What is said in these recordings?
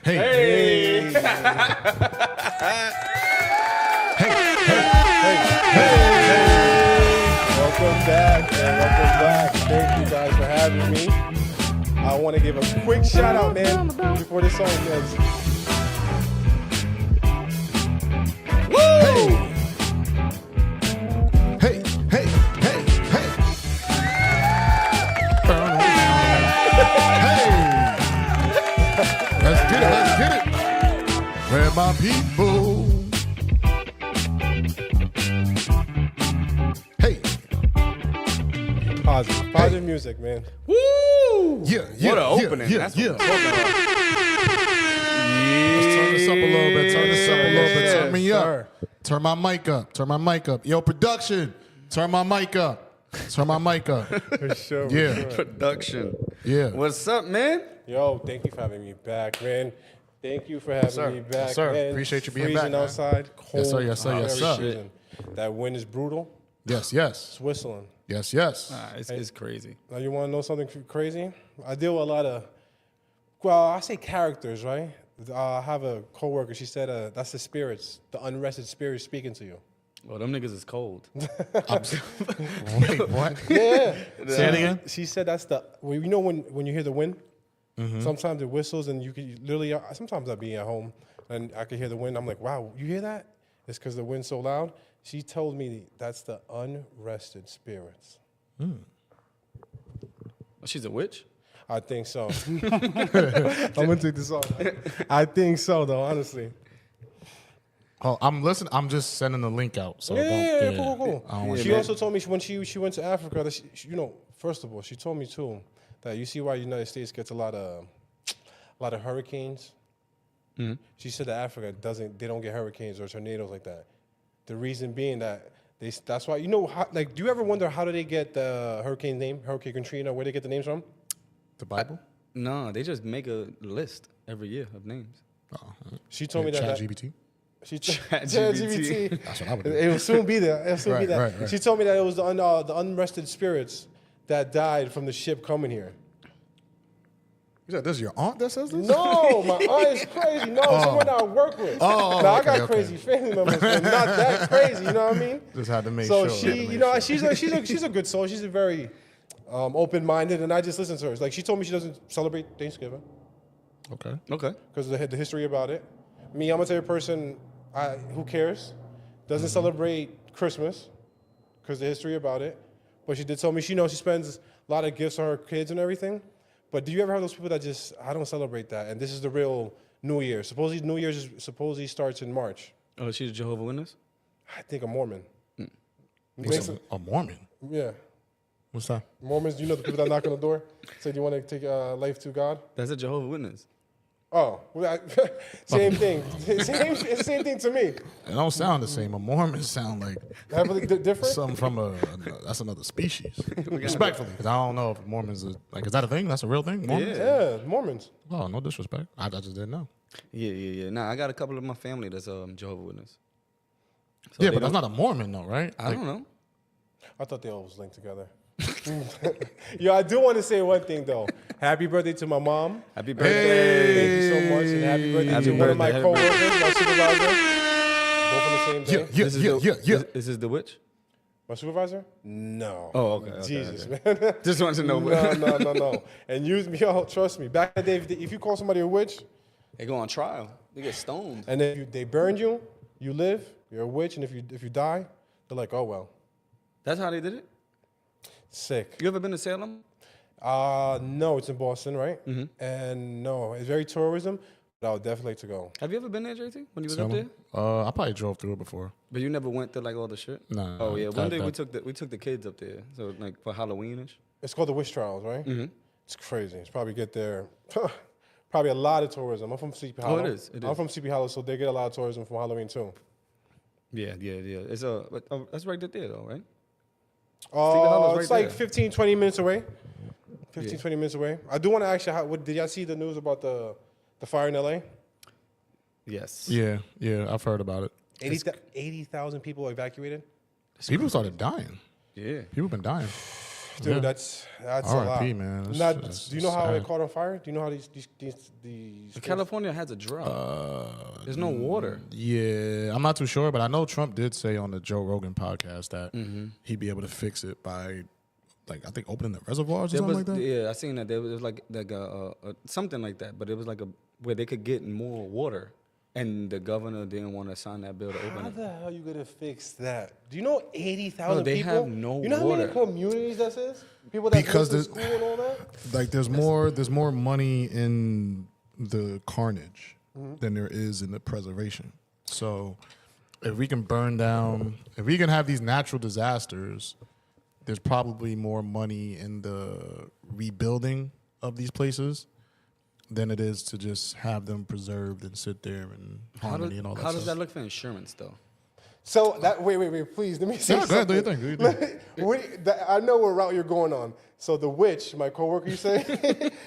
Hey. Welcome back, man. Welcome back. Thank you guys for having me. I want to give a quick shout out, man, before this song ends. Woo! Hey, hey, hey, hey. Hey. Let's get it. Where my people? Hey. Positive music, man. Woo! Yeah. What an opening. That's what I'm talking about. Let's turn this up a little bit. Yes, Turn me up. sir. Turn my mic up. Yo, production. Turn my mic up. For sure. Yeah. For sure. Production. Yeah. What's up, man? Yo, thank you for having me back, man. Thank you for having me back, Yes, sir. man. Appreciate you being Freezing back, man. outside, cold. Yes, sir. very Yes, freezing. That wind is brutal. Yes. It's whistling. Yes. It's crazy. Now, you want to know something crazy? I deal with a lot of, well, I say characters, right? I have a coworker. She said that's the spirits, the unrested spirits speaking to you. Well, them niggas is cold. Wait, what? Yeah. Say it again. She said that's the, well, you know when you hear the wind? Sometimes it whistles and you can literally, sometimes I'll be at home and I can hear the wind. I'm like, wow, you hear that? It's because the wind's so loud. She told me that's the unrested spirits. She's a witch? I think so. I'm gonna take this off. I think so, though. Honestly. Oh, I'm listening. I'm just sending the link out. So Yeah, don't, cool. I don't want She you- also told me when she went to Africa that she, first of all, she told me too that you see why the United States gets a lot of hurricanes. She said that Africa they don't get hurricanes or tornadoes like that. The reason being that that's why do you ever wonder how do they get the hurricane name, Hurricane Katrina, where they get the names from? the Bible. No, they just make a list every year of names. She told me that. ChatGPT. ChatGPT. That's what I would do. It will soon be there. It'll soon be there. Right. She told me that it was the unrested spirits that died from the ship coming here. You said this is your aunt that says this? No, my aunt is crazy. No, someone that I work with. Oh, now, I okay, got crazy family members, but not that crazy. You know what I mean? Just had to make So sure. she's a good soul. She's a very open-minded, and I just listen to her. Like she told me she doesn't celebrate Thanksgiving Okay. Okay. because of the history about it. Me, I'm a type of person who cares, doesn't celebrate Christmas because the history about it. But she did tell me she spends a lot of gifts on her kids and everything. But do you ever have those people that just, I don't celebrate that, and this is the real New Year? Supposedly New Year's starts in March. Oh, she's a Jehovah's Witness? I think a Mormon. A Mormon. Yeah. What's that? Mormons, the people that knock on the door, say, do you want to take life to God? That's a Jehovah's Witness. Oh, well, same thing. Same thing to me. It don't sound the same. A Mormon sound like Heavily different? something from that's another species. Respectfully, because I don't know if Mormons is is that a thing? That's a real thing? Mormons? Yeah, Mormons. Oh, no disrespect. I just didn't know. Yeah. Nah, I got a couple of my family that's Jehovah's Witness. So Yeah, they but that's don't- not a Mormon though, right? I don't know. I thought they all was linked together. Yo, I do want to say one thing, though. Happy birthday to my mom. Happy birthday. Thank you so much. And happy birthday Happy to one of my birthday, co-workers, my supervisor. Both on the same day. Yeah. This is the witch? My supervisor? No. Oh, okay. Jesus, okay. man. Just wanted to know. what No. And yo, trust me. Back in the day, if you call somebody a witch, They go on trial. They get stoned. and then they burned you, you live, you're a witch, and if you die, they're like, oh, well. That's how they did it? Sick. You ever been to Salem? No, it's in Boston, right? And no, it's very tourism, but I would definitely like to go. Have you ever been there, JT? When you was up there? I probably drove through it before. But you never went to like all the shit? Nah, Oh yeah. One day that- we took the kids up there. So like for Halloweenish. It's called the Witch Trials, right? It's crazy. It's probably get there. Probably a lot of tourism. I'm from Sleepy Hollow. it is. I'm from Sleepy Hollow, so they get a lot of tourism from Halloween too. Yeah. It's that's right there though, right? Hollow's It's right like there. 15, 20 minutes away. 15, Yeah. 20 minutes away. I do want to ask you, did y'all see the news about the fire in LA? Yes. Yeah, I've heard about it. 80,000 people evacuated. People started dying. Yeah. People been dying. Dude, that's a lot. R.I.P., man. Do you know how it caught on fire? Do you know how these California has a drought. There's no water. Yeah, I'm not too sure, but I know Trump did say on the Joe Rogan podcast that he'd be able to fix it by, like, I think opening the reservoirs or something like that. Yeah, I seen that. There was like something like that, but it was like where they could get more water. And the governor didn't want to sign that bill to open it. How the hell are you going to fix that? Do you know 80,000 they people? have no You know water. how many communities that is? People that go to school and all that? Like, there's more money in the carnage than there is in the preservation. So if we can if we can have these natural disasters, there's probably more money in the rebuilding of these places than it is to just have them preserved and sit there in harmony and all that How stuff. does that look for insurance, though? So that wait, please let me say something. Go ahead, do your thing. I know what route you're going on. So the witch, my coworker, you say,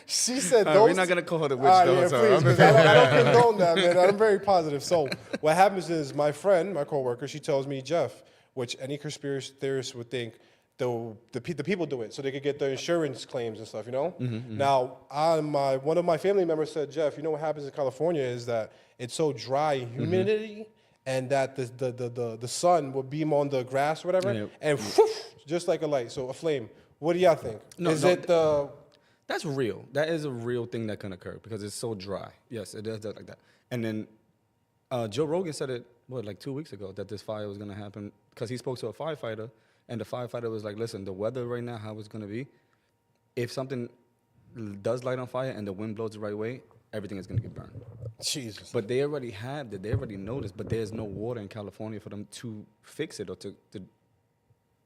she said those. We're not gonna call her the witch, though. Yeah, so please, I don't condone that, man. I'm very positive. So what happens is my friend, my coworker, she tells me, Jeff, which any conspiracy theorist would think the people do it so they could get their insurance claims and stuff, you know? Now, one of my family members said, Jeff, you know what happens in California is that it's so dry, humidity, and that the sun will beam on the grass or whatever, and whoosh, just like a light, so a flame. What do y'all think? That's real. That is a real thing that can occur because it's so dry. Yes, it does like that. And then Joe Rogan said it, like 2 weeks ago, that this fire was going to happen because he spoke to a firefighter. And the firefighter was like, listen, the weather right now, how it's going to be, if something does light on fire and the wind blows the right way, everything is going to get burned. Jesus. But they already have that. They already know this, but there's no water in California for them to fix it or to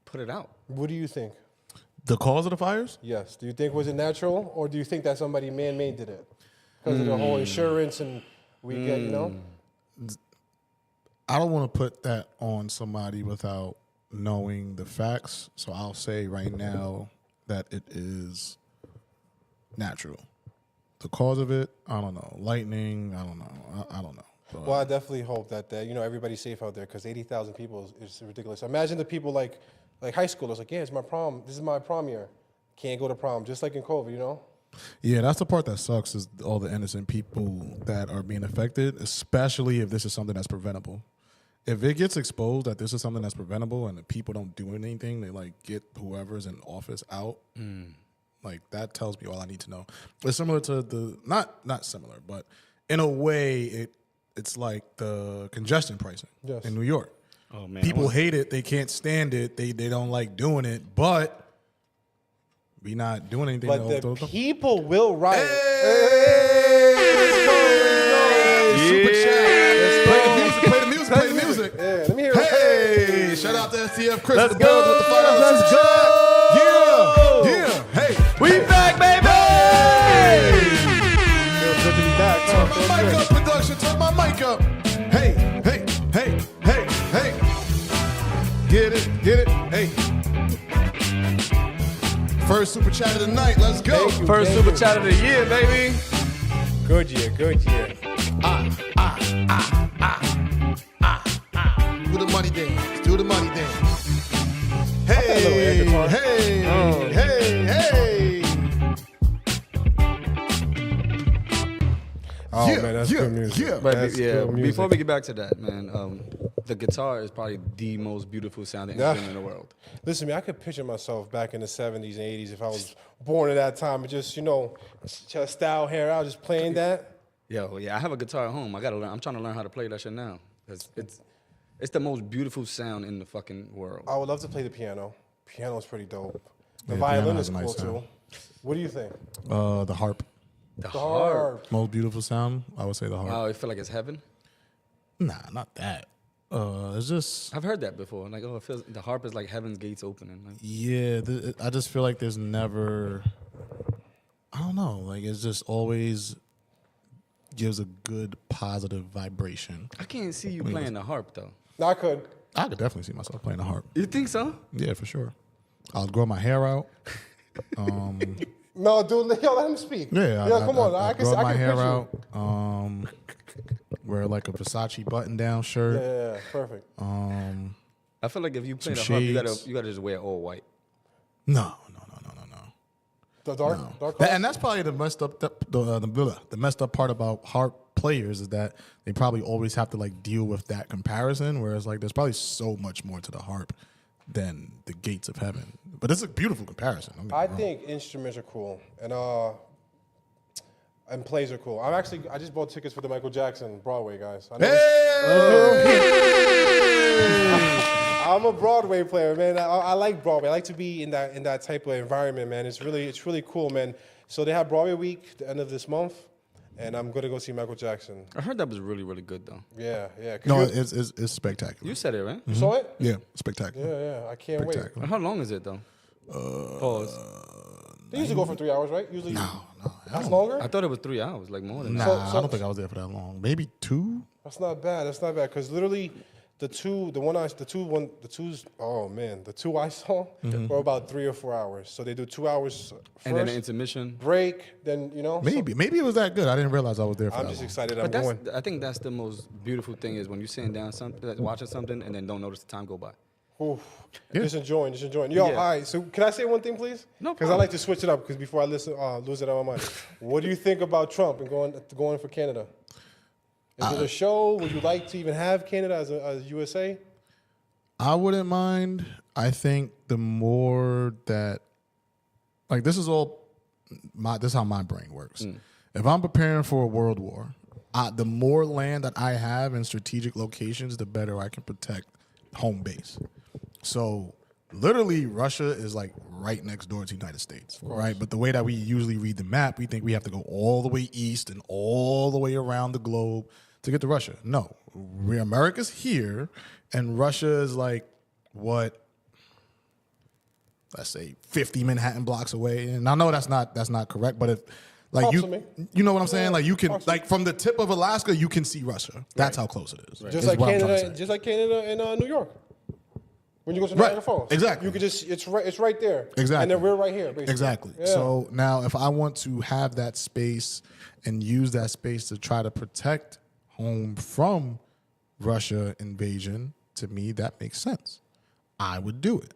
put it out. What do you think? The cause of the fires? Yes. Do you think was it natural, or do you think that somebody man-made did it? Because of the whole insurance and we get, you know? I don't want to put that on somebody without knowing the facts, so I'll say right now that it is natural. The cause of it, I don't know. Lightning, I don't know. I don't know. But Well, I definitely hope that everybody's safe out there because 80,000 people is ridiculous. Imagine the people like high schoolers, like, yeah, it's my prom. This is my prom year. Can't go to prom, just like in COVID, you know? yeah, that's the part that sucks is all the innocent people that are being affected, especially if this is something that's preventable. If it gets exposed that this is something that's preventable and the people don't do anything, they like get whoever's in office out. Like that tells me all I need to know. It's similar to the not similar, but in a way it's like the congestion pricing in New York. Oh man, People hate it, they can't stand it, they don't like doing it, but we not doing anything. But the people will riot. Super chat. Play the music. Yeah, let me hear it. Hey, shout out to STF Chris. Let's the go. With the fire. Let's go. Yeah. Hey, we back, baby. Feels good to be back. turn my mic up, production. Turn my mic up. Hey. Get it. Hey. First super chat of the night. Let's go. First super chat of the year, baby. Good year. Do the money dance. Hey. Oh man, that's good music. Yeah. But That's good music. before we get back to that, man, the guitar is probably the most beautiful sounding instrument in the world. Listen to me, I could picture myself back in the 70s and 80s if I was born at that time and just, just style hair out, just playing that. I have a guitar at home. I gotta learn. I'm trying to learn how to play that shit now. It's the most beautiful sound in the fucking world. I would love to play the piano. Piano's pretty dope. The Yeah, violin piano is has a cool nice too. sound. What do you think? The harp. The harp. Most beautiful sound, I would say the harp. Wow, I feel like it's heaven. Nah, not that. It's just I've heard that before. Like, it feels the harp is like heaven's gates opening. Like, yeah. I just feel like there's never. I don't know. Like it's just always gives a good positive vibration. I can't see you playing the harp though. No, I could. I could definitely see myself playing the harp. You think so? Yeah, for sure. I'll grow my hair out. No, dude, let him speak. Yeah, come on. I can grow my picture hair you. out. Wear like a Versace button-down shirt. Yeah, perfect. I feel like if you play the Some harp, shades. you gotta just wear all white. No. The dark And that's probably the messed up the messed up part about harp players is that they probably always have to like deal with that comparison. Whereas like there's probably so much more to the harp than the gates of heaven. But it's a beautiful comparison. I think instruments are cool and plays are cool. I just bought tickets for the Michael Jackson Broadway, guys. I know I'm a Broadway player, man. I like Broadway. I like to be in that type of environment, man. It's really cool, man. So they have Broadway week the end of this month, and I'm gonna go see Michael Jackson. I heard that was really, really good, though. Yeah. No, it's spectacular. You said it, right? You saw it? Yeah, spectacular. Yeah. I can't wait. How long is it, though? Pause. They usually go for 3 hours, right? Usually. No. That's longer? I thought it was 3 hours, like more than Nah, that. I don't think I was there for that long. Maybe 2. That's not bad. Because literally, the two I saw were about 3 or 4 hours. So they do 2 hours first, And then an intermission. break, then Maybe it was that good. I didn't realize I was there for I'm that just long. excited. But I'm going. I think that's the most beautiful thing is when you're sitting down watching something and then don't notice the time go by. Oof. Yeah. Just enjoying. Yo, Yeah. all right. So can I say one thing, please? No Because I problem. like to switch it up. Because before I lose it on my mind. What do you think about Trump and going for Canada? Is it a show? Would you like to even have Canada as USA? I wouldn't mind. I think the more that, like, this is how my brain works. If I'm preparing for a world war, the more land that I have in strategic locations, the better I can protect home base. So literally Russia is like right next door to the United States, right? But the way that we usually read the map, we think we have to go all the way east and all the way around the globe to get to Russia. No, America's here, and Russia is like, what, let's say 50 Manhattan blocks away. And I know that's not correct, but if like you know what I'm saying? Like you can, like from the tip of Alaska, you can see Russia. That's how close it is. Just is like what I'm trying to say. Just like Canada and New York. When you go to Niagara Falls, exactly. You could it's right there, exactly, and then we're right here, basically. Exactly. Yeah. So now, if I want to have that space and use that space to try to protect home from Russia invasion, to me that makes sense. I would do it.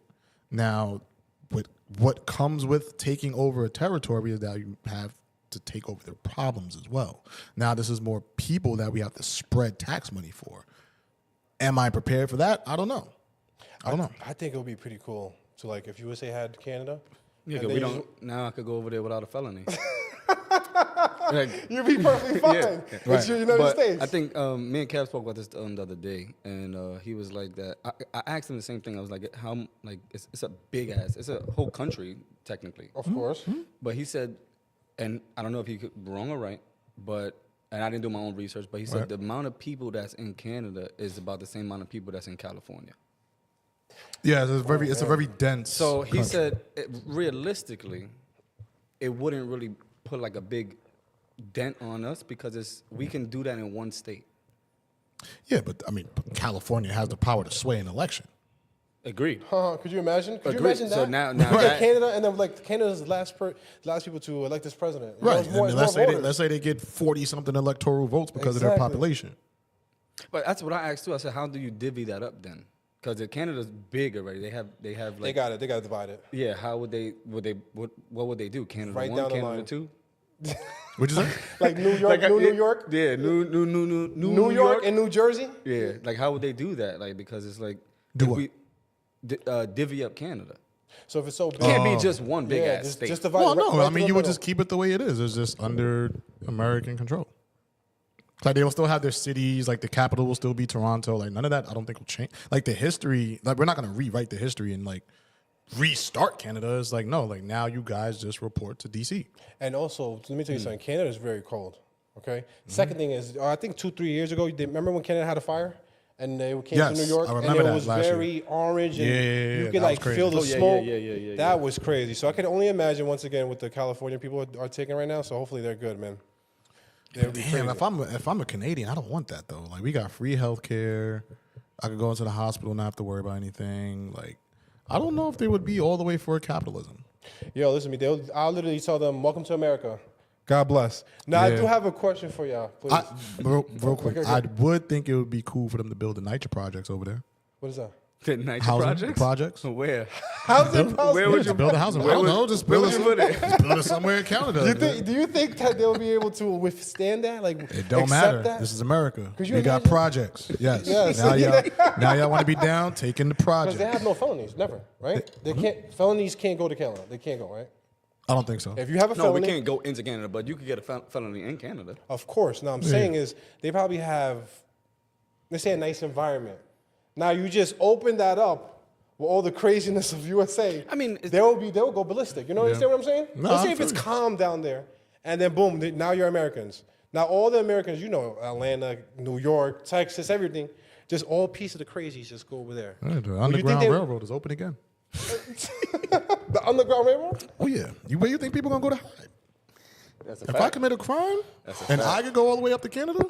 Now, what comes with taking over a territory is that you have to take over their problems as well. Now, this is more people that we have to spread tax money for. Am I prepared for that? I don't know. I think it would be pretty cool to, like, if USA had Canada. Yeah, because we don't. Now I could go over there without a felony. You'd be perfectly fine. Yeah. It's the United States. I think me and Kev spoke about this the other day, and he was like that. I asked him the same thing. I was like, how? Like, it's a big ass. It's a whole country technically. Of course. But he said, and I don't know if he could be wrong or right, but and I didn't do my own research, but he said the amount of people that's in Canada is about the same amount of people that's in California. Yeah, it's a very dense. So he country. said, realistically, it wouldn't really put like a big dent on us because we can do that in one state. Yeah, but I mean, California has the power to sway an election. Agreed. Could you imagine? Could you Agreed. imagine that? So now Like Canada, and then like Canada's the last people to elect this president. You know, Right. it's more- And it's more voters. let's say they get 40-something electoral votes because of their Exactly. population. But that's what I asked too. I said, how do you divvy that up then? Because Canada's big already. They have like They got it. They got to divide it. yeah. How would they what would they do? Canada Right 1, down the Canada line. 2. What'd you say? Like New York, New York, Yeah, New York, and New Jersey. yeah. Like how would they do that? Like because it's like Do if what? we divvy up Canada. So if it's so big, Can't be just one big ass just, state. just divide. Well, it no. right I mean, to you the would middle. just keep it the way it is. It's just under American control. Like they will still have their cities. Like the capital will still be Toronto. Like none of that, I don't think will change. Like the history. Like we're not going to rewrite the history and like restart Canada. It's like no. Like now you guys just report to DC. And also, let me tell you something. Canada is very cold. Okay. Second thing is, I think 2-3 years ago, remember when Canada had a fire? And they came Yes, to New York, I and remember it that was last year. very orange, and Yeah, you that could was like crazy. feel the Oh, yeah, smoke. yeah. That was crazy. So I can only imagine once again what the California people are taking right now. So hopefully they're good, man. They'll be Damn, crazy. if I'm a Canadian, I don't want that though. Like we got free healthcare. I could go into the hospital and not have to worry about anything. Like I don't know if they would be all the way for capitalism. Yo, listen to me. I'll literally tell them, "Welcome to America. God bless." Now I Yeah. do have a question for y'all, please. Real quick, Okay. I would think it would be cool for them to build the nitrogen projects over there. What is that? The nitrogen housing projects. Where? Housing Where would you build a house? I where don't would- know. Just where build would you put it? Just build it somewhere in Canada. Do you think that they'll be able to withstand that? Like, It don't accept matter. that? This is America. Could you We got imagine? projects. Yes. Yes. Now y'all want to be down taking the Because project. they have no felonies, never, right? They can't. Felonies can't go to Canada. They can't go, right? I don't think so. If you have a No, felony, we can't go into Canada, but you could get a felony in Canada. of course. Now I'm saying is they probably have, let's say, a nice environment. Now you just open that up with all the craziness of USA. I mean, they'll go ballistic. You know understand what I'm saying? No, Let's say I if it's feel you. calm down there, and then boom, now you're Americans. Now all the Americans, you know, Atlanta, New York, Texas, everything, just all piece of the crazies just go over there. Yeah, the Would you think Underground they- Railroad is open again. The Underground Railroad? Oh yeah. Where you think people gonna go to hide? That's a If I fact. commit a crime That's a and fact. I could go all the way up to Canada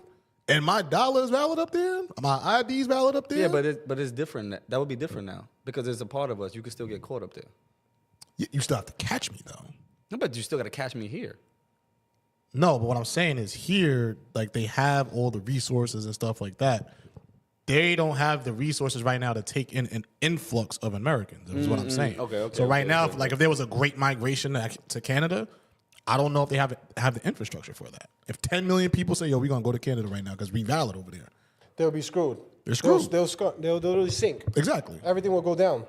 and my dollar is valid up there, my ID's valid up there. Yeah, but it's different. That would be different now because it's a part of us. You can still get caught up there. You still have to catch me though. No, but you still got to catch me here. No, but what I'm saying is here, like they have all the resources and stuff like that. They don't have the resources right now to take in an influx of Americans. Is what I'm saying. Okay, So right okay, now, okay. if there was a great migration to Canada, I don't know if they have the infrastructure for that. If 10 million people say, "Yo, we're gonna go to Canada right now because we valid over there," They'll be screwed. They're screwed. They'll really sink. exactly. Everything will go down.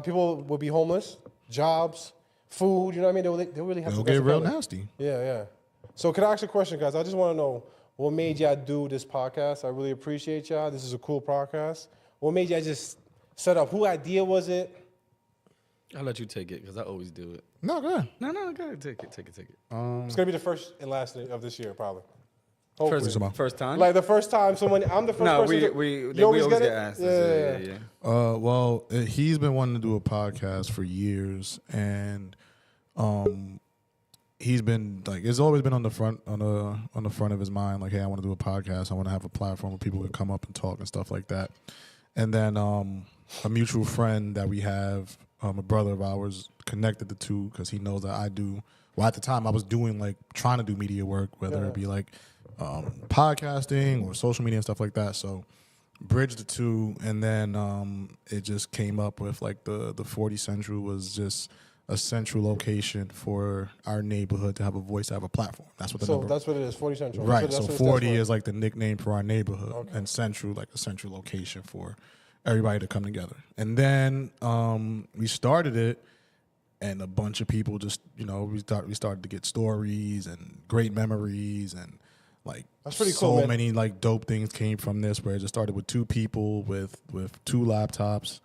People will be homeless, jobs, food. You know what I mean? They'll really have It'll to get real together. nasty. Yeah, yeah. So can I ask a question, guys? I just want to know what made y'all do this podcast. I really appreciate y'all. This is a cool podcast. What made y'all just set up? Whose idea was it? I'll let you take it because I always do it. No, go ahead. No, go ahead. Take it. It's gonna be the first and last of this year, probably. Hopefully. First time? Like the first time someone, I'm the first no, person. we you always get it? asked. Yeah, This. yeah, Yeah. Well, he's been wanting to do a podcast for years, and he's been like, it's always been on the front of his mind. Like, hey, I want to do a podcast. I want to have a platform where people can come up and talk and stuff like that. And then a mutual friend that we have, a brother of ours, connected the two because he knows that I do. Well, at the time, I was doing like trying to do media work, whether it be like podcasting or social media and stuff like that. So bridged the two, and then it just came up with like the 40Central was just a central location for our neighborhood to have a voice, to have a platform. That's what the So number. that's what it is. 40 Central. Right. That's So what it 40 stands is like the nickname for our neighborhood, and Central like a central location for everybody to come together. And then we started it, and a bunch of people just, we started to get stories and great memories, and like That's pretty so cool, man. many like dope things came from this, where it just started with two people with two laptops.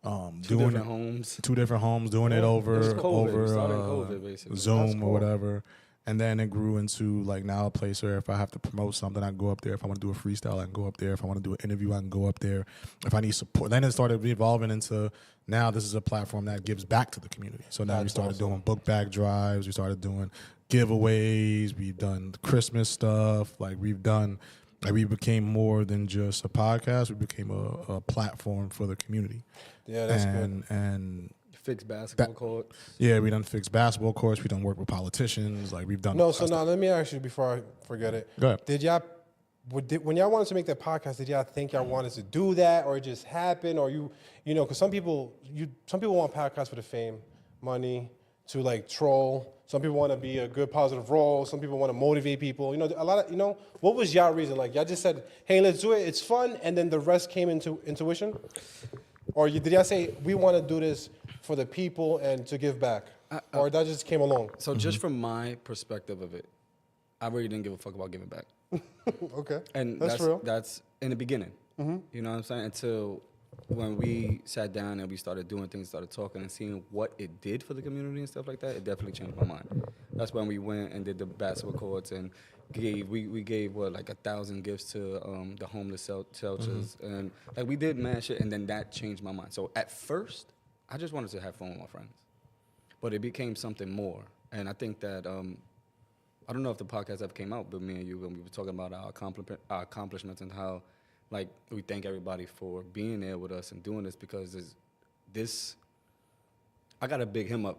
Two Doing different it, homes. two different homes, doing it over It was COVID. over It started in COVID, basically. That's Zoom cool. or whatever, and then it grew into like now a place where if I have to promote something, I can go up there. If I want to do a freestyle, I can go up there. If I want to do an interview, I can go up there. If I need support, then it started evolving into now this is a platform that gives back to the community. So now we That's started awesome. doing book bag drives. We started doing giveaways. We've done Christmas stuff. Like we became more than just a podcast. We became a platform for the community. Yeah, that's good. And Fixed basketball court. yeah, we done fixed basketball courts. We done work with politicians. Like we've done. No, so now let me ask you before I forget it. Go ahead. Did y'all, when y'all wanted to make that podcast, did y'all think y'all wanted to do that, or it just happened, or because some people want podcasts for the fame, money, to like troll. Some people want to be a good positive role. Some people want to motivate people. A lot of What was y'all reason? Like y'all just said, hey, let's do it. It's fun, and then the rest came into intuition, or did y'all say we want to do this for the people and to give back, or that just came along? So just from my perspective of it, I really didn't give a fuck about giving back. Okay, And that's real. That's in the beginning. You know what I'm saying? Until when we sat down and we started doing things, started talking and seeing what it did for the community and stuff like that, it definitely changed my mind. That's when we went and did the basketball courts and we gave like 1,000 gifts to the homeless shelters, and like we did mad shit, and then that changed my mind. So at first, I just wanted to have fun with my friends, but it became something more. And I think that I don't know if the podcast ever came out, but me and you, when we were talking about our accomplishments and how, like, we thank everybody for being there with us and doing this, because I got to big him up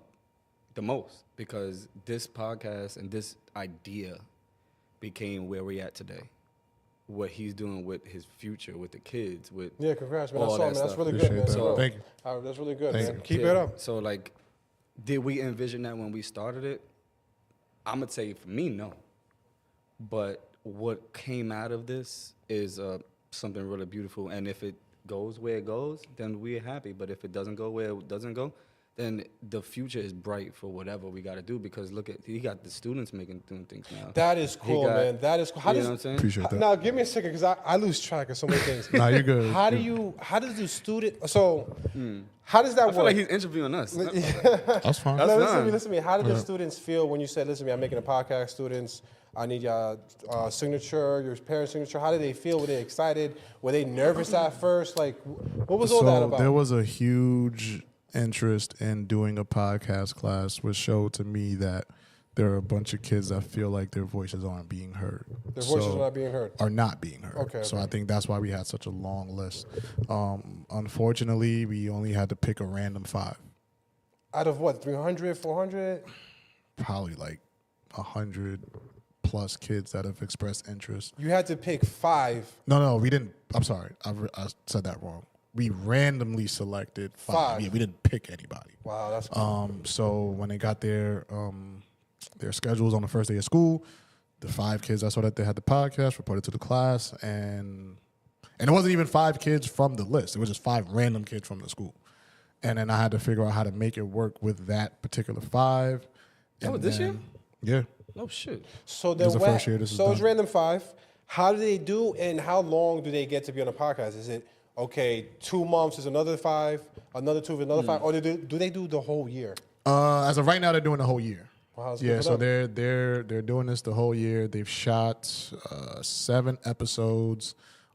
the most, because this podcast and this idea became where we're at today. what he's doing with his future, with the kids, with Yeah, congrats, man. I all saw, that man. That's stuff. really Appreciate good, man. that. So, Thank you. that's really good, Thank man. you. Keep Yeah. it up. So like, did we envision that when we started it? I'm gonna say for me, no. But what came out of this is something really beautiful. And if it goes where it goes, then we're happy. But if it doesn't go where it doesn't go, then the future is bright for whatever we got to do. Because look at, he got the students doing things now. That is cool, man. That is cool. How You does, know what I'm saying? Appreciate that. Now, give me a second, because I lose track of so many things. Nah, you're good. How does the student, so how does that I work? feel like he's interviewing us. That's fine. That's No, fine. listen to me. How did the students feel when you said, listen to me, I'm making a podcast, students, I need your signature, your parents' signature. How did they feel? Were they excited? Were they nervous at first? Like, what was all that about? There was a huge interest in doing a podcast class, which showed to me that there are a bunch of kids that feel like their voices aren't being heard. Their voices are not being heard. Are not being heard. Okay, So okay. I think that's why we had such a long list. Unfortunately, we only had to pick a random 5. Out of what, 300, 400? Probably like 100 plus kids that have expressed interest. You had to pick 5. No, we didn't. I'm sorry. I said that wrong. We randomly selected 5. Yeah, we didn't pick anybody. Wow, that's cool. So when they got their schedules on the first day of school, the 5 kids I saw that they had the podcast reported to the class, and it wasn't even 5 kids from the list. It was just 5 random kids from the school, and then I had to figure out how to make it work with that particular 5. That was this year? Yeah. Oh shit. So This is then the first year this is so it's done. random 5. How do they do, and how long do they get to be on a podcast? Is it, okay, 2 months is another 5, another 2 is another 5, or do they do the whole year? As of right now, they're doing the whole year. Wow, that's good Yeah, for so them. they're doing this the whole year. They've shot 7 episodes,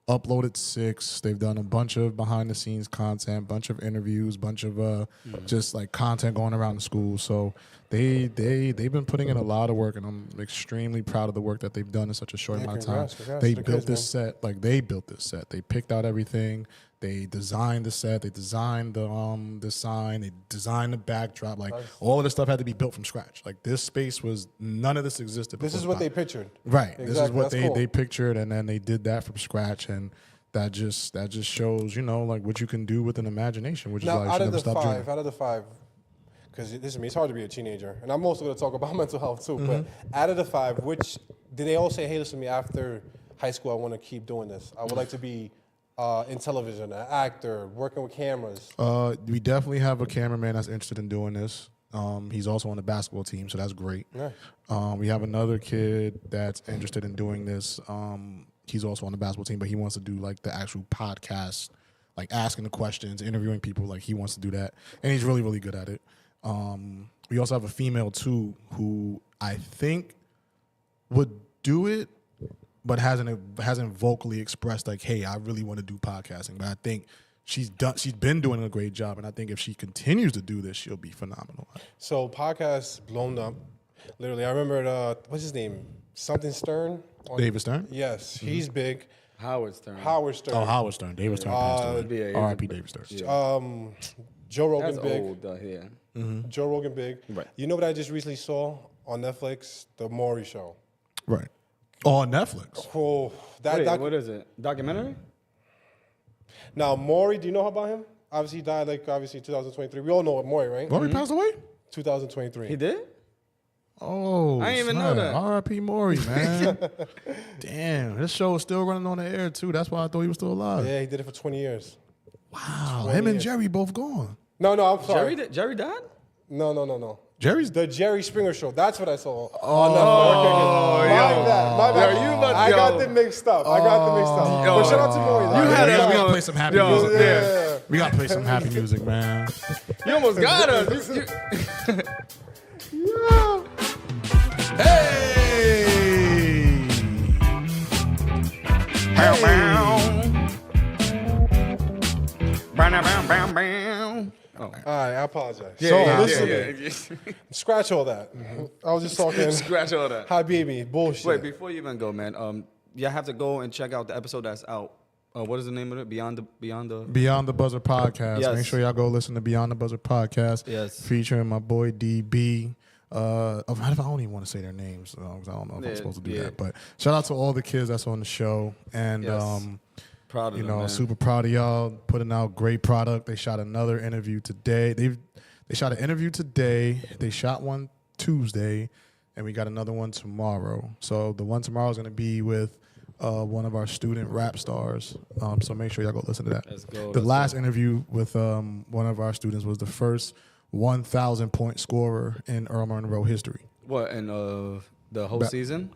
uploaded 6. They've done a bunch of behind the scenes content, bunch of interviews, bunch of just like content going around the school. So they've been putting in a lot of work, and I'm extremely proud of the work that they've done in such a short amount of time. Congrats They to the built kids, this set, like they built this set. They picked out everything. They designed the set. They designed the sign. They designed the backdrop. Like all of this stuff had to be built from scratch. Like this space was none of this existed. This before is the what they podcast. pictured. Right. This is Exactly. what That's cool. they pictured, and then they did that from scratch, and that just shows, like what you can do with an imagination, which Now, is why you out should of never the stop 5, dreaming. out of the 5, because listen, it's hard to be a teenager, and I'm also going to talk about mental health too. But Mm-hmm. out of the 5, which did they all say, "Hey, listen to me, after high school, I want to keep doing this. I would like to be in television, an actor, working with cameras." We definitely have a cameraman that's interested in doing this. He's also on the basketball team, so that's great. Yeah. We have another kid that's interested in doing this. He's also on the basketball team, but he wants to do like the actual podcast, like asking the questions, interviewing people. Like he wants to do that, and he's really, really good at it. We also have a female too who I think would do it, but hasn't vocally expressed like, hey, I really want to do podcasting. But I think she's been doing a great job, and I think if she continues to do this, she'll be phenomenal. So podcasts blown up. Literally, I remember what's his name? Something Stern. David Stern? Yes, he's big. Howard Stern. Howard Stern. Oh, Howard Stern. David Stern passed away. yeah, R.I.P. David Stern. Joe Rogan That's big. old, yeah. Joe Rogan big. Right. You know what I just recently saw on Netflix? The Maury Show. Right. Oh, on Netflix. Oh, Wait, what is it? Documentary? Now Maury, do you know about him? Obviously, he died 2023. We all know what Maury, right? Maury passed away? 2023. He did? Oh, I didn't even know that. R.I.P. Maury, man. Damn, this show is still running on the air too. That's why I thought he was still alive. Yeah, he did it for 20 years. Wow, 20 him and years. Jerry both gone. No, I'm sorry. Jerry died? No. Jerry's The Jerry Springer Show. That's what I saw. Oh, my bad. Yo, you must I go. got them mixed up. But shout out to Maury. though. You had we us gotta go- play some happy Yo, music. yeah. We gotta play some happy music, man. You almost got us. Hey! Bow, bow. Bow, bow, bow, bow. Oh. All right, I apologize. Yeah, listen, scratch all that. I was just talking Scratch all that. Habibi, bullshit. Wait, before you even go, man, you have to go and check out the episode that's out. What is the name of it? Beyond the Beyond the Buzzer podcast. Yes. Make sure y'all go listen to Beyond the Buzzer podcast. Yes. Featuring my boy DB. I don't even want to say their names because I don't know if I'm supposed to do Yeah. that. But shout out to all the kids that's on the show, and Yes. Proud of you them, know, man. super proud of y'all putting out great product. They shot another interview today. They shot an interview today. They shot one Tuesday, and we got another one tomorrow. So the one tomorrow is going to be with one of our student rap stars. So make sure y'all go listen to that. Let's go. The last interview with one of our students was the first 1,000 point scorer in Earl Monroe history. What, in the whole season?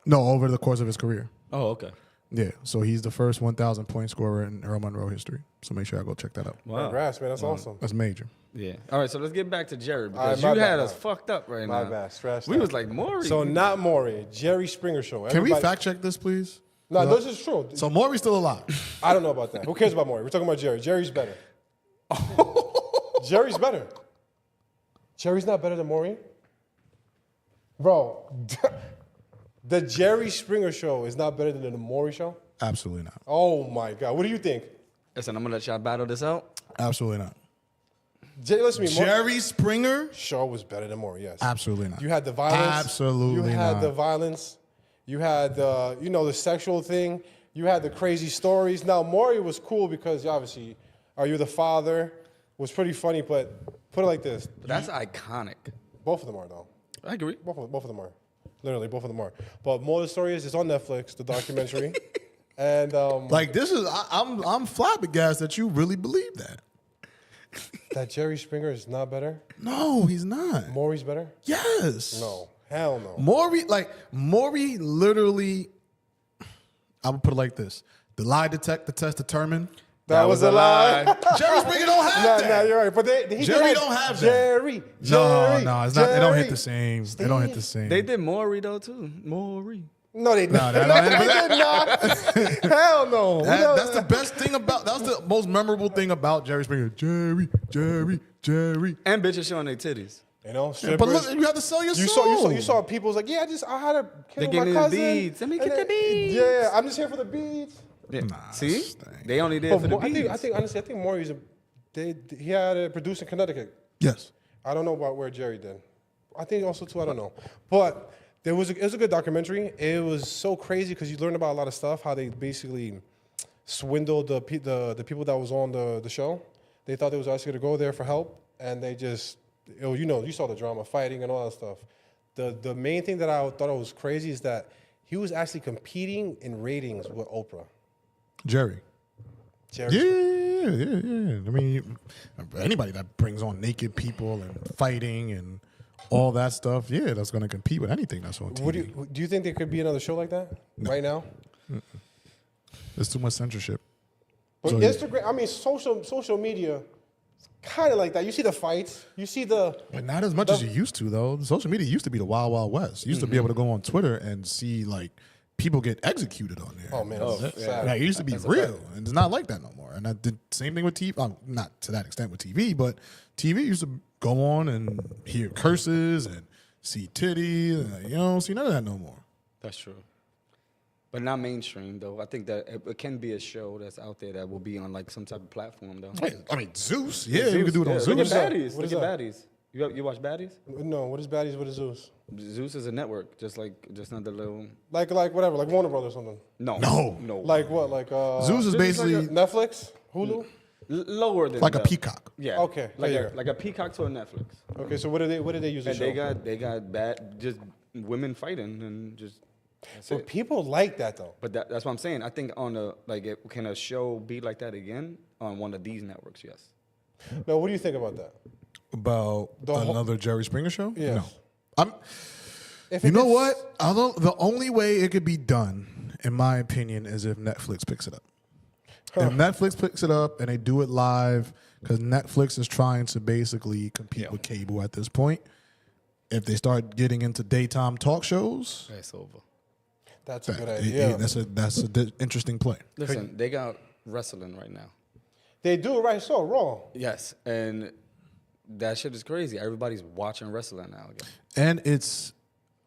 No, over the course of his career. Oh, okay. Yeah, so he's the first 1,000 point scorer in Earl Monroe history. So make sure I go check that out. Wow. Congrats, man. That's awesome. That's major. Yeah. All right, so let's get back to Jerry All right, because my you bad, had my us bad. fucked up right My now. bad. Scratch We that. was like, Maury. So not Maury, Jerry Springer show. Can we Everybody- fact check this, please? No, this is true. So Maury's still alive. I don't know about that. Who cares about Maury? We're talking about Jerry. Jerry's better. Jerry's better. Jerry's not better than Maury? Bro, the Jerry Springer show is not better than the Maury show? Absolutely not. Oh my God. What do you think? Listen, I'm going to let y'all battle this out. Absolutely not. Listen to me. Jerry Springer? Show was better than Maury, yes. Absolutely not. You had the violence. Absolutely You had not. the violence. You had the, the sexual thing. You had the crazy stories. Now, Maury was cool because obviously, Are You the Father was pretty funny, but put it like this. But that's iconic. Both of them are, though. I agree. Both of them are. Literally, both of them are. But more of the story is it's on Netflix, the documentary. And Like this is I'm flabbergasted that you really believe that. that Jerry Springer is not better. No, he's not. Maury's better. Yes. No, hell no. Maury literally, I would put it like this. The lie detect the test determined. That was a lie. Jerry Springer don't have No, that. you're right. But Jerry don't have that. Jerry. No, it's not. They don't hit Jerry. the same. They don't hit the same. They did Maury, though, too. Maury. No, they did No, not. they They did not. Hell no. That's the best thing about. That was the most memorable thing about Jerry Springer. Jerry. And bitches showing their titties. But look, you have to sell your soul. You saw people was like, yeah, I had a kid They with gave my me the cousin. beads. Let me And get the beads. Yeah, I'm just here for the beads. Yeah. Nah, See? stink. They only did But for the I beads. think honestly, I think Maury's he had a producer in Connecticut. Yes. I don't know about where Jerry did. I think also too. I don't know, but it was a good documentary. It was so crazy because you learn about a lot of stuff. How they basically swindled the people that was on the show. They thought they was actually going to go there for help, and they just you saw the drama, fighting, and all that stuff. The main thing that I thought was crazy is that he was actually competing in ratings with Oprah. Jerry. Jerry. Yeah. I mean, anybody that brings on naked people and fighting and all that stuff, yeah, that's going to compete with anything that's on TV. Do you think there could be another show like that right now? There's too much censorship. But So, yeah. Instagram, I mean, social media, kind of like that. You see the fights. You see the. But not as much as you used to, though. Social media used to be the wild, wild west. You used to be able to go on Twitter and see, like, people get executed on there. Oh man, that's sad. Like, it used to be real, and it's not like that no more. And I did same thing with TV. Not to that extent with TV, but TV used to go on and hear curses and see titties. And, you don't see none of that no more. That's true. But not mainstream, though. I think that it can be a show that's out there that will be on, like, some type of platform, though. I mean, Zeus. Yeah, you could do it on Look Zeus. at Baddies. What Look is at that? Baddies. You watch Baddies? No, what is Baddies? What is Zeus? Zeus is a network, just not the little... Like whatever, like Warner Brothers or something. No. Like what? Like Zeus is basically Netflix, Hulu. Lower than like a that. peacock. Yeah. Okay, there you go. Like a peacock to a Netflix. Okay, so what did they use? And The show? they got bad, just women fighting and just... That's But it. people like that though. But that's what I'm saying. I think can a show be like that again on one of these networks? Yes. No, what do you think about that? About The whole- another Jerry Springer show? Yes. No. If You it know gets- what? The only way it could be done, in my opinion, is if Netflix picks it up. If Netflix picks it up and they do it live, because Netflix is trying to basically compete with cable at this point. If they start getting into daytime talk shows, It's over. That's a good idea. that's a interesting play. Listen, they got wrestling right now. They do it right, so Raw. Yes, and that shit is crazy. Everybody's watching wrestling now again. And it's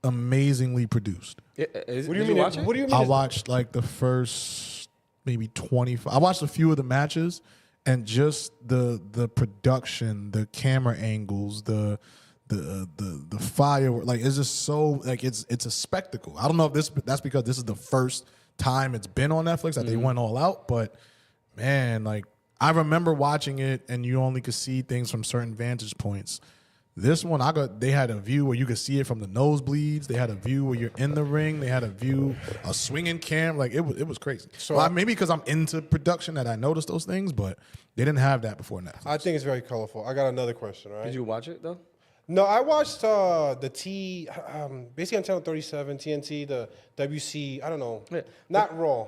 amazingly produced. What do you Did mean? You watch it? What do you mean? I it's- watched like the first maybe 25. I watched a few of the matches, and just the production, the camera angles, the the firework, like it's just so like it's a spectacle. I don't know if that's because this is the first time it's been on Netflix that they went all out, but man, like I remember watching it and you only could see things from certain vantage points. This one, they had a view where you could see it from the nosebleeds. They had a view where you're in the ring. They had a swinging cam. Like it was crazy. So maybe because I'm into production that I noticed those things, but they didn't have that before Netflix. I think it's very colorful. I got another question, right? Did you watch it though? No, I watched basically on Channel 37, TNT, the WC. I don't know, not Raw.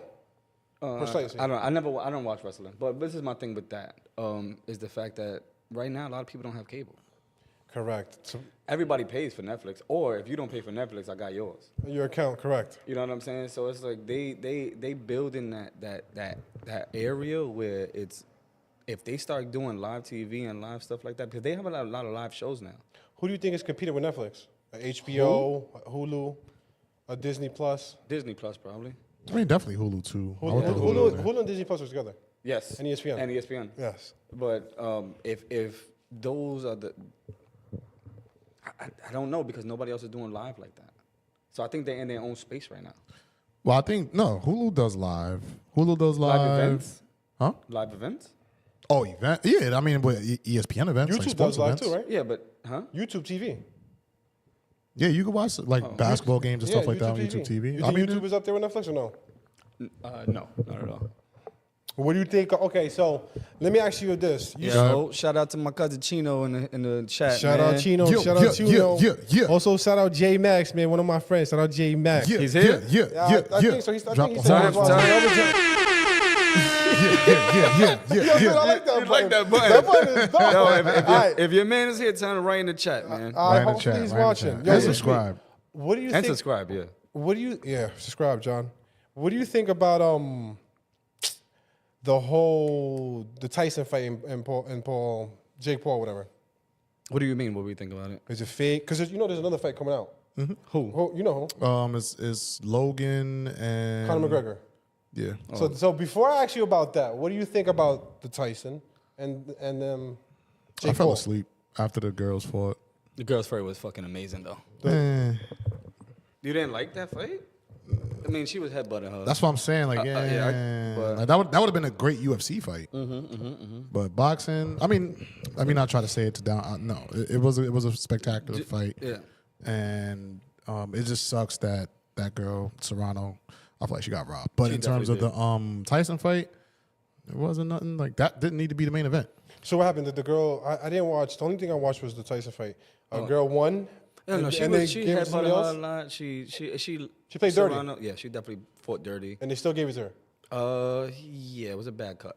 Precisely. I don't watch wrestling, but this is my thing with that. Is the fact that right now a lot of people don't have cable. Correct. So Everybody pays for Netflix, or if you don't pay for Netflix, I got yours. your account, correct. You know what I'm saying? So it's like they build in that area where it's if they start doing live TV and live stuff like that, because they have a lot of live shows now. Who do you think is competing with Netflix? HBO, Hulu, Disney Plus? Disney Plus probably. I mean, definitely Hulu too. Hulu and Disney Plus are together. Yes. And ESPN. And ESPN. Yes. But if those are the I don't know because nobody else is doing live like that. So I think they're in their own space right now. Well, I think no. Hulu does live. Hulu does live. Live events? Huh? Live events? Oh, event. Yeah, I mean, with ESPN events. YouTube like does sports live events. too, right? Yeah, but YouTube TV. Yeah, you can watch like basketball games and stuff like that on YouTube TV. You think YouTube is up there with Netflix or no? No, not at all. What do you think? Okay, so let me ask you this. Yo, shout out to my cousin Chino in the chat. Shout man. out Chino. Yo, shout out Chino. yeah. Also, shout out J Max, man. One of my friends. Shout out J Max. Yeah, He's here? I think so. I think he's Turn well. yeah. Dude, I like that button. like that button. That button is dope. Yo, if your man is here, tell him right in the chat, man. Hopefully he's watching. Yo, And subscribe. What do you And think? subscribe, yeah. What do you? Yeah, subscribe, John. What do you think about the Tyson fight and Jake Paul, whatever? What do you mean? What do we think about it? Is it fake? Because there's another fight coming out. Who? You know who? It's Logan and Conor McGregor. Yeah. So before I ask you about that, what do you think about the Tyson and Jake I fell Paul? asleep after the girls fought. The girls' fight was fucking amazing, though. You didn't like that fight? I mean, she was headbutting her. That's what I'm saying. Like, like, that would have been a great UFC fight. But boxing, I mean, let me not try to say it to down. No, it was a spectacular fight. Yeah. And it just sucks that girl Serrano, I feel like she got robbed. But She in terms of definitely the Tyson fight, it wasn't nothing like that. Didn't need to be the main event. So what happened? Did the girl? I didn't watch. The only thing I watched was the Tyson fight. A girl won. No, she gave it to headbutted somebody her else? a lot. She played dirty. Yeah, she definitely fought dirty. And they still gave it to her. Yeah, it was a bad cut.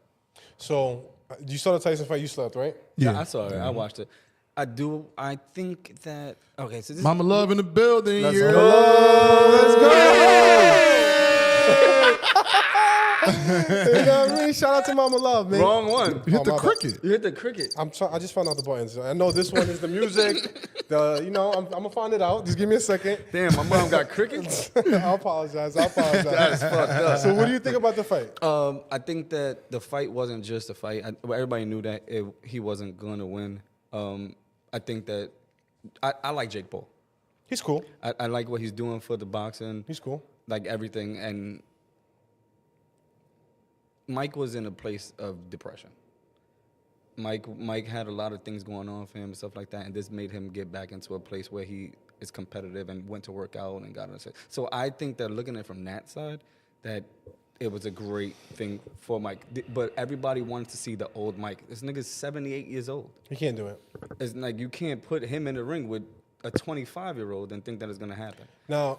So you saw the Tyson fight. You slept, right? Yeah, I saw it. I watched it. I think that. Okay, so this. Mama Love in the building. Let's yeah. Let's go. You know what I mean? Shout out to Mama Love, man. Wrong one. You hit the my bad. cricket. You hit the cricket. I just found out the buttons. I know this one is the music. I'm gonna find it out. Just give me a second. Damn, my mom got crickets. I apologize. That's fucked up. So what do you think about the fight? I think that the fight wasn't just a fight. Everybody knew that he wasn't going to win. I think that I like Jake Paul. He's cool. I like what he's doing for the boxing. He's cool. Like everything. And Mike was in a place of depression. Mike had a lot of things going on for him and stuff like that, and this made him get back into a place where he is competitive and went to work out and got on. So I think that looking at it from that side, that it was a great thing for Mike. But everybody wanted to see the old Mike. This nigga's 78 years old. He can't do it. It's like you can't put him in the ring with a 25-year-old and think that it's gonna happen. Now,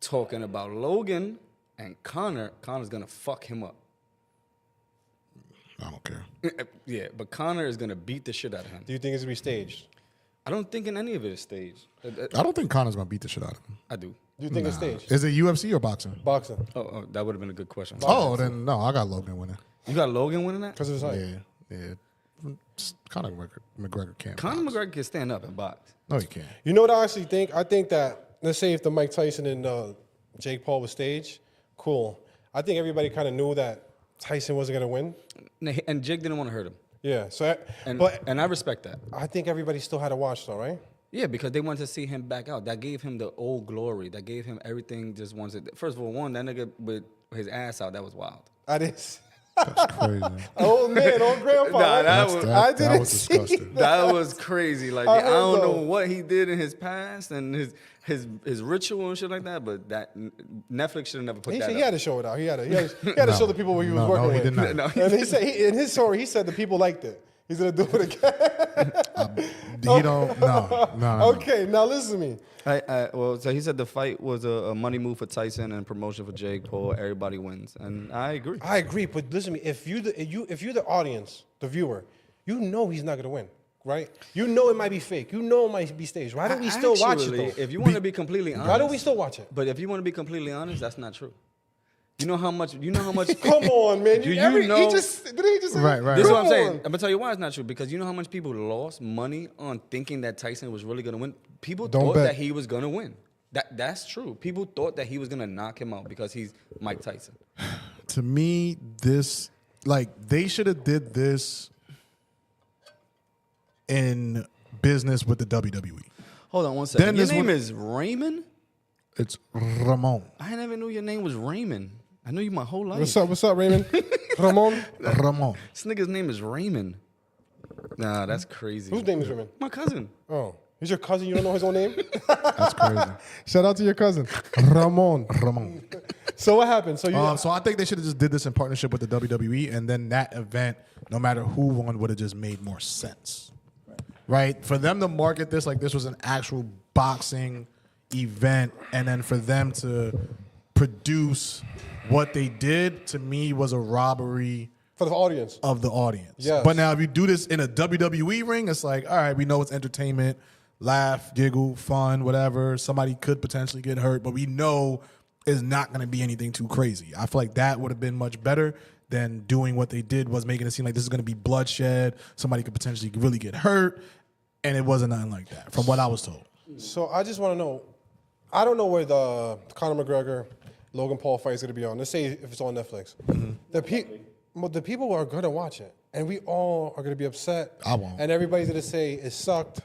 Talking about Logan and Connor's gonna fuck him up. I don't care. Yeah, but Connor is gonna beat the shit out of him. do you think it's gonna be staged? I don't think in any of it is staged. I don't think Connor's gonna beat the shit out of him. I do. Do you think it's staged? Is it UFC or boxing? Boxing. Oh, that would have been a good question. Oh, then no, I got Logan winning. You got Logan winning that? Because of his height. Yeah. Conor McGregor can't. Conor box. McGregor can stand up and box. No, he can't. You know what I actually think? I think that, let's say if the Mike Tyson and Jake Paul was staged, cool. I think everybody kind of knew that Tyson wasn't going to win. And Jake didn't want to hurt him. Yeah. So, And I respect that. I think everybody still had to watch, though, right? Yeah, because they wanted to see him back out. That gave him the old glory. That gave him everything. Just wanted. First of all, that nigga with his ass out, that was wild. I didn't. That's crazy. Old man, old grandpa. Nah, I didn't was see disgusting. That was crazy. Like I I heard don't know though. what he did in his past and his ritual and shit like that. But that Netflix should have never put that. He up. had to show it out. He had to show the people what he was working he with. did not. No, And he said in his story, he said the people liked it. He's gonna do it again. He don't. No. Okay, now listen to me. Well, so he said the fight was a money move for Tyson and promotion for Jake Paul. Everybody wins, and I agree. I agree, but listen to me. If you're the audience, the viewer, you know he's not gonna win, right? You know it might be fake. You know it might be staged. Why don't we still watch it Actually, though? if you want to be completely honest, Why don't we still watch it? But if you want to be completely honest, that's not true. You know how much. Come on, man. Do you He know? just say Right. This is what I'm Come saying. on. I'm gonna tell you why it's not true. Because you know how much people lost money on thinking that Tyson was really gonna win. People Don't thought bet. that he was gonna win. That's true. People thought that he was gonna knock him out because he's Mike Tyson. To me, they should have did this in business with the WWE. Hold on one second. Then Your this name would- is Raymond? It's Ramon. I never knew your name was Raymond. I knew you my whole life. What's up, Raymond? Ramon? Ramon. This nigga's name is Raymond. Nah, that's crazy. Whose name is Raymond? My cousin. Oh, he's your cousin. You don't know his own name? That's crazy. Shout out to your cousin, Ramon. Ramon. So what happened? So you So I think they should have just did this in partnership with the WWE, and then that event, no matter who won, would have just made more sense. Right? For them to market this like this was an actual boxing event, and then for them to produce what they did, to me, was a robbery for the audience. of the audience. Yes. But now if you do this in a WWE ring, it's like, all right, we know it's entertainment, laugh, giggle, fun, whatever. Somebody could potentially get hurt, but we know it's not going to be anything too crazy. I feel like that would have been much better than doing what they did, was making it seem like this is going to be bloodshed. Somebody could potentially really get hurt, and it wasn't nothing like that, from what I was told. So I just want to know. I don't know where the Conor McGregor, Logan Paul fight is going to be on. Let's say if it's on Netflix. The people are going to watch it, and we all are going to be upset. I won't. And everybody's going to say it sucked,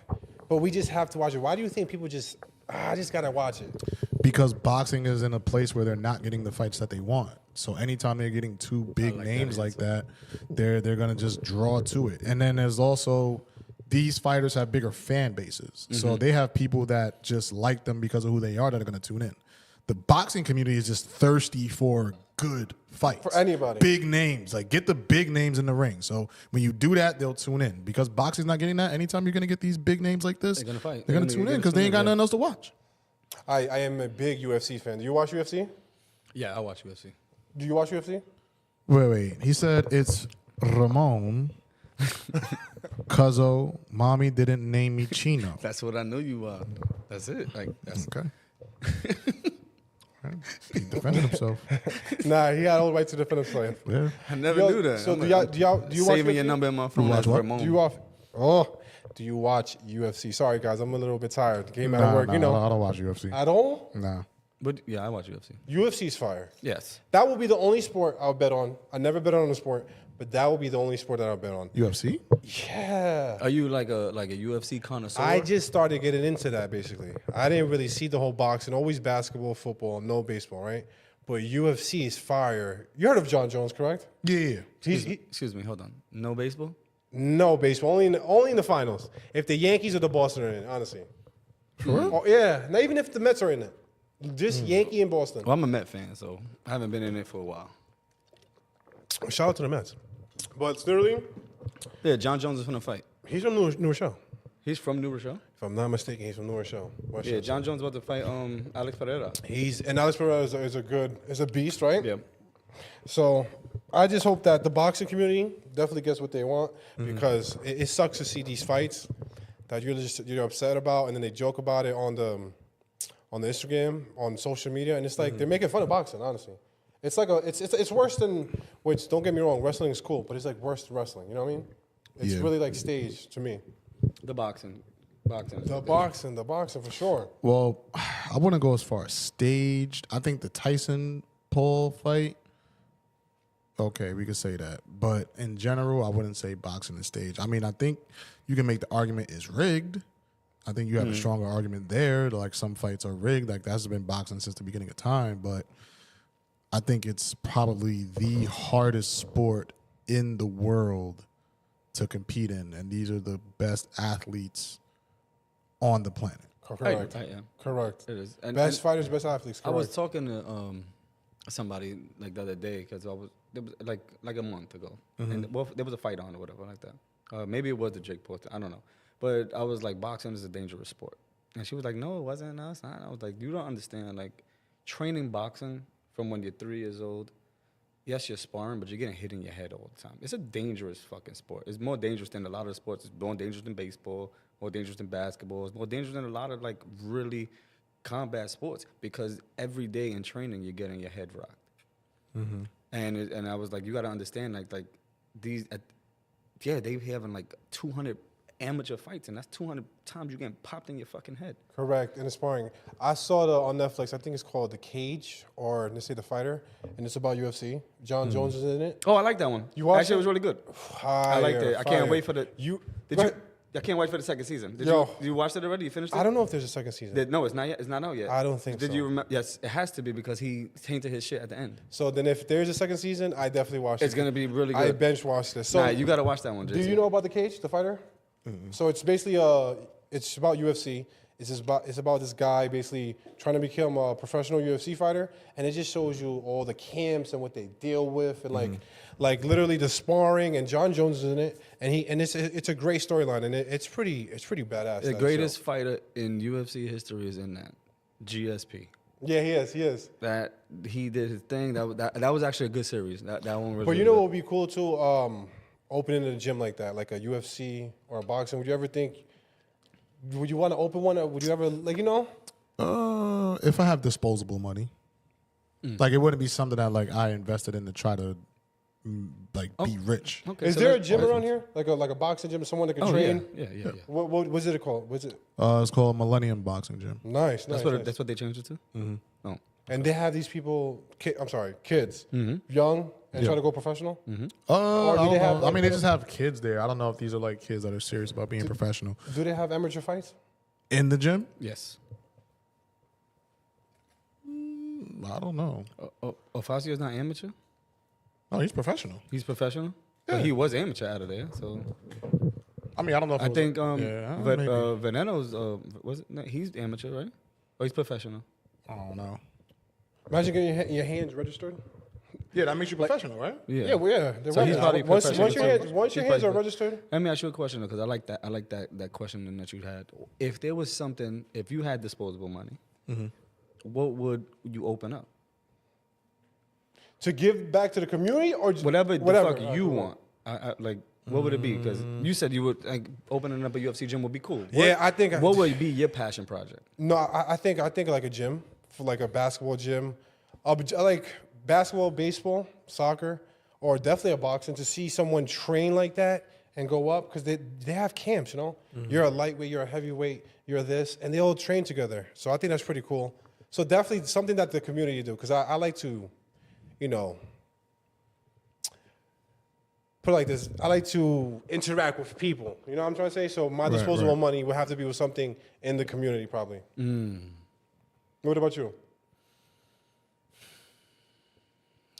but we just have to watch it. Why do you think people just, I just got to watch it? Because boxing is in a place where they're not getting the fights that they want. So anytime they're getting two big names like that, they're going to just draw to it. And then there's also, these fighters have bigger fan bases. So they have people that just like them because of who they are that are going to tune in. The boxing community is just thirsty for good fights. For anybody. Big names. Like, get the big names in the ring. So when you do that, they'll tune in. Because boxing's not getting that, anytime you're going to get these big names like this, They're gonna fight. They're going to They're tune gonna in because tune they ain't in, got nothing else to watch. I am a big UFC fan. Do you watch UFC? Yeah, I watch UFC. Do you watch UFC? Wait. He said it's Ramon. Cuzzo, mommy didn't name me Chino. That's what I knew you are. That's it. Like that's Okay. Right. He defended himself. Nah, he had all the right to defend himself. Yeah. I never Yo, knew that. so I'm do like, y'all do you watch saving your UFC? number in my phone. watch That's what? Ramon. Do you watch UFC? Sorry guys, I'm a little bit tired. Came out of Nah, work, you know. I don't watch UFC. At all? Nah. But yeah, I watch UFC. UFC's fire. Yes. That will be the only sport I'll bet on. I never bet on a sport, but that will be the only sport that I'll bet on. UFC? Yeah. Are you like a UFC connoisseur? I just started getting into that basically. I didn't really see the whole boxing, always basketball, football, no baseball, right? But UFC is fire. You heard of John Jones, correct? Yeah. Excuse me. Hold on. No baseball. No baseball, only in the finals. If the Yankees or the Boston are in it, honestly. Oh, yeah, not even if the Mets are in it. Just Yankee and Boston. Well, I'm a Met fan, so I haven't been in it for a while. Shout out to the Mets. But literally, Yeah, John Jones is from the fight. he's from New Rochelle. He's from New Rochelle. If I'm not mistaken, he's from New Rochelle. Yeah, John Jones about to fight Alex Pereira. And Alex Pereira is a beast, right? Yeah. So I just hope that the boxing community definitely gets what they want because it sucks to see these fights that you're upset about, and then they joke about it on the Instagram, on social media, and it's like they're making fun of boxing. Honestly, it's like it's worse than, which don't get me wrong, wrestling is cool, but it's like worse than wrestling. You know what I mean? It's Yeah. really like staged to me. The boxing. The boxing for sure. Well, I wouldn't go as far as staged. I think the Tyson Paul fight okay, we could say that. But in general, I wouldn't say boxing is staged. I mean, I think you can make the argument it's rigged. I think you have a stronger argument there. Like some fights are rigged. Like that's been boxing since the beginning of time. But I think it's probably the hardest sport in the world to compete in. And these are the best athletes on the planet. Correct. I am. Correct. It is. Best fighters, best athletes. Correct. I was talking to somebody like the other day because there was like a month ago, and there was a fight on or whatever like that. Maybe it was the Jake Paul thing, I don't know, but I was like, boxing is a dangerous sport, and she was like, no, it wasn't. No, it's not. I was like, you don't understand. Like, training boxing from when you're 3 years old. Yes, you're sparring, but you're getting hit in your head all the time. It's a dangerous fucking sport. It's more dangerous than a lot of the sports. It's more dangerous than baseball, more dangerous than basketball. It's more dangerous than a lot of like really combat sports because every day in training you're getting your head rocked. Mm-hmm. And I was like, you got to understand like these, they having like 200 amateur fights, and that's 200 times you're getting popped in your fucking head. Correct, and it's sparring. I saw it on Netflix. I think it's called The Cage, or let's say The Fighter, and it's about UFC. John Jones is in it. Oh, I like that one. You watched Actually, it? it was really good. I liked it. I can't wait for the. I can't wait for the second season. Did you watch it already? You finished it? I don't know if there's a second season. No, it's not yet. It's not out yet. I don't think so. Did you remember? Yes, it has to be because he tainted his shit at the end. So then if there's a second season, I definitely watch it. It's going to be really good. I bench watched this. So you got to watch that one, do JC. you know about The Cage, The Fighter? Mm-hmm. So it's basically it's about UFC. It's about this guy basically trying to become a professional UFC fighter, and it just shows you all the camps and what they deal with, and like literally the sparring. And John Jones is in it, and it's a great storyline, and it's pretty badass. The greatest fighter in UFC history is in that GSP. Yeah, he is. That he did his thing. That was actually a good series. That one really. But you know what would be cool too? Opening a gym like that, like a UFC or a boxing. Would you ever think? Would you want to open one? Or would you ever If I have disposable money, like it wouldn't be something that like I invested in to try to be rich. Okay, is there a gym around here, like a boxing gym, someone that can train? Yeah. What was it called? Was it? It's called Millennium Boxing Gym. Nice. That's what they changed it to. Mm-hmm. Oh. And they have these people. Kids, young and trying to go professional. Mm-hmm. I mean, they just have kids there. I don't know if these are like kids that are serious about being professional. Do they have amateur fights in the gym? Yes. I don't know. Ofasio is not amateur? No, he's professional. He's professional? Yeah. But he was amateur out of there, so. I mean, I don't know if I think maybe. Veneno's, was it? No, he's amateur, right? Or he's professional? I don't know. Imagine getting your hands registered. Yeah, that makes you professional, right? Yeah. They're So he's probably professional. Once your hands are registered. Let me ask you a question, because I like that question that you had. If there was something, if you had disposable money, what would you open up? To give back to the community, or just whatever the fuck you want. What would it be? Because you said you would opening up a UFC gym would be cool. I think. What would be your passion project? No, I think like a gym, for like a basketball gym, like basketball, baseball, soccer, or definitely a boxing, to see someone train like that and go up, because they have camps. You're a lightweight, you're a heavyweight, you're this, and they all train together. So I think that's pretty cool. So definitely something that the community do, because I like to. Put it like this, I like to interact with people. You know what I'm trying to say? So my disposable money would have to be with something in the community, probably. What about you?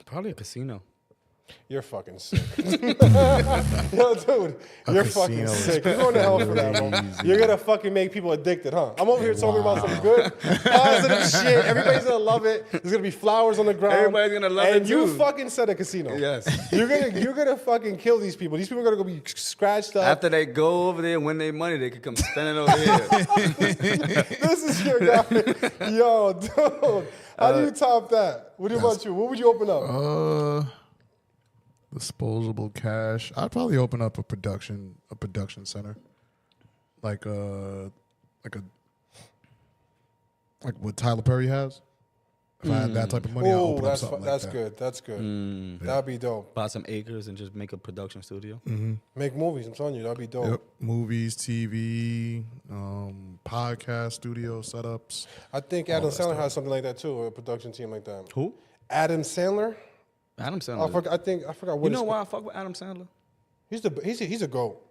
Probably a casino. You're fucking sick. Yo, dude, you're fucking sick. You're going to hell for that, bro. You're going to fucking make people addicted, huh? I'm over here talking about some good, positive shit. Everybody's going to love it. There's going to be flowers on the ground. Everybody's going to love it, and too. you fucking said a casino. Yes. You're gonna fucking kill these people. These people are going to go be scratched up. After they go over there and win their money, they could come spend it over here. This is your guy. Yo, dude. How do you top that? What about you? What would you open up? Disposable cash. I'd probably open up a production center, like what Tyler Perry has. If I had that type of money, I'd open up something like that. Good. That's good. That'd be dope. Buy some acres and just make a production studio. Make movies. I'm telling you, that'd be dope. Yep. Movies, TV, podcast studio setups. I think Adam Sandler has something like that too, a production team like that. Who? Adam Sandler. Adam Sandler. I forgot what. You know why I fuck with Adam Sandler? He's a goat.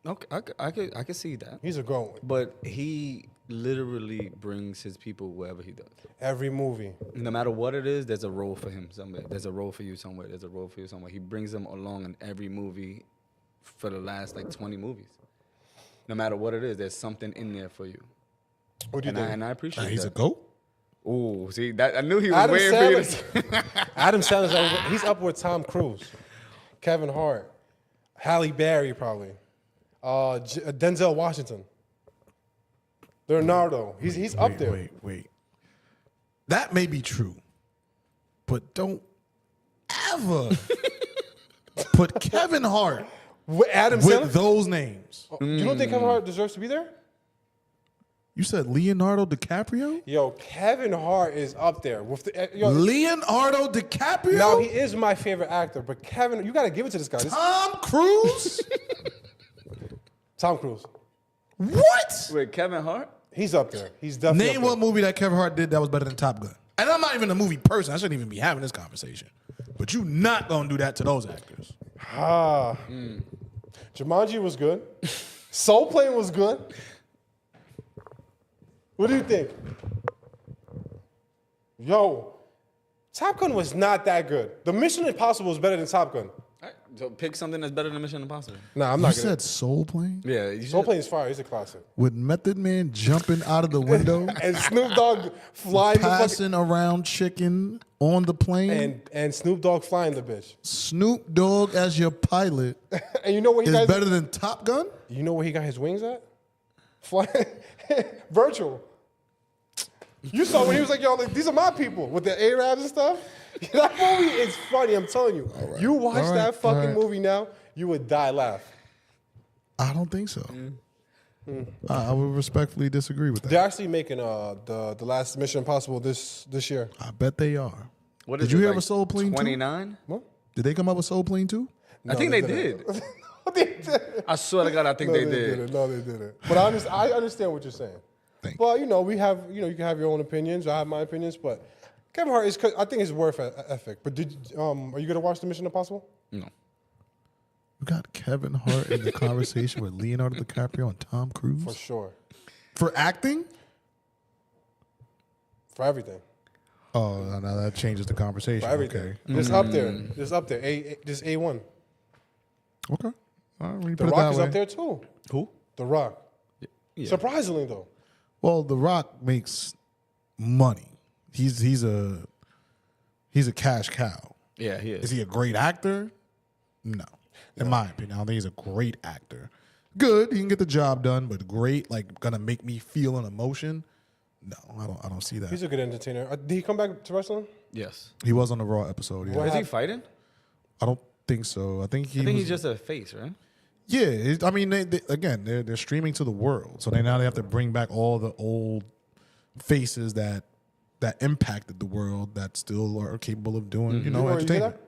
Okay, I could see that. He's a goat. But he literally brings his people wherever he does. Every movie. No matter what it is, there's a role for him somewhere. There's a role for you somewhere. There's a role for you somewhere. He brings them along in every movie for the last like 20 movies. No matter what it is, there's something in there for you. What do you think? And I appreciate He's that. a goat. Oh, see, that I knew he was Adam waiting for you to Sandler. Adam Sandler's he's up with Tom Cruise, Kevin Hart, Halle Berry probably, Denzel Washington, Leonardo. He's up there. Wait. That may be true, but don't ever put Kevin Hart With Adam Sandler. with those names. You don't think Kevin Hart deserves to be there? You said Leonardo DiCaprio? Yo, Kevin Hart is up there with the. Leonardo DiCaprio? Now he is my favorite actor, but Kevin, you got to give it to this guy. Tom Cruise? Tom Cruise. What? Wait, Kevin Hart? He's up there. He's definitely Name up there. what movie that Kevin Hart did that was better than Top Gun. And I'm not even a movie person. I shouldn't even be having this conversation. But you not gonna do that to those actors. Jumanji was good. Soul Plane was good. What do you think? Yo, Top Gun was not that good. The Mission Impossible was better than Top Gun. All right, so pick something that's better than Mission Impossible. Nah, I'm You not said Soul Plane? Yeah, you Soul should. Plane is fire. He's a classic. With Method Man jumping out of the window, And Snoop Dogg flying the fucking, passing around chicken on the plane, and Snoop Dogg flying the bitch. Snoop Dogg as your pilot And you know where he is got better than Top Gun? You know where he got his wings at? Flying virtual. You saw when he was like, yo, like, these are my people with the Arabs and stuff. That movie is funny, I'm telling you. You watch All right. that fucking All right. movie now, you would die laugh. I don't think so. I would respectfully disagree with that. They're actually making the last Mission Impossible this year. I bet they are. What Did is you it, hear like of Soul Plane 2? 29? What? Did they come up with Soul Plane 2? I think they did. They didn't. I swear to God, I think No, they they did. didn't. No, they didn't. But I understand what you're saying. Thank But you know, you can have your own opinions. I have my opinions, but Kevin Hart is, I think, his work ethic. But are you gonna watch the Mission Impossible? No. You got Kevin Hart in the conversation with Leonardo DiCaprio and Tom Cruise? For sure. For acting? For everything. Oh, now that changes the conversation. For everything. Okay. It's up there. It's up there. This A1. Okay. All right, when you The put it Rock that is way. up there too. Who? The Rock. Yeah. Surprisingly though. Well, The Rock makes money. He's a cash cow. Yeah, he is. Is he a great actor? No. In my opinion, I don't think he's a great actor. Good, he can get the job done, but great, like gonna make me feel an emotion. No, I don't see that. He's a good entertainer. Did he come back to wrestling? Yes. He was on the Raw episode. Yeah. What Is he fighting? I don't think so. I think I think he's just a face, right? Yeah, I mean, they're streaming to the world, so now they have to bring back all the old faces that impacted the world that still are capable of doing, You hear entertainment. that?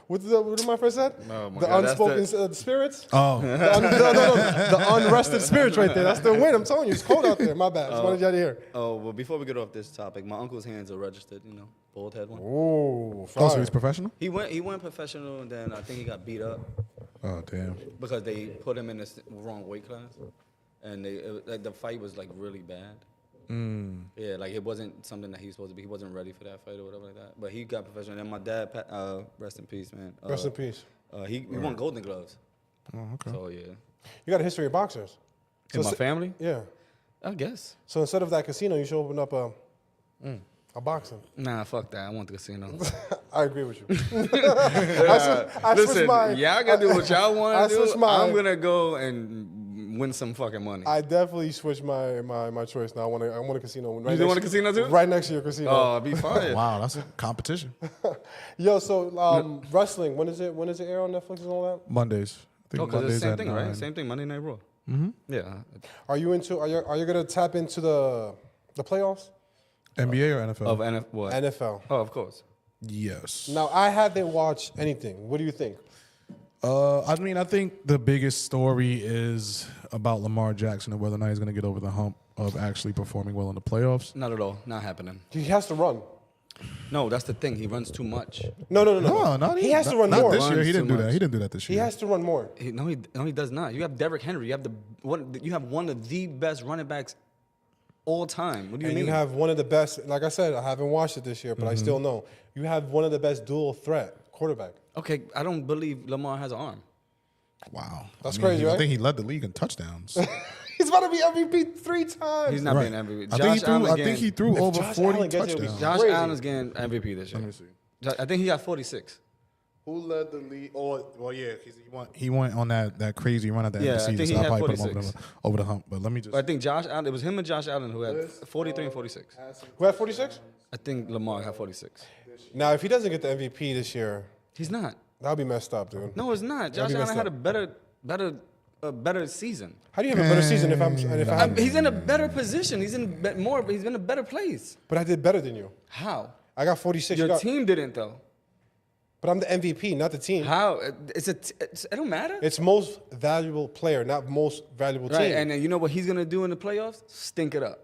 What did my friend said? Oh my the God, that's unspoken spirits. Oh, The unrested spirits right there. That's the wind. I'm telling you, it's cold out there. My bad. Just wanted y'all to hear. Oh, well, before we get off this topic, my uncle's hands are registered, bald head one. Ooh, so fire. he's professional? He went professional, and then I think he got beat up Oh, damn. because they put him in the wrong weight class, and the fight was like really bad. Yeah, like it wasn't something that he was supposed to be. He wasn't ready for that fight or whatever like that. But he got professional. And my dad, rest in peace, man. Rest in peace. He won Golden Gloves. Oh, okay. So yeah, You got a history of boxers. in So my family, Yeah. I guess. So instead of that casino, you should open up a boxing. Nah, fuck that. I want the casino. I agree with you. Listen, y'all gotta do what y'all I want to switched do. mine. I'm gonna go and win some fucking money. I definitely switched my choice now. I want a casino. Right You do want a casino too? Right next to your casino. Oh, I'd be fine. Wow, that's a competition. Yo, so wrestling. When is it air on Netflix and all that? Mondays. I think Oh, because it's Mondays the same at thing, right? 9. Same thing, Monday Night Raw. Yeah. Are you gonna tap into the playoffs? NBA or NFL? Of what? NFL. Oh, of course. Yes. Now I haven't watched anything. What do you think? I mean, I think the biggest story is about Lamar Jackson and whether or not he's going to get over the hump of actually performing well in the playoffs. Not at all. Not happening. He has to run. No, that's the thing. He runs too much. No. He has to run not more. this year. He didn't Runs do too that. much. He didn't do that this He year. has to run more. No, he does not. You have Derrick Henry. You have one of the best running backs all time. What do you And mean? you have one of the best, like I said, I haven't watched it this year, but I Mm-hmm. still know. You have one of the best dual threat quarterback. Okay, I don't believe Lamar has an arm. Wow, That's crazy, I right? think he led the league in touchdowns. He's about to be MVP 3 times. He's not Right. being MVP. I think he threw over Josh 40 Allen gets it, it'll be touchdowns. Josh Crazy. Allen's getting MVP this year. Let me see. I think he got 46. Who led the league? Oh, well, yeah, he went on that crazy run at the end Yeah, of the I season. think he So I had probably put him 46. over the hump. But let me just. But I think Josh Allen. It was him and Josh Allen who had 43 and 46. Who had 46? I think Lamar had 46. Now, if he doesn't get the MVP this year, He's not. that'll be messed up, dude. No, it's not. Josh be Allen messed had up. a better season. How do you have a better season if I have, He's in a better position. He's in He's in a better place. but I did better than you? How? I got 46. Your you got, team didn't though. but I'm the MVP, not the team. How? It don't matter. It's most valuable player, not most valuable Right, team. and then you know what he's gonna do in the playoffs? Stink it up.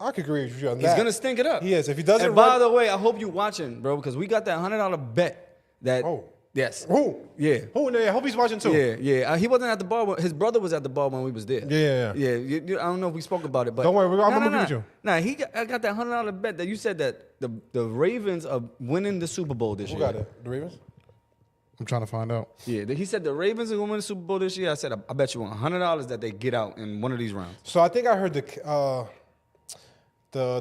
I could agree with you on He's that. gonna stink it up. He is. If he doesn't And by run- the way, I hope you watching, bro, because we got that $100 bet. That Oh. yes. Who? Yeah. Who? I hope he's watching too. Yeah. He wasn't at the bar. His brother was at the bar when we was there. Yeah. I don't know if we spoke about it, but Don't worry, I'm gonna be with you. I got that $100 bet that you said that the Ravens are winning the Super Bowl this Who year. got it? The Ravens? I'm trying to find out. Yeah, he said the Ravens are going to win the Super Bowl this year. I said I bet you $100 that they get out in one of these rounds. So I think I heard the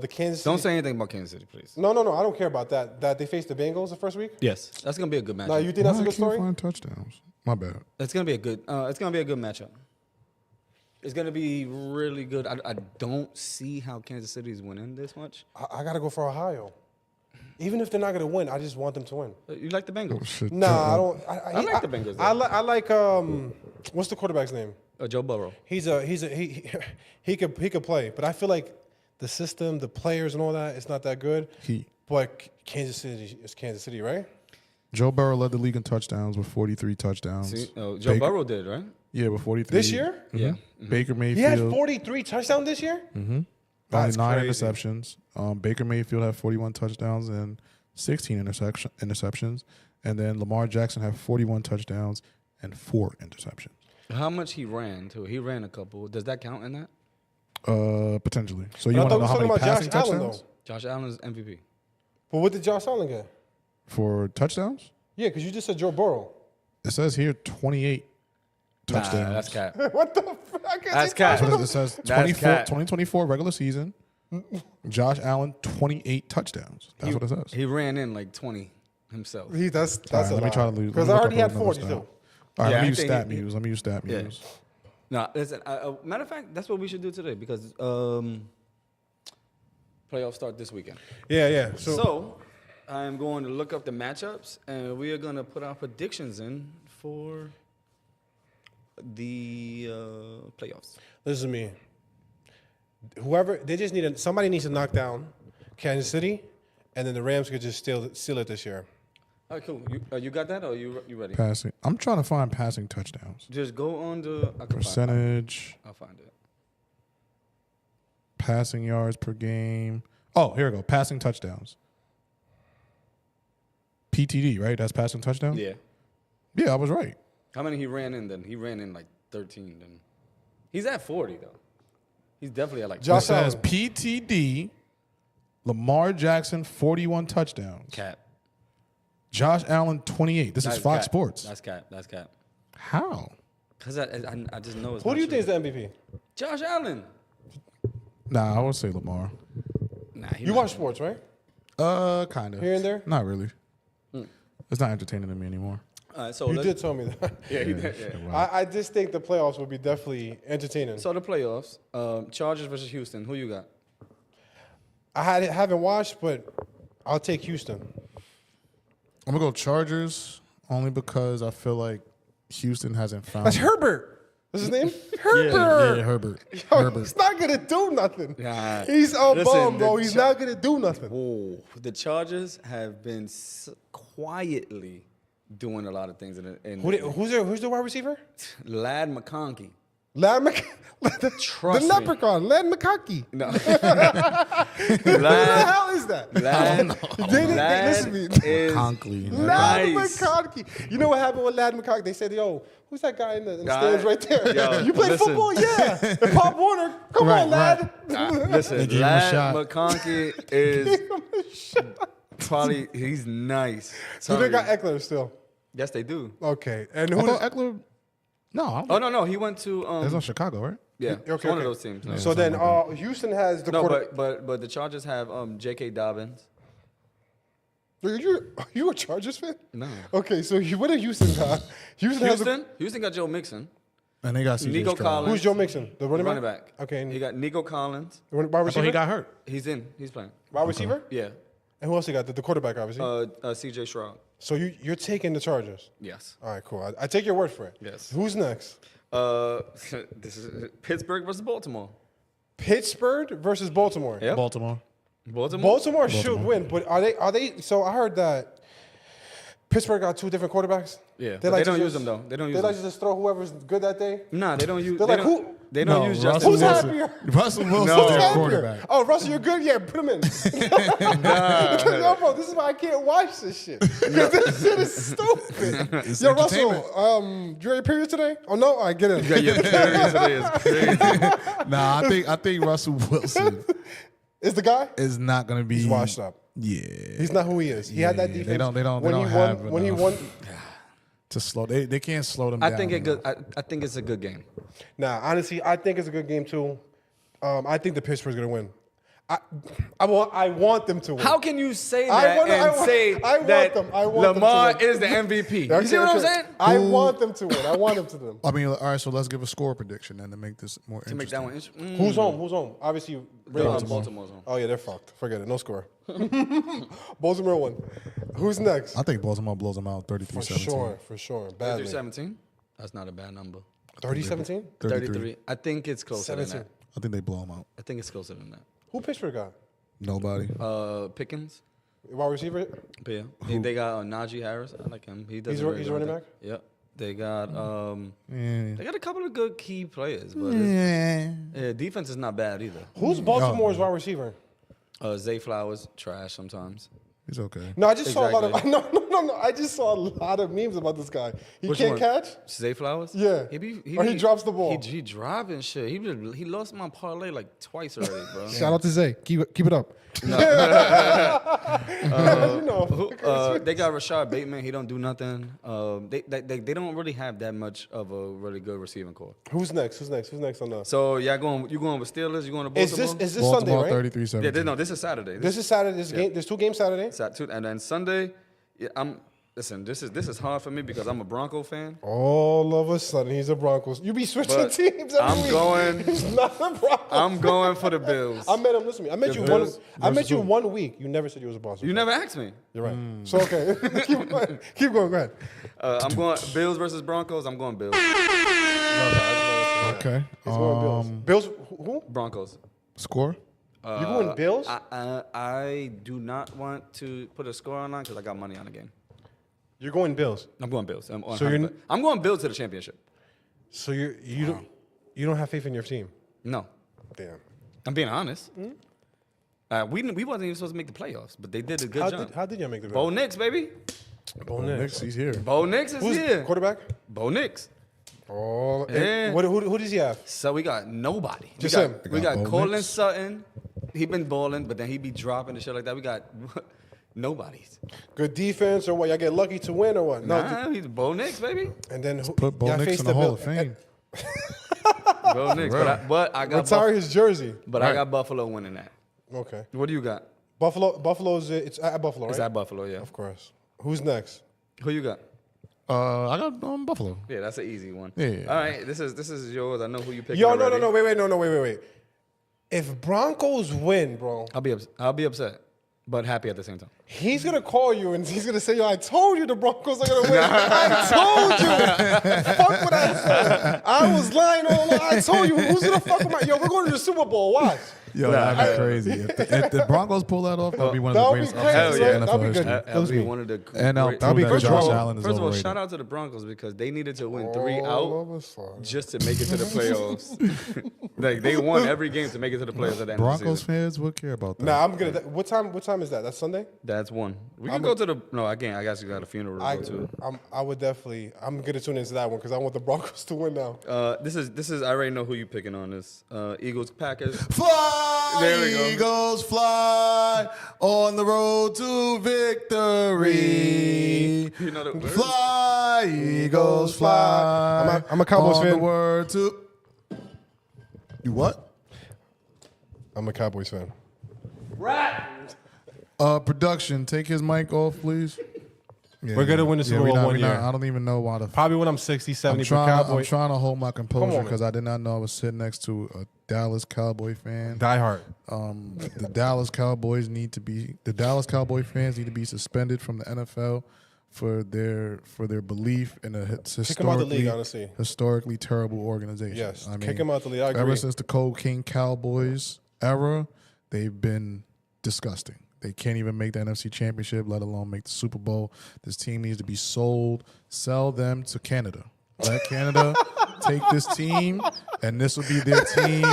Kansas City. Don't say anything about Kansas City, please. No. I don't care about that. That they faced the Bengals the first week. Yes, that's going to be a good matchup. Now you think that's Why a I good can't story? find touchdowns. My bad. It's gonna be a good. It's gonna be a good matchup. It's gonna be really good. I don't see how Kansas City is winning this much. I gotta go for Ohio. Even if they're not gonna win, I just want them to win. You like the Bengals? Shit, Nah, I don't. I like the Bengals, though. I like what's the quarterback's name? Joe Burrow. He could play, but I feel like the system, the players, and all that, it's not that good. But Kansas City is Kansas City, right? Joe Burrow led the league in touchdowns with 43 touchdowns. See, Joe Burrow did, right? Yeah, with 43. This year? Yeah. Baker He had Mayfield. 43 touchdowns this year. Only That's 9 crazy. interceptions. Baker Mayfield had 41 touchdowns and 16 interceptions. And then Lamar Jackson had 41 touchdowns and 4 interceptions. How much he ran too? He ran a couple. Does that count in that? Potentially. So you But I want to thought know we was how talking many about passing Josh Allen, touchdowns? though. Josh Allen is MVP. But what did Josh Allen get? For touchdowns? Yeah, because you just said Joe Burrow. It says here 28 touchdowns. Nah, that's cap. What the fuck? I can't That's see cap. touchdowns. It says That's 24, cap. 2024 regular season. Josh Allen, 28 touchdowns. That's what it says. He ran in like 20 himself. That's All right, a let me lot. try to lose. Because let I me already look had up all the 40 numbers too. now. All right, Yeah, let me I use think stat he- muse. Let me use stat Yeah. muse. No, listen. Matter of fact, that's what we should do today because playoffs start this weekend. Yeah. So I am going to look up the matchups and we are going to put our predictions in for the playoffs. Listen to me. Whoever they just need somebody needs to knock down Kansas City, and then the Rams could just steal it this year. All right, cool. You got that or you ready? Passing. I'm trying to find passing touchdowns. Just go on the Percentage, I'll find it. passing yards per game. Oh, here we go. Passing touchdowns. PTD, right? That's passing touchdown? Yeah. Yeah, I was right. How many he ran in then? He ran in like 13 then. He's at 40 though. He's definitely at like It Josh says Allen. PTD, Lamar Jackson, 41 touchdowns. cap. Josh Allen, 28. This is That's Fox cap. Sports. That's cap. That's cap. How? Because I just know it's Who not do you true. think is the MVP? Josh Allen. Nah, I would say Lamar. Nah, You watch sports, right? Kind of. Here and there? Not really. It's not entertaining to me anymore. All right, so You let's- did tell me that. Yeah, he did. Yeah. Wow. I just think the playoffs will be definitely entertaining. So the playoffs, Chargers versus Houston. Who you got? haven't watched, but I'll take Houston. I'm going to go Chargers only because I feel like Houston hasn't found. That's Herbert. What's his name? Herbert. Yeah, Herbert. Yo, Herbert. he's not gonna do nothing. Nah. He's a Listen, bum, bro. the He's Char- not gonna do nothing. Whoa. The Chargers have been quietly doing a lot of things. Who's the wide receiver? Lad McConkey. The Trust me. leprechaun, Lad McConkey. No. Who the hell is that? Lad, Listen to me. is Conklin. Lad nice. McConkey. You know what happened with Lad McConkey? They said, yo, who's that guy in the Guy- stands right there? Yo, you play listen. football? Yeah. And Pop Warner. Come Right, on, lad. Listen, They gave him a Lad shot. McConkey is probably he's nice. So they got Eckler still. Yes, they do. Okay. And I who thought does, Eckler. No, Oh no, he went to it's on Chicago, right? yeah, it's Okay, one of okay. those teams. No, So then Houston has the no quarter. but the Chargers have J.K. Dobbins. You a Chargers fan? No. Okay, so what did Houston got? Houston got Joe Mixon, And they got CJ Nico Stroud. Collins. Who's Joe Mixon? The running back? back. Okay. He got Nico Collins. Wide I thought receiver? he got hurt. He's in. He's playing. Wide receiver? Yeah. And who else you got? The quarterback, obviously. C.J. Stroud. So you're taking the Chargers. Yes. All right, cool. I take your word for it. Yes. Who's next? This is Pittsburgh versus Baltimore. Pittsburgh versus Baltimore. Yep. Baltimore. Baltimore should win, but are they? So I heard that Pittsburgh got two different quarterbacks. Yeah, They but they to don't use just- them, though. They don't use They like them. to just throw whoever's good that day. Nah, they don't use. They're they like, don't, who- They don't use Justin Who's Wilson. happier? Russell Wilson No. is Who's their happier? quarterback. Oh, Russell, you're good. Yeah, put him in. No, bro, this is why I can't watch this shit. Because this shit is stupid. It's Yo, entertainment. Russell, you ready to period today? Oh no, I get it. Yeah, today is crazy. Nah, I think Russell Wilson Is the guy? is not going to be. He's washed up. Yeah. He's not who he is. He had that Yeah, defense. they don't when he have won. When he enough. won. To slow, they can't slow them I down. think it enough. good. I think it's a good game. Nah, honestly, I think it's a good game too. I think the Pittsburgh's gonna win. I want them to win. How can you say I that want- I and want- say I want that them. I want them to Lamar win. is the MVP? Okay, You see what I'm okay. saying? I want them to win. I want them to win. I mean, all right. So let's give a score prediction then to make this more To make interesting. that one interesting. Who's home? Who's home? Obviously, Ravens. Baltimore's home. Oh yeah, they're fucked. Forget it. No score. Baltimore won. Who's next? I think Baltimore blows them out For 33-17. sure. For sure. Badly. 33-17. That's not a bad number. 30-17? 33. I think it's closer than 17. that. I think they blow them out. I think it's closer than that. Who Pittsburgh got? Nobody. Pickens. Wide receiver? Yeah. They got Najee Harris. I like him. He does. He's a a- really he's good a running thing. back? Yep. They got Yeah. they got a couple of good key players, but defense is not bad either. Who's Baltimore's wide receiver? Zay Flowers, trash sometimes. He's okay. No, I just saw a lot of Exactly. no. I just saw a lot of memes about this guy. He Which can't one? catch. Zay Flowers? Yeah. Or he drops the ball. He dropping shit. He lost my parlay like twice already, bro. Shout out to Zay. Keep it up. you know. They got Rashad Bateman. He don't do nothing. They don't really have that much of a really good receiving core. Who's next? Who's next on the? So you going with Steelers? You going to Is Baltimore? this Sunday, Baltimore right? 33-17. Yeah, this is Saturday. This is Saturday. There's two games Saturday. And then Sunday. Yeah, This is hard for me because I'm a Bronco fan. All of a sudden, he's a Broncos. You be switching But teams every I'm week. going- He's not a Broncos. I'm going for the Bills. I met him. Listen to me. I met The you Bills I met you 1 week. You never said you was a Boston. You fan. never asked me. You're right. So okay, keep going. Keep going. Go ahead. I'm going Bills versus Broncos. I'm going Bills. Okay. He's going Bills. Bills. Who? Broncos. Score? You going Bills? I do not want to put a score on because I got money on the game. You're going Bills. I'm going Bills. I'm you're- going Bills to the championship. So you don't have faith in your team. No, Damn. I'm being honest. We wasn't even supposed to make the playoffs, but they did a good job. How did you make the Bo Bills? Nix, baby. Bo Next, he's here. Bo Nix is Who's here. quarterback? Bo Nix. Oh, Yeah. who does he have? So we got nobody. Just we him. got, we Got got Bo Cortland Nix. Sutton. He been balling, but then he be dropping and shit like that. We got nobody's. Good defense or what? Y'all get lucky to win or what? No. Nah, he's Bo Nix, baby. And then Put Bo y'all Nix face in the Hall Bills. of Fame. Bo Nix. But I got Retire his jersey. I got Buffalo winning that. Okay. What do you got? Buffalo's it's at Buffalo, right? It's at Buffalo, yeah. Of course. Who's next? Who you got? I got Buffalo. Yeah, that's an easy one. Yeah. All right, this is yours. I know who you picking. Yo, no, already. wait. If Broncos win, bro, I'll be upset, but happy at the same time. he's gonna call you and he's gonna say, "Yo, I told you the Broncos are gonna win. I told you. Fuck what I said. I was lying all along. I told you. Who's gonna fuck with my? Yo, we're going to the Super Bowl. Watch. Yo, that'd be crazy. If the Broncos pull that off, that'd be one of the That'd be greatest crazy, upsets right? in That'd be NFL good. history. That would be me. one of the And I'll great- prove be that good. Josh First Allen is First of all, overrated. shout out to the Broncos because they needed to win 3 out out. just to make it to the playoffs. Like they won every game to make it to the playoffs at the end Broncos of the season. fans would care about that. Nah, I'm gonna. What time is that? That's Sunday. That's one. We can go to the. No, I can't. I guess you got a funeral to go to. I would definitely. I'm gonna tune into that one because I want the Broncos to win now. This is. I already know who you picking on this. Eagles, Packers. Fly, There we go. Eagles, fly on the road to victory. You know the words? Fly, Eagles, fly. I'm a Cowboys on fan. The word to. You what? I'm a Cowboys fan. Production, take his mic off, please. Yeah, We're gonna win the Super we Bowl not- one we not- year. I don't even know why the. Probably when I'm 60, 70 for I'm Cowboys. trying to hold my composure on, because I did not know I was sitting next to a Dallas Cowboy fan. Die hard. The Dallas Cowboy fans need to be suspended from the NFL for their belief in a Kick 'em out the league, honestly. historically terrible organization. Yes, I mean, kick 'em out the league. I agree. Ever since the Cold King Cowboys era, they've been disgusting. They can't even make the NFC Championship, let alone make the Super Bowl. This team needs to be sold. Sell them to Canada. Let Canada take this team, and this will be their team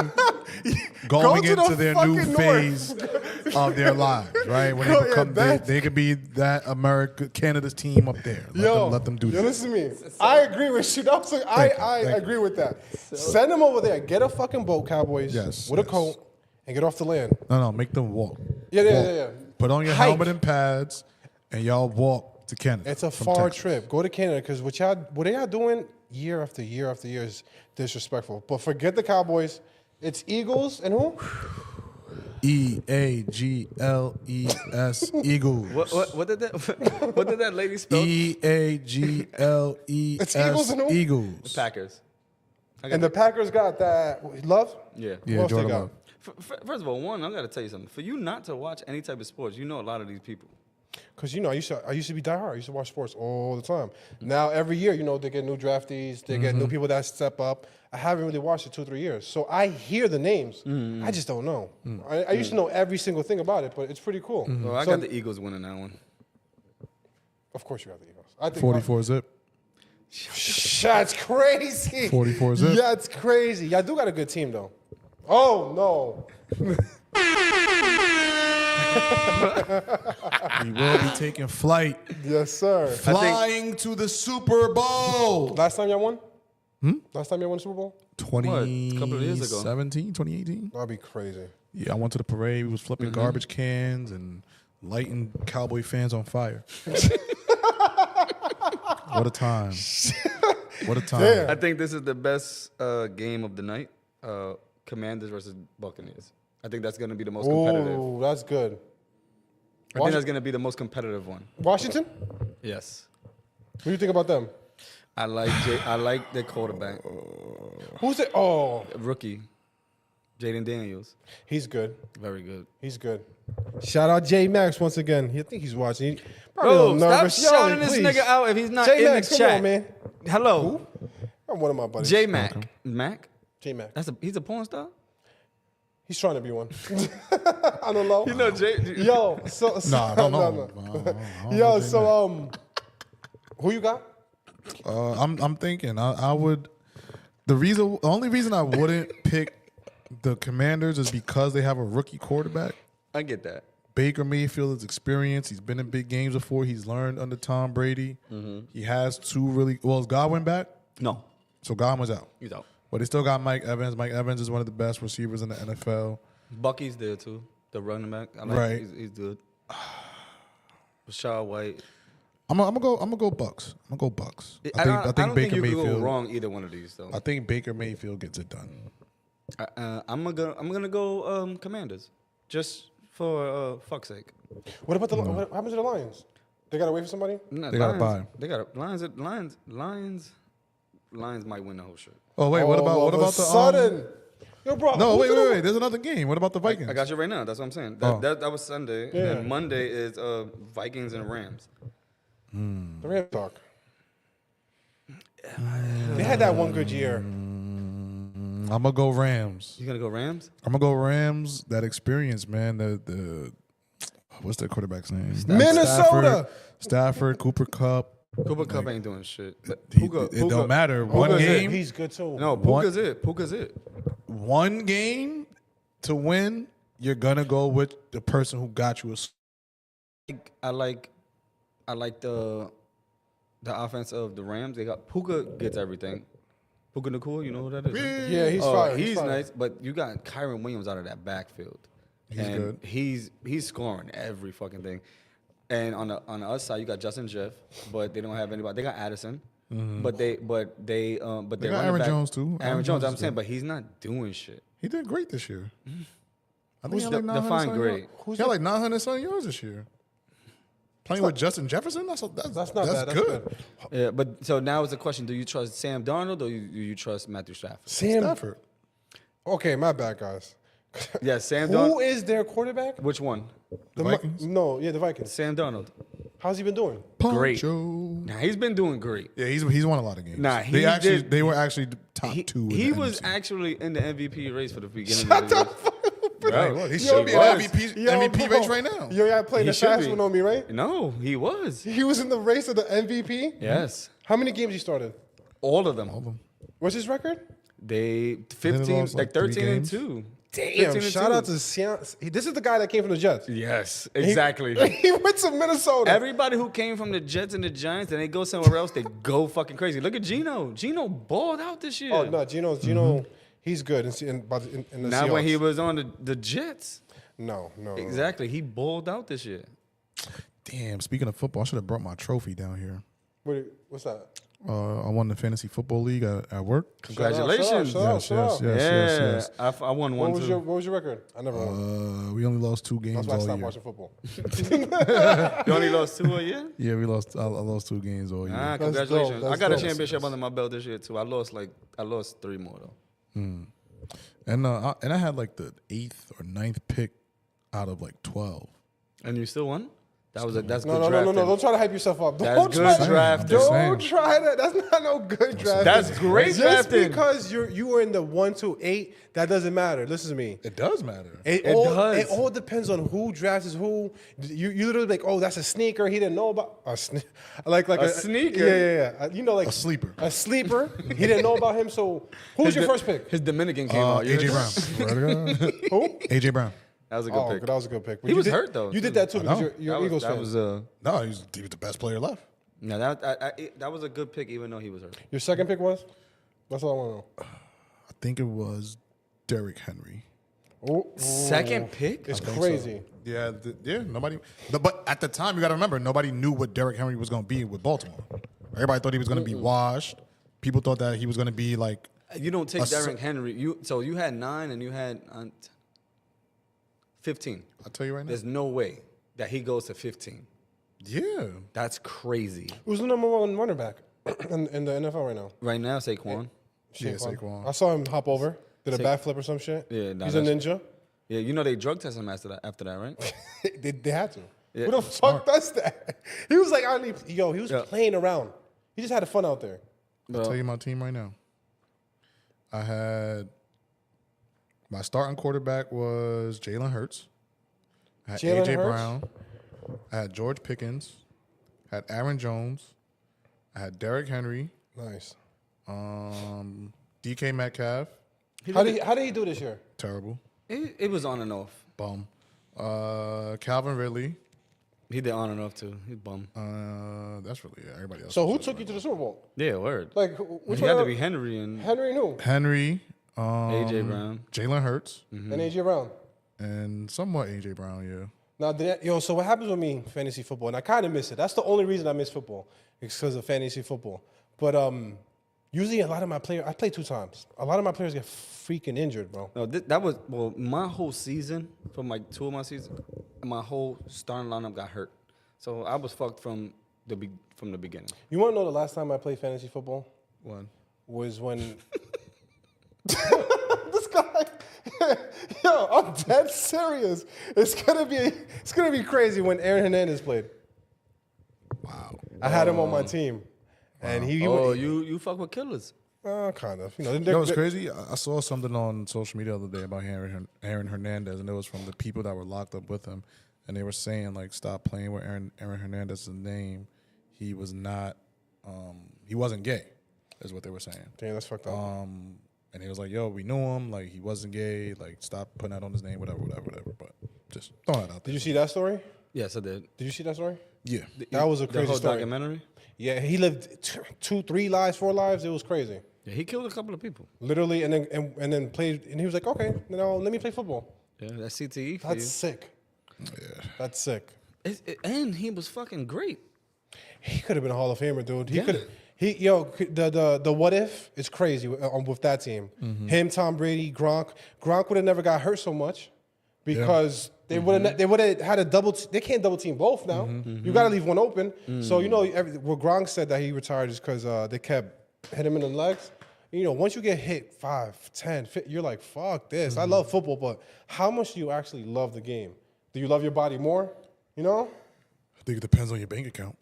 going to the into their new fucking phase of their lives, right? When Go- they become, yeah, they could be that Canada's team up there. Let them do yo, that. listen to me. I agree with you. That was like, I Thank you. agree with that. Send them over there. Get a fucking boat, Cowboys. Yes, With a yes. coat and get off the land. No, make them walk. Yeah. Walk. Put on your Hike. helmet and pads, and y'all walk to Canada. It's a from far Texas. trip. Go to Canada because what they are doing year after year after year is disrespectful. But forget the Cowboys. It's Eagles and who? EAGLES Eagles. What did that? What did that lady spell? EAGLES It's Eagles and who? Eagles. Packers. And the Packers got that love. Yeah. Yeah, Who else they Jordan got? Love. First of all, I got to tell you something. For you not to watch any type of sports, you know a lot of these people. Because I used to be diehard. I used to watch sports all the time. Now every year, they get new draftees, they get new people that step up. I haven't really watched it 2-3 years, so I hear the names. I just don't know. I used to know every single thing about it, but it's pretty cool. Well, I So- got the Eagles winning that one. Of course, you got the Eagles. I think 44 zip. That's crazy. 44 zip. Yeah, it's crazy. Y'all do got a good team though. Oh no. We will be taking flight, Yes, sir. flying to the Super Bowl. Last time y'all won? Last time y'all won the Super Bowl? 2017, A couple of years ago. 2018. That'd be crazy. Yeah, I went to the parade. We was flipping garbage cans and lighting Cowboy fans on fire. What a time. What a time. Damn. I think this is the best game of the night. Commanders versus Buccaneers. I think that's going to be the most competitive. Oh, that's good. I think that's going to be the most competitive one. Washington? Yes. What do you think about them? I like their quarterback, Who's it? Oh, rookie, Jaden Daniels. he's good. Very good. He's good. Shout out J Max once again. I think he's watching. He probably a Bro, little stop nervous. Yo, shouting this please. nigga out if he's not J in Max, the come chat. on, man. Hello, I'm one of my buddies. J Mac. Mac. J Max. He's a porn star. He's trying to be one. I don't know. You know Jay. Yo, so Nah, I don't know. no. I don't know Yo, J so who you got? I'm thinking I would. The only reason I wouldn't pick the Commanders is because they have a rookie quarterback. I get that. Baker Mayfield is experienced. He's been in big games before. He's learned under Tom Brady. He has two really. Well, is Godwin back? No, So Godwin's out. he's out. But they still got Mike Evans. Mike Evans is one of the best receivers in the NFL. Bucky's there too. The running back. I like Right. He's good. Rashad White. I'm gonna go Bucks. I'm gonna go Bucks. I don't think Baker you Mayfield. can go wrong either one of these though. I think Baker Mayfield gets it done. I'm gonna go Commanders, just for fuck's sake. What about what happens to the Lions? They got to wait for somebody? No, They gotta buy. They got Lions might win the whole shit. Oh wait, what All about of a the sudden? Yo, bro. No, who's wait. There's another game. What about the Vikings? I got you right now. That's what I'm saying. Oh. That was Sunday. Yeah. And then Monday is Vikings and Rams. The Rams talk. They had that one good year. I'm gonna go Rams. You gonna go Rams? I'm gonna go Rams. That experience, man. The what's their quarterback's name? Minnesota. Stafford, Cooper Kupp. Cooper Cup ain't doing shit. It don't matter. One Puka's it. game. He's good too. No, Puka's it. Puka's it. One game to win. You're gonna go with the person who got you a. I like the offense of the Rams. They got Puka gets everything. Puka Nakua, you know who that is? Yeah, he's fire. He's fire. nice, but you got Kyron Williams out of that backfield. He's and good. He's scoring every fucking thing. And on the other side, you got Justin Jeff, but they don't have anybody. They got Addison, but they They got aaron Jones too. Aaron Jones, I'm is saying, good. but he's not doing shit. He did great this year. I think Who's he had like 900 define something great? yards. He had like 900 something yards this year. Playing with Justin Jefferson, that's not bad. That's That's good. Yeah, but so now is the question: do you trust Sam Darnold or do you trust Matthew Stafford? Sam. Stafford. Okay, my bad, guys. Yeah, Sam Who Darnold. is their quarterback? Which one? The Vikings? The Vikings. Sam Darnold. How's he been doing? Great. Poncho. Now he's been doing great. Yeah, he's won a lot of games. Nah, he they were actually top two. He in the was NFC. actually in the MVP race for the beginning of the year. Right. He Yo, should be in bro. MVP race right now. Yo, y'all playing He the should fast be. one on me, right? No, he was. He was in the race of the MVP. Yes, How many games he started? all of them. What's his record? They 15, lost, like, like 3 13 and games. 2. Damn! 13 and Shout 2. out to Sam. This is the guy that came from the Jets. Yes, He- exactly. He went to Minnesota. Everybody who came from the Jets and the Giants and they go somewhere else, they go fucking crazy. Look at Geno. Geno balled out this year. Oh no, Gino, he's good in the Not when Seahawks. he was on the Jets. No. Exactly. He balled out this year. Damn. Speaking of football, I should have brought my trophy down here. What's that? I won the fantasy football league at work. Congratulations. Shout out. Yes. I won one too. What was your record? I never won. We only lost 2 games That's why I all stopped year. watching football. You only lost 2 a year? Yeah, we lost. I lost 2 games all year. Ah, That's congratulations. dope. I got That's a dope. championship under my belt this year too. I lost 3 more though. And I had like the 8th or 9th pick out of like 12. And you still won? That's good No. drafting. Don't try to hype yourself up. That's Don't good try drafting. Just Don't saying. try that. That's not no good drafting. That's great Just drafting. because you were in the 1 to 8, that doesn't matter. Listen to me. It does matter. It does. It all depends on who drafts who. You literally like, oh, that's a sneaker. He didn't know about a like A sneaker? Yeah. You know, like A sleeper. A sleeper. He didn't know about him. So who's your first pick? His Dominican came out. You AJ heard Brown. Who? AJ Brown. That was a good Oh, pick. that was a good pick. He was hurt, though, You did too. that too I because know. you're an Eagles that fan. was No, he was the best player left. no, that was a good pick, even though he was hurt. Your second pick was? That's all I want to know. I think it was Derrick Henry. Oh, Second pick? it's crazy. Yeah, nobody. But at the time, you got to remember, nobody knew what Derrick Henry was going to be with Baltimore. Everybody thought he was going to be washed. People thought that he was going to be like. You don't take A se- Derrick Henry. You had 9 and you had 15. I'll tell you right now. There's no way that he goes to 15. Yeah. That's crazy. Who's the number 1 running back in the NFL right now? Right now, Saquon. Yeah, Saquon. I saw him hop over, did a Sa- backflip or some shit. Yeah, nah, he's a that's- ninja. Yeah, you know they drug test him after that, right? they had to. Yeah. Who the fuck does that? He was like, he was Yeah. playing around. He just had fun out there. I'll tell you my team right now. I had my starting quarterback was Jalen Hurts. I had Jalen AJ Hurts? Brown. I had George Pickens. I had Aaron Jones. I had Derrick Henry. Nice. DK Metcalf. How did he do this year? Terrible. It was on and off. Bum. Calvin Ridley. He did on and off too. He's bum. That's really it. Everybody else. So who was took you to the Super Bowl? Yeah, word. Like, which He one? had to be Henry and Henry and who? Henry. AJ Brown. Jalen Hurts. And AJ Brown. And somewhat AJ Brown, yeah. Now, so what happens with me in fantasy football, and I kind of miss it. That's the only reason I miss football. It's because of fantasy football. But usually a lot of my players, I play 2 times. A lot of my players get freaking injured, bro. No, that was my whole season from like 2 of my seasons. My whole starting lineup got hurt, so I was fucked from the beginning. You want to know the last time I played fantasy football? One. Was when this guy, yo, I'm dead serious. It's gonna be crazy when Aaron Hernandez played. Wow. I had him on my team, and he Oh, you fuck with killers. Kind of. You know, You know what's crazy? I saw something on social media the other day about Aaron Hernandez, and it was from the people that were locked up with him, and they were saying like, stop playing with Aaron Hernandez's name. He was not, he wasn't gay, is what they were saying. Damn, that's fucked up. And he was like, yo, we knew him, like he wasn't gay, like stop putting that on his name, whatever. But just throwing that out there. Did you see that story? Yes, I did. Did you see that story? Yeah. That was a The crazy whole story. documentary. Yeah, he lived 2, 3 lives, 4 lives. It was crazy. Yeah, he killed a couple of people. Literally, and then played, and he was like, okay, now let me play football. Yeah, that's CTE for That's you. sick. Yeah. That's sick. And he was fucking great. He could have been a Hall of Famer, dude. He Yeah. could. The what if is crazy with that team. Him, Tom Brady, Gronk. Gronk would have never got hurt so much because they would have had a double. They can't double team both now. You got to leave one open. So you know, what Gronk said that he retired is because they kept hitting him in the legs. You know, once you get hit 5, 10, 50, you're like, fuck this. I love football, but how much do you actually love the game? Do you love your body more? You know? I think it depends on your bank account.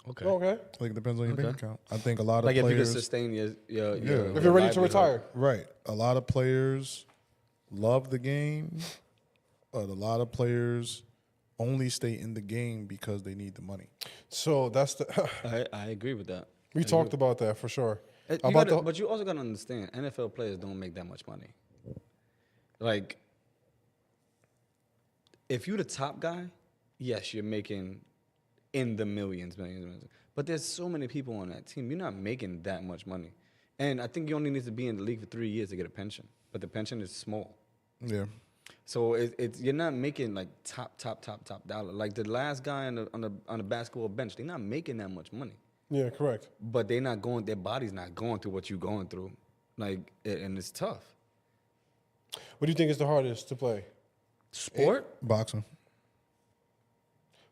Okay. Okay. I think it depends on your bank account. I think a lot of Like if you players, could sustain your If you're ready to retire. right? A lot of players love the game, but a lot of players only stay in the game because they need the money. So that's the. I agree with that. We talked about that for sure. But you also gotta understand, NFL players don't make that much money. Like, if you're the top guy, yes, you're making in the millions. But there's so many people on that team. You're not making that much money. And I think you only need to be in the league for 3 years to get a pension. But the pension is small. Yeah. So it's you're not making like top dollar. Like the last guy on the basketball bench, they're not making that much money. Yeah, correct. But they're not going. Their body's not going through what you're going through. Like, and it's tough. What do you think is the hardest to play? Sport? Boxing.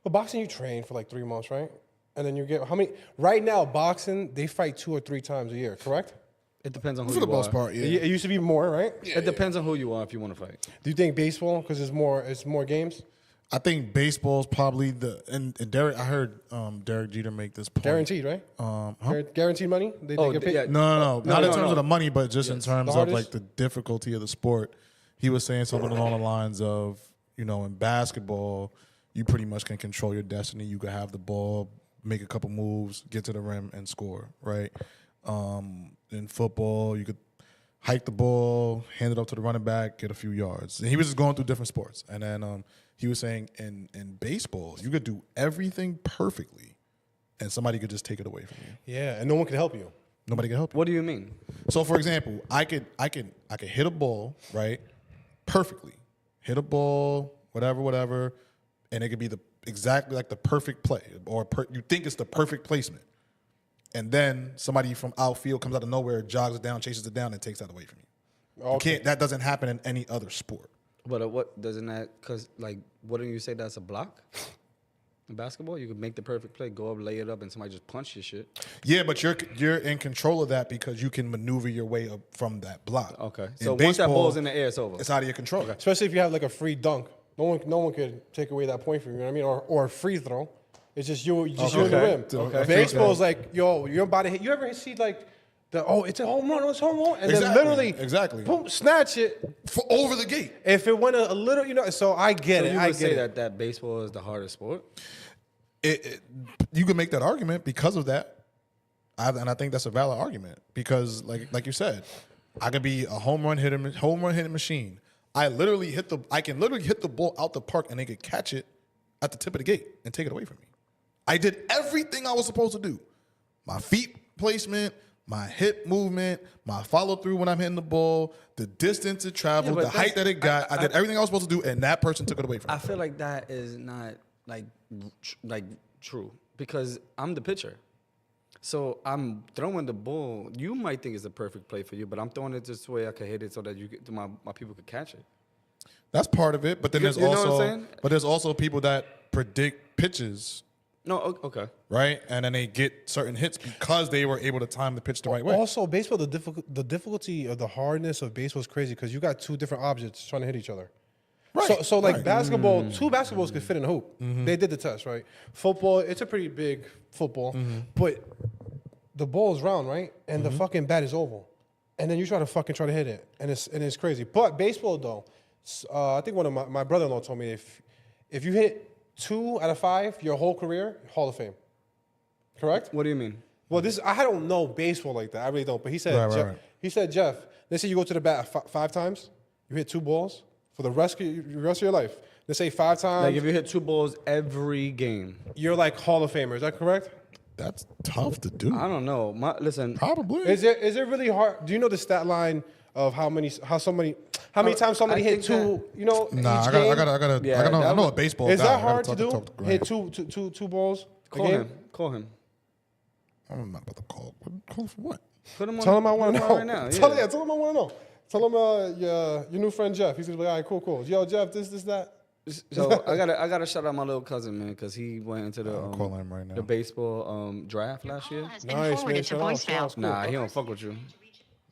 Well, boxing, you train for like 3 months, right? And then you get how many? Right now, boxing, they fight 2 or 3 times a year, correct? It depends on who For you the most are. part, yeah. It used to be more, right? It depends on who you are if you want to fight. Do you think baseball, because it's more games? I think baseball's probably and Derek. I heard Derek Jeter make this point. Guaranteed, right? Guaranteed money? They get paid? yeah. No, not in terms no. of the money, but just in terms of hardest? like the difficulty of the sport. He was saying something along the lines of, you know, in basketball, you pretty much can control your destiny. You could have the ball, make a couple moves, get to the rim, and score, right? In football, you could hike the ball, hand it up to the running back, get a few yards. And he was just going through different sports. And then he was saying in baseball, you could do everything perfectly, and somebody could just take it away from you. Yeah, and no one can help you. Nobody can help you. What do you mean? So, for example, I could hit a ball, right, perfectly, hit a ball, whatever, and it could be exactly like the perfect play, or you think it's the perfect placement, and then somebody from outfield comes out of nowhere, jogs it down, chases it down, and takes that away from you. Okay. You can't. That doesn't happen in any other sport. But what doesn't that? Because like, wouldn't you say that's a block? In basketball, you could make the perfect play, go up, lay it up, and somebody just punch your shit. Yeah, but you're in control of that because you can maneuver your way up from that block. Okay. In So once that baseball, ball's in the air, it's over. it's out of your control. Especially if you have like a free dunk. No one could take away that point from you, you know what I mean? Or a free throw. It's just you in the rim. Okay. Baseball is like, yo, you're about to hit. You ever see like, it's a home run, it's a home run? And then Exactly, literally, boom, snatch it. Over the gate. If it went a little, you know, so I get So it. you I would say get it. that baseball is the hardest sport? You can make that argument because of that, and I think that's a valid argument because, like you said, I could be a home run hitting machine. I can literally hit the ball out the park, and they could catch it at the tip of the gate and take it away from me. I did everything I was supposed to do: my feet placement, my hip movement, my follow through when I'm hitting the ball, the distance it traveled, but the height that it got. I did everything I was supposed to do, and that person took it away from me. I feel like that is not like true because I'm the pitcher. So I'm throwing the ball. You might think it's a perfect play for you, but I'm throwing it just the way I could hit it so that my people could catch it. That's part of it, but then You know what I'm saying? there's also people that predict pitches. No, okay. Right, and then they get certain hits because they were able to time the pitch the right way. Also, baseball, the difficulty of the hardness of baseball is crazy because you got 2 different objects trying to hit each other. Right, So like right. basketball, 2 basketballs could fit in a hoop. They did the test, right? Football, it's a pretty big football, but the ball is round, right? And the fucking bat is oval. And then you try to hit it. And it's crazy. But baseball, though, I think one of my brother-in-law told me if you hit 2 out of 5 your whole career, Hall of Fame. Correct? What do you mean? Well, I don't know baseball like that. I really don't. But he said, Right. He said, Jeff, let's say you go to the bat 5 times, you hit 2 balls for the rest of your life. Let's say 5 times. Like if you hit 2 balls every game. You're like Hall of Famer. Is that correct? That's tough to do. I don't know. Listen. Probably. Is it really hard? Do you know the stat line of how many times somebody hit 2? You know, Nah, each I game? know a baseball. Is guy. that I hard gotta to do? talk to Hit Grant. two balls a Call game? him. Call him. I'm not about to call. Call for what? Put him on. Tell him I want to put him know. on right now. Tell him I want to know. Tell him your new friend Jeff. He's gonna be like, all right, cool. Yo, Jeff, this, that. So I gotta shout out my little cousin, man, because he went into the I'm calling him right now. the baseball draft last year. Has been Nice, forwarded man. to Shout out, voicemail. cool. Nah, he don't fuck with you.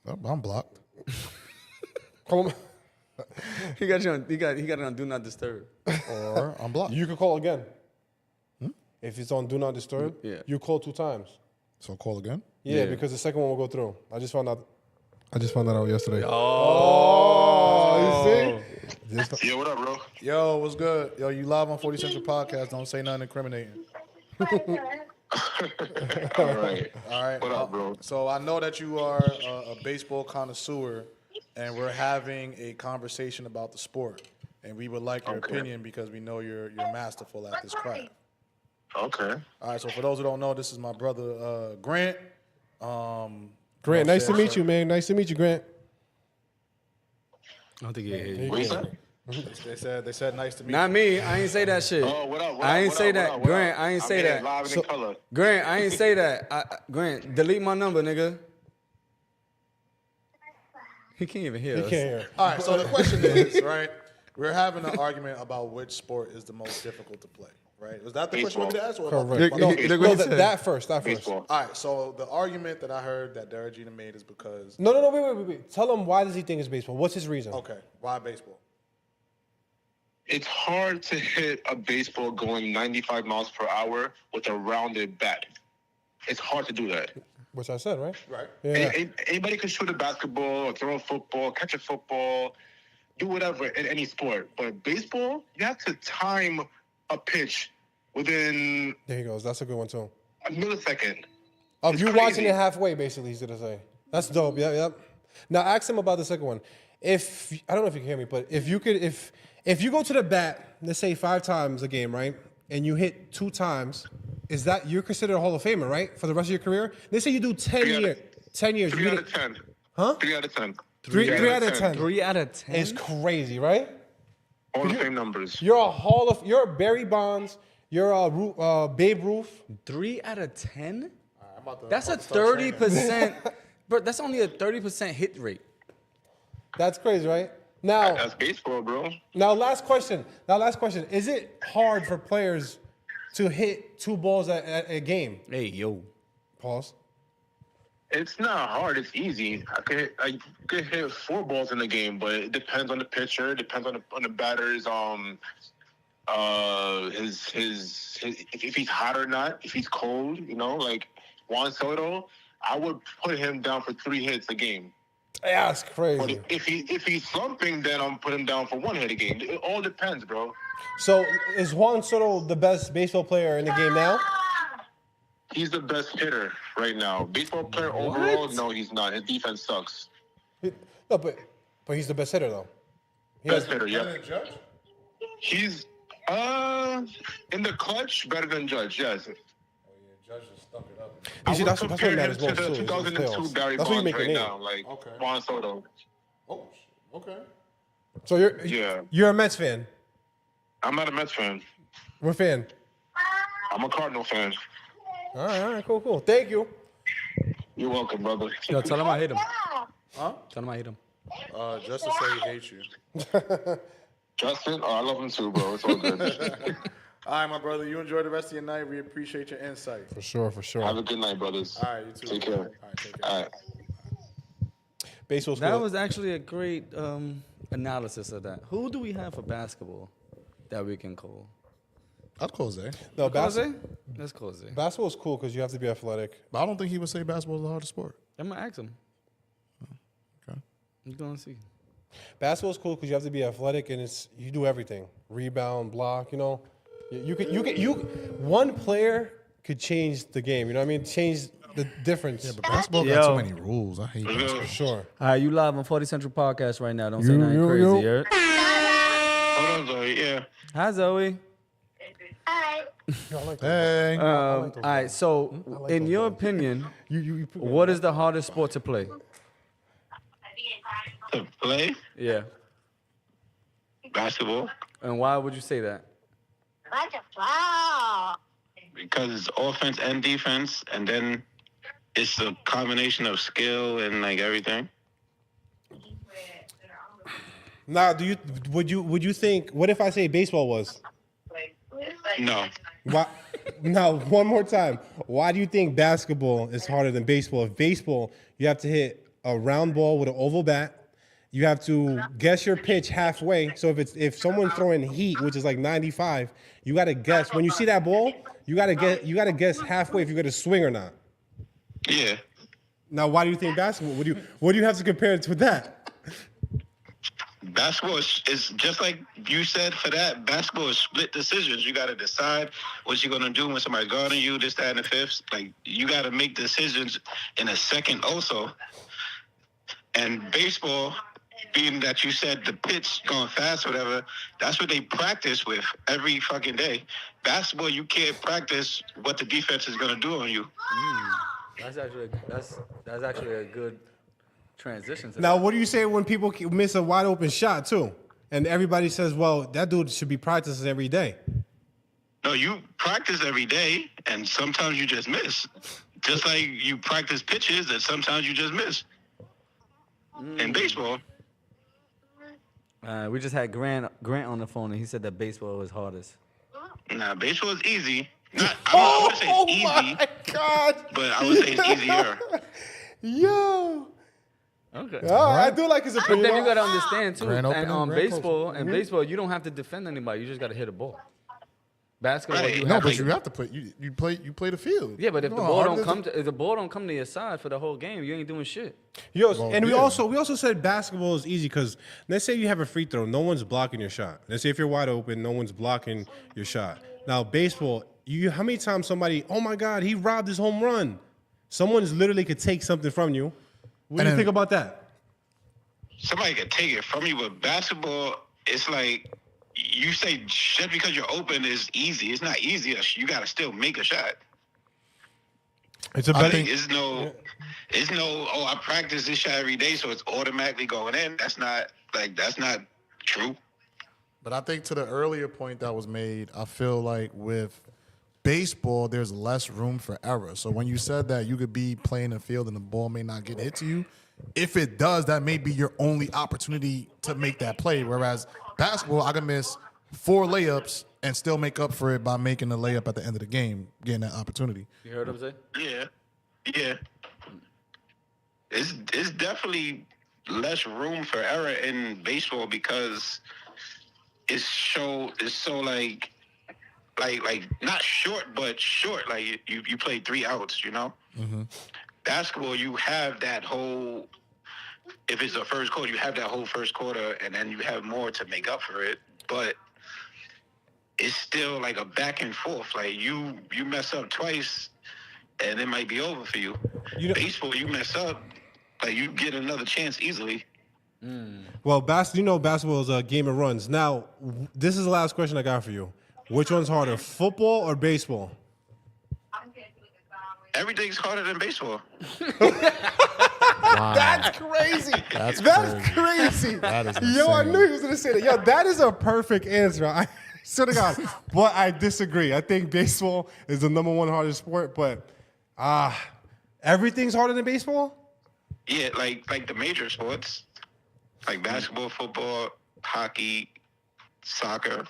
Oh, I'm blocked. Call him. He got you on. He got it on Do Not Disturb. Or I'm blocked. You could call again. If it's on Do Not Disturb, Yeah. you call 2 times. So call again. Yeah, because the second one will go through. I just found out yesterday. Oh, You see? Yo, what up, bro? Yo, what's good? Yo, you live on 40 Central Podcast. Don't say nothing incriminating. All right. All right. What up, bro? So I know that you are a baseball connoisseur, and we're having a conversation about the sport. And we would like your Okay. opinion because we know you're masterful at this craft. Okay. All right. So for those who don't know, this is my brother Grant. Grant, nice to meet you, man. Nice to meet you, Grant. I don't think he hit you. What you say? They said nice to meet Not you. me. I ain't say that shit. Oh, what up? I ain't say that, Grant. I ain't say that. Live and in color. Grant, I ain't say that. Grant, delete my number, nigga. He can't even hear You us. can't hear. All right. So the question is, right? We're having an argument about which sport is the most difficult to play. Right? Was that the question you wanted to ask? Or about Correct. the- No, Look what he said. that first. Baseball. All right. So the argument that I heard that Derek Jeter made is because No, wait. Tell him why does he think it's baseball? What's his reason? okay, why baseball? It's hard to hit a baseball going 95 miles per hour with a rounded bat. It's hard to do that. Which I said, right? Right. Yeah. Anybody can shoot a basketball or throw a football, catch a football, do whatever in any sport. But baseball, you have to time a pitch within There he goes. That's a good one too. a millisecond. Of It's you crazy. watching it halfway, basically, he's gonna say. That's dope. Yep. Now ask him about the second one. If I don't know if you can hear me, but if you you go to the bat, let's say 5 times a game, right, and you hit 2 times, is that you're considered a Hall of Famer, right, for the rest of your career? Let's say you do 10 Three out of- years. 10 years. 3 You out hit of 10. Huh? 3 out of 10. Three out of 10. 3 out of 10. It's crazy, right? All the same numbers. You're Barry Bonds. You're Babe Ruth. 3 out of 10? I'm about to, That's a I'm about to start training. 30%. Bro, that's only a 30% hit rate. That's crazy, right? Now, That's baseball, bro. last question. Is it hard for players to hit 2 balls at a game? Hey, yo. Pause. It's not hard. It's easy. I could hit 4 balls in the game, but it depends on the pitcher. It depends on the batter's his if he's hot or not. If he's cold, like Juan Soto, I would put him down for 3 hits a game. Yeah, that's But crazy. if he's slumping, then I'm putting him down for 1 hit a game. It all depends, bro. So, is Juan Soto the best baseball player in the game now? He's the best hitter right now. Baseball player overall, no, he's not. His defense sucks. No, but he's the best hitter though. He Best has- hitter, yeah. Better than Judge? He's in the clutch better than Judge, yes. Judge just stuck it up. I You see, would that's what compare matters him most to too. the is his 2002 playoffs. Barry That's what you Bonds make right your name. now, like Okay. Juan Soto. Oh, okay. So Yeah. you're a Mets fan. I'm not a Mets fan. What fan? I'm a Cardinal fan. All right, cool. Thank you. You're welcome, brother. Yo, tell him I hate him. Huh? Tell him I hate him. Just to say he hates you. Justin, I love him too, bro. It's all good. All right, my brother. You enjoy the rest of your night. We appreciate your insight. For sure. Have a good night, brothers. All right, you too. Take care. All right, take care. All right. Baseball That school. was actually a great analysis of that. Who do we have for basketball that we can call? I'd call Zay. No, Jose? Let's call Zay. basketball is cool because you have to be athletic. But I don't think he would say basketball is the hardest sport. I'm gonna ask him. Okay. You're gonna see. Basketball is cool because you have to be athletic and you do everything. Rebound, block, you know. One player could change the game, you know what I mean? Change the difference. Yeah, but basketball got too many rules. I hate basketball. For sure. All right, you live on 40 Central Podcast right now. Don't say nothing crazy, you heard? Hold on, Zoe. Yeah. Hi, Zoe. Hey. All right, so in your opinion, what is the hardest sport to play? To play Yeah. basketball And why would you say that? because it's offense and defense, and then it's a combination of skill and like everything. Now, would you think? What if I say baseball was? No. Why? Now, one more time. Why do you think basketball is harder than baseball? If baseball, you have to hit a round ball with an oval bat. You have to guess your pitch halfway. So if someone's throwing heat, which is like 95, you got to guess when you see that ball. You got to guess halfway if you're going to swing or not. Yeah. Now, why do you think basketball? What do you have to compare it to that? Basketball is just like you said for that. Basketball is split decisions. You got to decide what you're going to do when somebody's guarding you, this, that, and the fifth. Like, you got to make decisions in a second also. And baseball, being that you said the pitch going fast or whatever, that's what they practice with every fucking day. Basketball, you can't practice what the defense is going to do on you. That's actually a good transition to Now, what do you say when people miss a wide open shot too, and everybody says, "Well, that dude should be practicing every day." No, you practice every day, and sometimes you just miss. Just like you practice pitches, and sometimes you just miss. In baseball, We just had Grant on the phone, and he said that baseball was hardest. nah, baseball is easy. I wouldn't say it's easy, my God! but I would say it's easier. Yo. Okay. Oh, I do like his But opinion. then you gotta understand too, Grand and opening, grand baseball, baseball, you don't have to defend anybody. You just gotta hit a ball. Basketball, Right. you No, have but to. you have to play. You play the field. Yeah, but if You the know ball how don't hard come it is if the ball don't come to your side for the whole game, you ain't doing shit. Yo, Well, and we yeah. also said basketball is easy because let's say you have a free throw, no one's blocking your shot. Let's say if you're wide open, no one's blocking your shot. Now baseball, how many times somebody, oh my God, he robbed his home run. Someone's literally could take something from you. What do And you then- think about that? Somebody could take it from you, but basketball, it's like you say just because you're open is easy. It's not easy. You got to still make a shot. It's a I better. think- It's no, oh, I practice this shot every day, so it's automatically going in. That's not true. But I think to the earlier point that was made, I feel like with baseball, there's less room for error. So when you said that you could be playing the field and the ball may not get hit to you, if it does, that may be your only opportunity to make that play. Whereas basketball, I can miss 4 layups and still make up for it by making the layup at the end of the game, getting that opportunity. You heard him say? Yeah. It's definitely less room for error in baseball because it's so like not short but short. Like you play 3 outs, you know. Mm-hmm. Basketball, you have that whole. If it's the first quarter, you have that whole first quarter, and then you have more to make up for it. But it's still like a back and forth. Like you mess up twice, and it might be over for you. Baseball, you mess up, like you get another chance easily. Well, basketball is a game of runs. Now, this is the last question I got for you. Which one's harder, football or baseball? Everything's harder than baseball. Wow. That's crazy. That's crazy. That is Yo, I insane. knew he was gonna say that. Yo, that is a perfect answer. I swear to God. But I disagree. I think baseball is the #1 hardest sport, but everything's harder than baseball? Yeah, like the major sports, like basketball, football, hockey, soccer,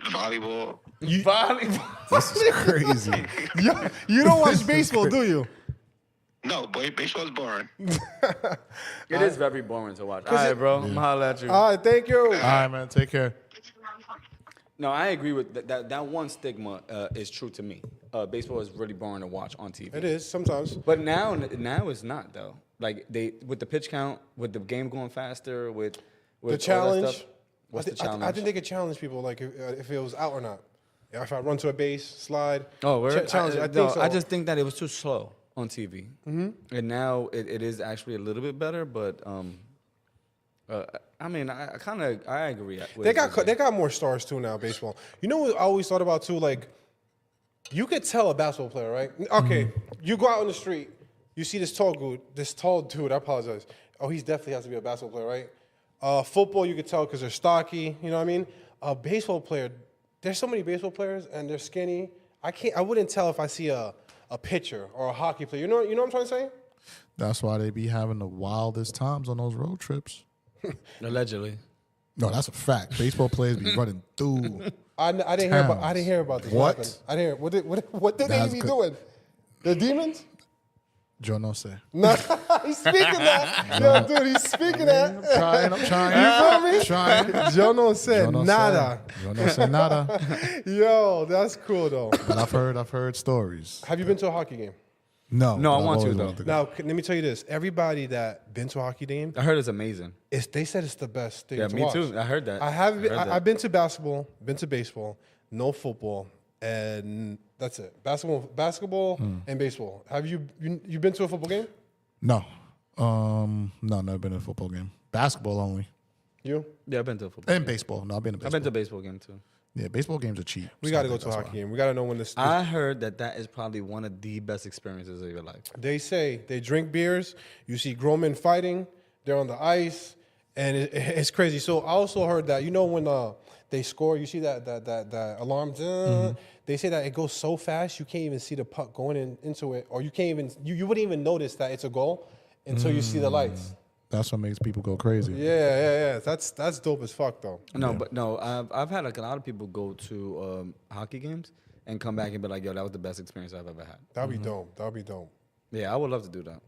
volleyball. Volleyball. This is crazy. Yo, you don't watch baseball, do you? No, boy, baseball's boring. It is very boring to watch. All right, bro. I'm gonna holler at you. All right, thank you. All right, man. Take care. No, I agree with that one stigma is true to me. Baseball is really boring to watch on TV. It is sometimes. But now it's not though. Like with the pitch count, with the game going faster, with The all that challenge. stuff. What's the I challenge? think they could challenge people, like if it was out or not. If I run to a base, slide. Oh, word? Challenge. I no, think so. I just think that it was too slow on TV, and now it is actually a little bit better. But I mean, I agree. They got more stars too now. Baseball. You know what I always thought about too? Like, you could tell a basketball player, right? Okay, you go out on the street, you see this tall dude. I apologize. Oh, he definitely has to be a basketball player, right? Football, you could tell because they're stocky. You know what I mean? A baseball player. There's so many baseball players and they're skinny. I wouldn't tell if I see a pitcher or a hockey player. You know what I'm trying to say? That's why they be having the wildest times on those road trips. Allegedly. No, that's a fact. Baseball players be running through. I didn't hear about this. What? Happened. I didn't hear. What did they That's be good. doing? The demons? Yo no sé. No, he's speaking that. Yo, dude, he's speaking that. I'm trying. You feel me? Trying. Yo no said Yo no nada. sé. Yo no sé nada. Yo, that's cool though. But I've heard stories. Have you been to a hockey game? No. No, but I I've want to, always though. wanted to go. Now, let me tell you this. Everybody that been to a hockey game, I heard it's amazing. they said it's the best thing Yeah, to me watch. too. I heard that. I've been to basketball, been to baseball, no football, and that's it. Basketball and baseball. Have you been to a football game? No. No, never been to a football game. Basketball only. You? Yeah, I've been to a football. And baseball. No, I've been to I've baseball. been to a baseball game too. Yeah, baseball games are cheap. We so got I to go think to a that's hockey why. game. We got to know when this. I heard that is probably one of the best experiences of your life. They say they drink beers. You see grown men fighting. They're on the ice, and it's crazy. So I also heard that when they score, you see that alarm. They say that it goes so fast you can't even see the puck going into it, or you can't even you wouldn't even notice that it's a goal until you see the lights. That's what makes people go crazy. Yeah. That's dope as fuck though. No, I've had like a lot of people go to hockey games and come back and be like, yo, that was the best experience I've ever had. That'd be dope. That'd be dope. Yeah, I would love to do that.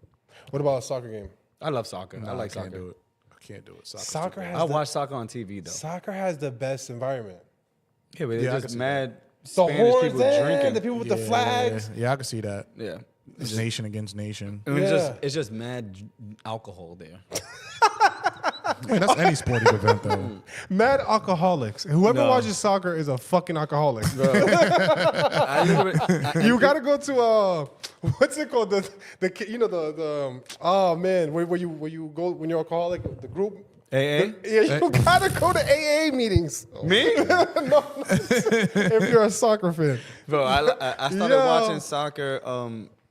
What about a soccer game? I love soccer. No, I like can't soccer. do it. I can't do it. Soccer has I watch soccer on TV though. Soccer has the best environment. Yeah, but Yeah, I it's can just see mad The Spanish horns, people the drinking. people with the flags. Yeah, I can see that. Yeah. It's nation against nation. I mean, Yeah. it's just mad alcohol there. I mean, that's any sporting event, though. Mad alcoholics. Whoever No. watches soccer is a fucking alcoholic. I literally, You gotta go to what's it called? The oh man, where you go when you're alcoholic, the group. AA? Yeah, you gotta go to AA meetings. Me? No, if you're a soccer fan. Bro, I started Yo. watching soccer.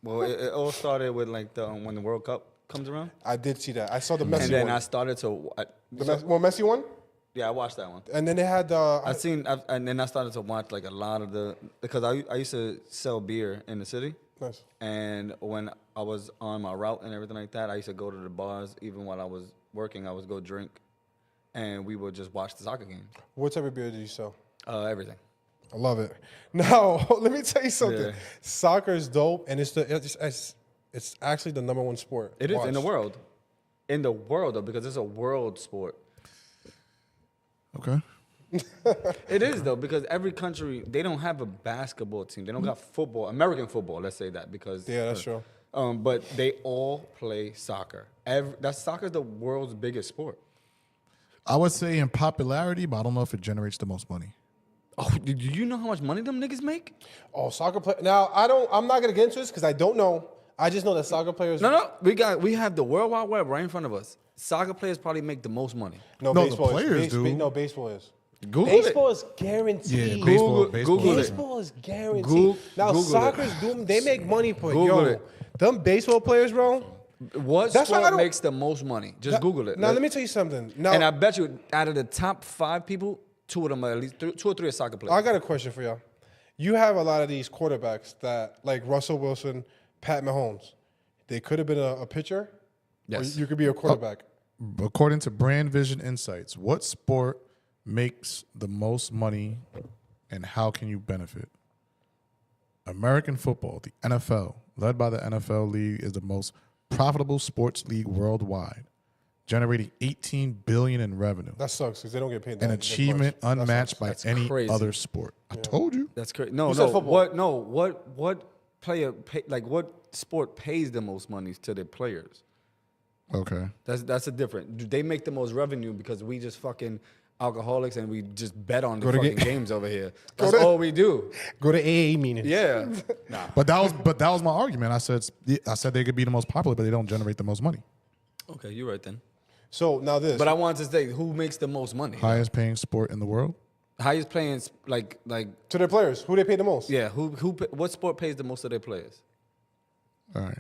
Well, it all started with like when the World Cup comes around, I did see that. I saw the Messi and then one. I started to. Messi one, Yeah, I watched that one. and then they had And then I started to watch like a lot of because I used to sell beer in the city, nice. and when I was on my route and everything like that, I used to go to the bars. Even while I was working, I would go drink, and we would just watch the soccer game. What type of beer did you sell? Everything. I love it. Now, let me tell you something. Yeah. Soccer is dope, and it's actually the number one sport. It is in the Watch. world. In the world, though, because it's a world sport. Okay. It is though, because every country they don't have a basketball team. They don't got football, American football. Let's say that because Yeah, that's true. But they all play soccer. Soccer is the world's biggest sport. I would say in popularity, but I don't know if it generates the most money. Oh, do you know how much money them niggas make? Oh, soccer play. Now, I'm not gonna get into this because I don't know. I just know that soccer players. No, we have the World Wide Web right in front of us. Soccer players probably make the most money. No, No, the baseball players is. do. No, baseball is. Google Baseball it. is guaranteed. Yeah, baseball. Google it. Baseball is guaranteed. Now, Google soccer's doom. They make money, but Google yo, it. them baseball players, bro. What That's why I sport don't- makes the most money? Just Google it. Now, let me tell you something. Now, And I bet you, out of the top 5 people, 2 of them are at least 2 or 3 are soccer players. I got a question for y'all. You have a lot of these quarterbacks that, like Russell Wilson, Pat Mahomes. They could have been a pitcher. Yes. Or you could be a quarterback. According to Brand Vision Insights, what sport makes the most money and how can you benefit? American football, the NFL, led by the NFL League, is the most profitable sports league worldwide, generating $18 billion in revenue. That sucks because they don't get paid. An that achievement much. That unmatched sucks. by That's any crazy. other sport. I told you. That's crazy. No, You said no. football. What? No. What player? Like what sport pays the most money to their players? Okay. That's a different. Do they make the most revenue because we just fucking alcoholics and we just bet on the Go to fucking ga- games over here? That's all we do. Go to AA meetings. Yeah. Nah. But that was my argument. I said they could be the most popular, but they don't generate the most money. Okay, you're right then. So now this. But I wanted to say, who makes the most money? Highest paying sport in the world. Highest playing, like to their players, who they pay the most? yeah. What sport pays the most of their players? All right.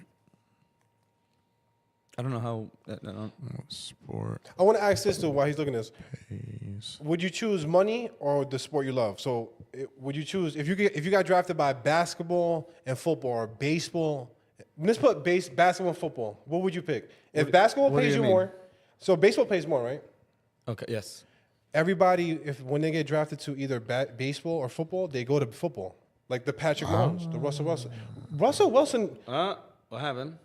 I don't know how. I don't- Sport I want to ask this dude while he's looking at this. pays. Would you choose money or the sport you love? So would you choose if you got drafted by basketball and football or baseball? Let's put basketball and football. What would you pick? If basketball what do pays you you mean? more, so baseball pays more, right? Okay. Yes. Everybody, when they get drafted to either baseball or football, they go to football. Like the Patrick Mahomes, the Russell Wilson. Russell Wilson, What happened?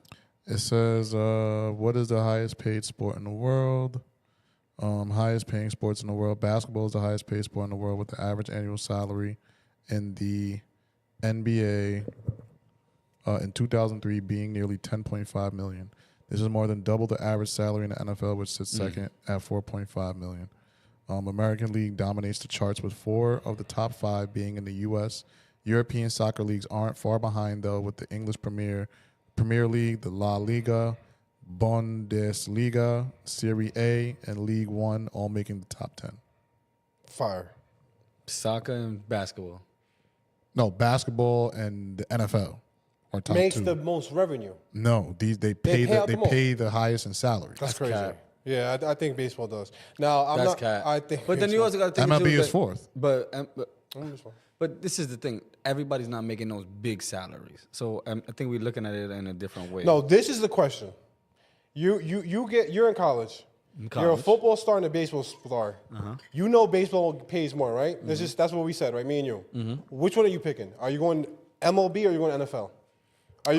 It says, what is the highest paid sport in the world? Highest paying sports in the world. Basketball is the highest paid sport in the world with the average annual salary in the NBA in 2003 being nearly $10.5 million. This is more than double the average salary in the NFL, which sits second at $4.5 million. American League dominates the charts with 4 of the top 5 being in the U.S. European soccer leagues aren't far behind, though, with the English Premier League, the La Liga, Bundesliga, Serie A, and League One all making the top 10. fire. Soccer and basketball. No, basketball and the NFL are top Makes 2. the most revenue. No, they pay pay out the most. the highest in salary. That's crazy. cap. Yeah, I think baseball does. Now, I'm That's not. cat. I think. But then you also got to think MLB too is that- fourth. But this is the thing. Everybody's not making those big salaries. So I think we're looking at it in a different way. No, this is the question. You're in college. You're a college. football star and a baseball star. You know baseball pays more, right? That's what we said, right? Me and you. Which one are you picking? Are you going MLB or are you going NFL? Are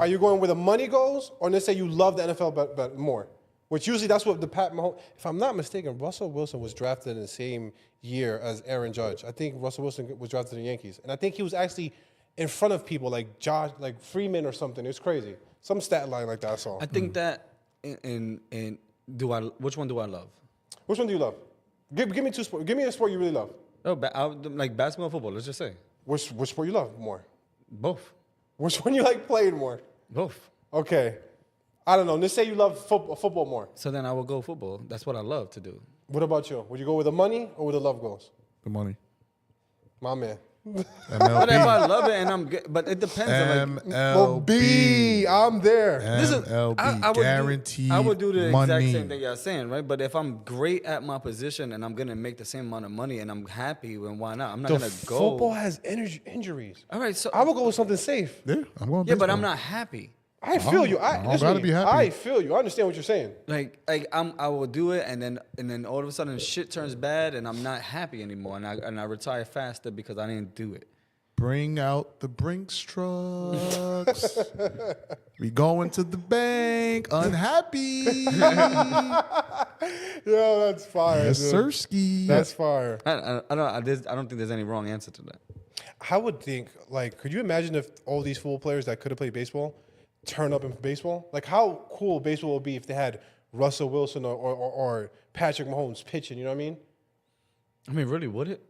you going where the money goes, or let's say you love the NFL but more? Which usually that's what the Pat Mahomes. If I'm not mistaken, Russell Wilson was drafted in the same year as Aaron Judge. I think Russell Wilson was drafted in the Yankees, and I think he was actually in front of people like Freeman or something. It was crazy. Some stat line like that I saw. I think that which one do I love? Which one do you love? Give me 2 sports. Give me a sport you really love. Oh, like basketball and football, let's just say. Which sport you love more? Both. Which one you like playing more? Both. Okay. I don't know. Let's say you love football more. So then I will go football. That's what I love to do. What about you? Would you go with the money or with the love goals? The money. My man. But if MLB. I love it and I'm good, but it depends. on like, Well, B, MLB. I'm there. This is MLB. I would Guaranteed I would do the money. exact same thing you're saying, right? But if I'm great at my position and I'm gonna make the same amount of money and I'm happy, then why not? I'm not The gonna go. football has injuries. All right, so I would go with something safe. Yeah, I'm going yeah, but baseball. I'm not happy. I feel you. I don't listen gotta to me. be happy. I feel you. I understand what you're saying. Like I will do it, and then all of a sudden shit turns bad, and I'm not happy anymore, and I retire faster because I didn't do it. Bring out the Brinks trucks. We going to the bank unhappy. Yo, that's fire. Yes, dude. sirski. That's fire. I don't think there's any wrong answer to that. I would think, like, could you imagine if all these football players that could have played baseball turn up in baseball? Like, how cool baseball would be if they had Russell Wilson or Patrick Mahomes pitching, you know what I mean? I mean, really, would it?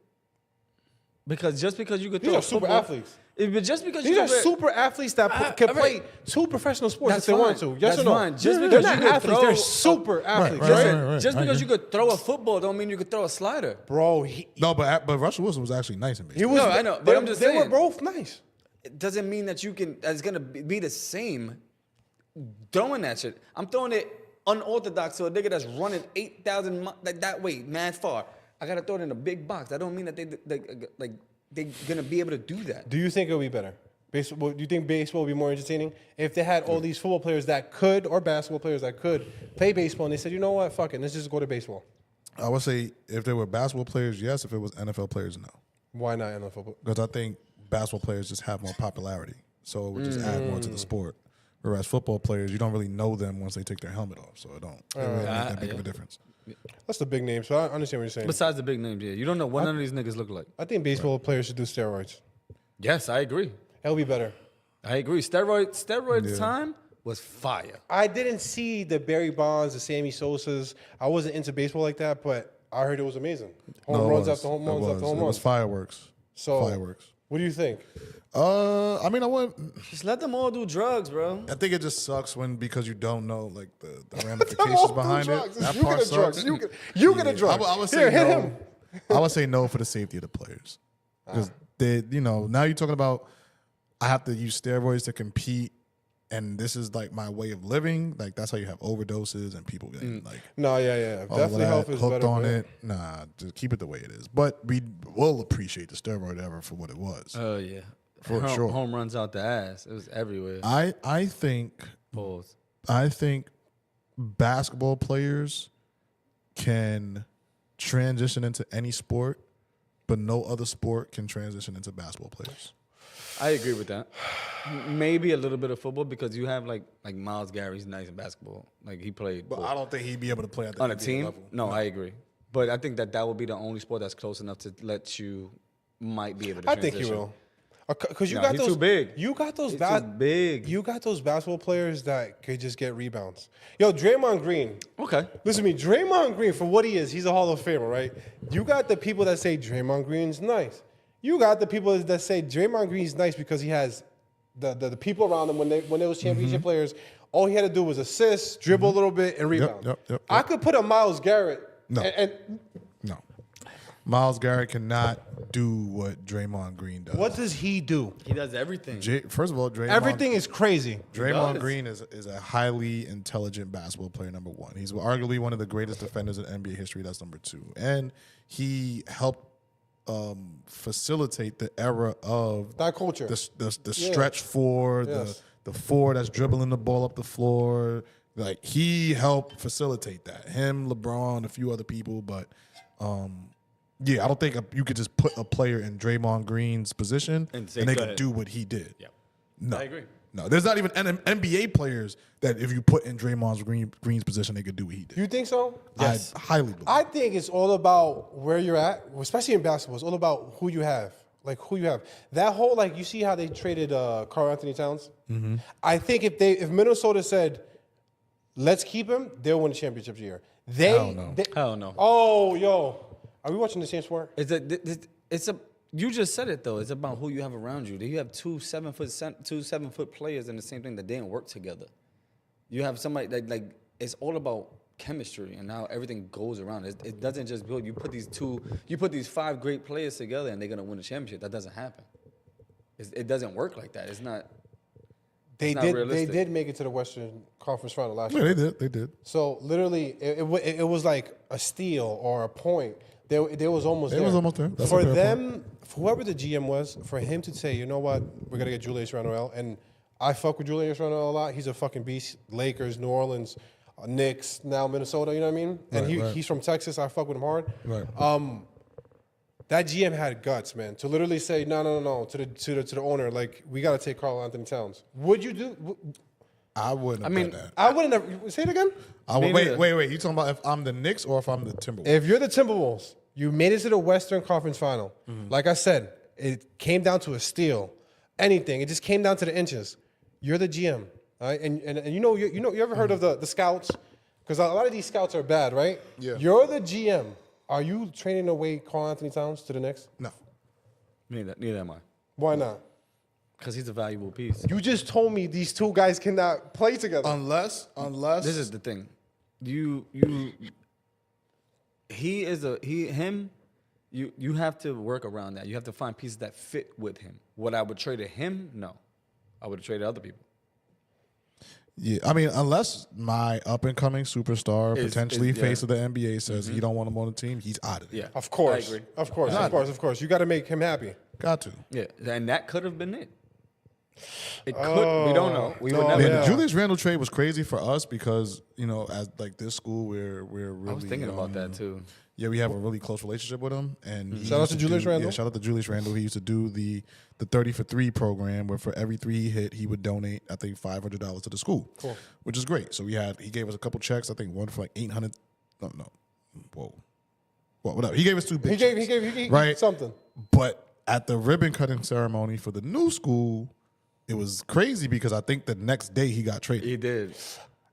Because just because you could These throw are super football- athletes. But just because These you are could- super athletes that can all play right. 2 professional sports That's if they fine. want to. Yes That's or no? fine. Just They're because not you could athletes. throw- They're super athletes, right, right? right. Just I because agree. you could throw a football don't mean you could throw a slider. Bro, No, but Russell Wilson was actually nice in he baseball. was. No, I know, but They, I'm just they were saying. both nice. It doesn't mean that that's gonna be the same throwing that shit. I'm throwing it unorthodox to a nigga that's running 8,000 that way, mad far. I gotta throw it in a big box. That don't mean that they're gonna be able to do that. Do you think it would be better? Baseball, do you think baseball would be more entertaining if they had all these football players that could, or basketball players that could play baseball, and they said, you know what, fuck it, let's just go to baseball? I would say if there were basketball players, yes. If it was NFL players, no. Why not NFL? Because I think basketball players just have more popularity, so it would just add more to the sport. Whereas football players, you don't really know them once they take their helmet off, so it don't really make that big of a difference. That's the big name, so I understand what you're saying. Besides the big names, yeah. You don't know what none of these niggas look like. I think baseball players should do steroids. Yes, I agree. That'll be better. I agree. Steroid time was fire. I didn't see the Barry Bonds, the Sammy Sosas. I wasn't into baseball like that, but I heard it was amazing. Home runs after home runs after home It was runs. fireworks. So, Fireworks. what do you think? I mean, I wouldn't. Just let them all do drugs, bro. I think it just sucks because you don't know like the ramifications behind it. That You part get a drug. sucks. You get a drug. I would say Here, hit no. him. I would say no for the safety of the players because they, now you're talking about I have to use steroids to compete, and this is like my way of living. Like that's how you have overdoses and people getting like No, yeah. all Definitely that, health is hooked better. on man. it. Nah, just keep it the way it is. But we will appreciate the steroid ever for what it was. Oh yeah, For sure. Home runs out the ass. It was everywhere. I think Pause. basketball players can transition into any sport, but no other sport can transition into basketball players. I agree with that. Maybe a little bit of football because you have like Miles Garry's nice in basketball. Like he played. But I don't think he'd be able to play at the on a NBA team. level. No, I agree. But I think that would be the only sport that's close enough to let you might be able to. I Transition. think he will. Because you No, got he's those too big. You got those He's too big. You got those basketball players that could just get rebounds. Yo, Draymond Green. Okay. Listen to me, Draymond Green, for what he is, he's a Hall of Famer, right? You got the people that say Draymond Green's nice. You got the people that say Draymond Green's nice because he has the people around him when they was championship players. All he had to do was assist, dribble a little bit, and rebound. Yep. I could put a Myles Garrett. No. And No. Miles Garrett cannot do what Draymond Green does. what does he do? He does everything. First of all, Everything is crazy. Draymond does. Green is a highly intelligent basketball player, number one. He's arguably one of the greatest defenders in NBA history. That's number two. And he helped facilitate the era of That culture. the stretch four, Yes. the four that's dribbling the ball up the floor. Like he helped facilitate that. Him, LeBron, a few other people, but yeah, I don't think you could just put a player in Draymond Green's position And and say, they "Go could ahead." do what he did. Yep. No, I agree. No, there's not even NBA players that if you put in Draymond Green's position, they could do what he did. You think so? Yes. I highly believe. I think it's all about where you're at, especially in basketball. It's all about who you have. Like who you have. That whole you see how they traded Karl Anthony Towns? Mm-hmm. I think if Minnesota said, let's keep him, they'll win the championship year. Hell no. Hell no. Oh, yo. Are we watching the same sport? It's a. You just said it though. It's about who you have around you. You have two 7-foot players in the same thing that didn't work together. You have somebody that it's all about chemistry and how everything goes around. It doesn't just build. You put these 5 great players together and they're gonna win a championship. That doesn't happen. It doesn't work like that. It's not. They not did. realistic. They did make it to the Western Conference Final last Yeah, year. they did. So literally, it was like a steal or a point. There was almost. It there. was almost there. That's For a fair them, for whoever the GM was, for him to say, you know what, we're gonna get Julius Randle, and I fuck with Julius Randle a lot. He's a fucking beast. Lakers, New Orleans, Knicks, now Minnesota. You know what I mean? And Right. he's from Texas. I fuck with him hard. Right. That GM had guts, man, to literally say no to the owner, like we gotta take Karl Anthony Towns. Would you do? I wouldn't. Have done that. I wouldn't have. Say it again. Me neither. Wait. You talking about if I'm the Knicks or if I'm the Timberwolves? If you're the Timberwolves, you made it to the Western Conference Final. Mm-hmm. Like I said, it came down to a steal. Anything. It just came down to the inches. You're the GM, right? And you ever heard of the scouts? Because a lot of these scouts are bad, right? Yeah. You're the GM. Are you trading away Karl Anthony Towns to the Knicks? No. Neither am I. Why not? Because he's a valuable piece. You just told me these two guys cannot play together. Unless This is the thing. You have to work around that. You have to find pieces that fit with him. What I would trade to him, no. I would have traded other people. Yeah, I mean, unless my up and coming superstar, potentially yeah. face of the NBA, says he don't want him on the team, he's out of there. Yeah. Of course. I agree. Of course. You got to make him happy. Got to. Yeah. And that could have been it. It could. We don't know. We would no, never Man, know. the Julius Randle trade was crazy for us because as this school we're really. I was thinking about that too. Yeah, we have a really close relationship with him. And he Shout out used to Julius Randle. Yeah, shout out to Julius Randle. He used to do the 30 for 3 program where for every 3 he hit, he would donate, I think, $500 to the school. Cool. Which is great. So he gave us a couple checks. I think one for like 800. No. Whoa. Well, whatever. He gave us 2 big checks. He gave right? something. But at the ribbon cutting ceremony for the new school, it was crazy because I think the next day he got traded. He did.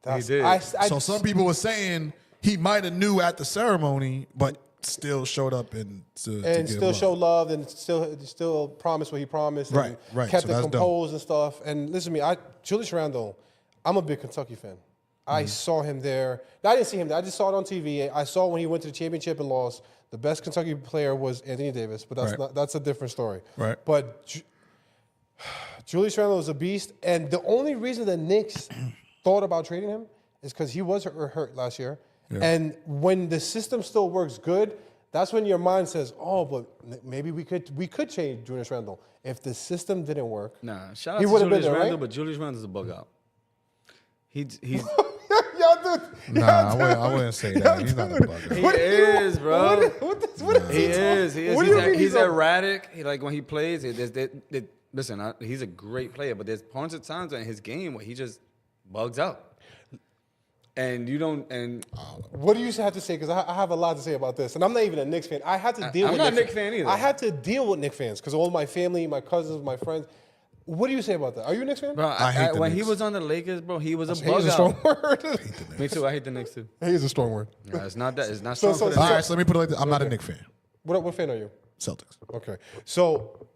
That's- He did. So some people were saying he might have knew at the ceremony, but still showed up and give still love. showed love and still promised what he promised. And Right. Kept So it that's composed and stuff. And listen to me, Julius Randle, I'm a big Kentucky fan. I saw him there. I didn't see him there. I just saw it on TV. I saw when he went to the championship and lost. The best Kentucky player was Anthony Davis, but that's a different story. Right. But Julius Randle is a beast, and the only reason the Knicks thought about trading him is because he was hurt last year. Yeah. And when the system still works good, that's when your mind says, "Oh, but maybe we could trade Julius Randle if the system didn't work." Nah, shout out He to would've been Julius there, right? Randle, but Julius Randle's a bug out. He's Y'all do. Nah, I wouldn't say that. He's not a bugger. he is, bro. He is. What do you mean He's he's a- erratic. Like when he plays, listen, he's a great player, but there's points of times in his game where he just bugs out. And you don't. And What do you have to say? Because I have a lot to say about this, and I'm not even a Knicks fan. I had to deal I'm with. not a Knicks Knicks fan either. I had to deal with Knicks fans because all my family, my cousins, my friends. What do you say about that? Are you a Knicks fan? bro, I hate the when he Knicks. was on the Lakers, bro, he was a Hate bug is a out. strong word. Me too. I hate the Knicks too. Hate is a strong word. Nah, it's not that. It's not So- strong so- for the All Knicks. right, so let me put it like this. I'm not a Knicks fan. What fan are you? Celtics. Okay. So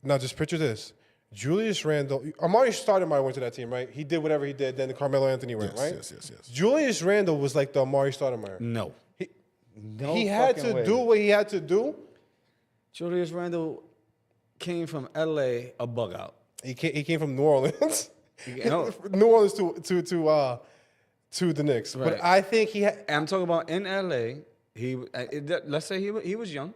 now just picture this. Julius Randle, Amari Stoudemire went to that team, right? He did whatever he did. Then Carmelo Anthony went, right? Yes. Julius Randle was like the Amari Stoudemire. No. He had fucking to way. do what he had to do. Julius Randle came from LA a bug out. He came from New Orleans. No. New Orleans to the Knicks. Right. But I think he had. I'm talking about in LA. Let's say he was young,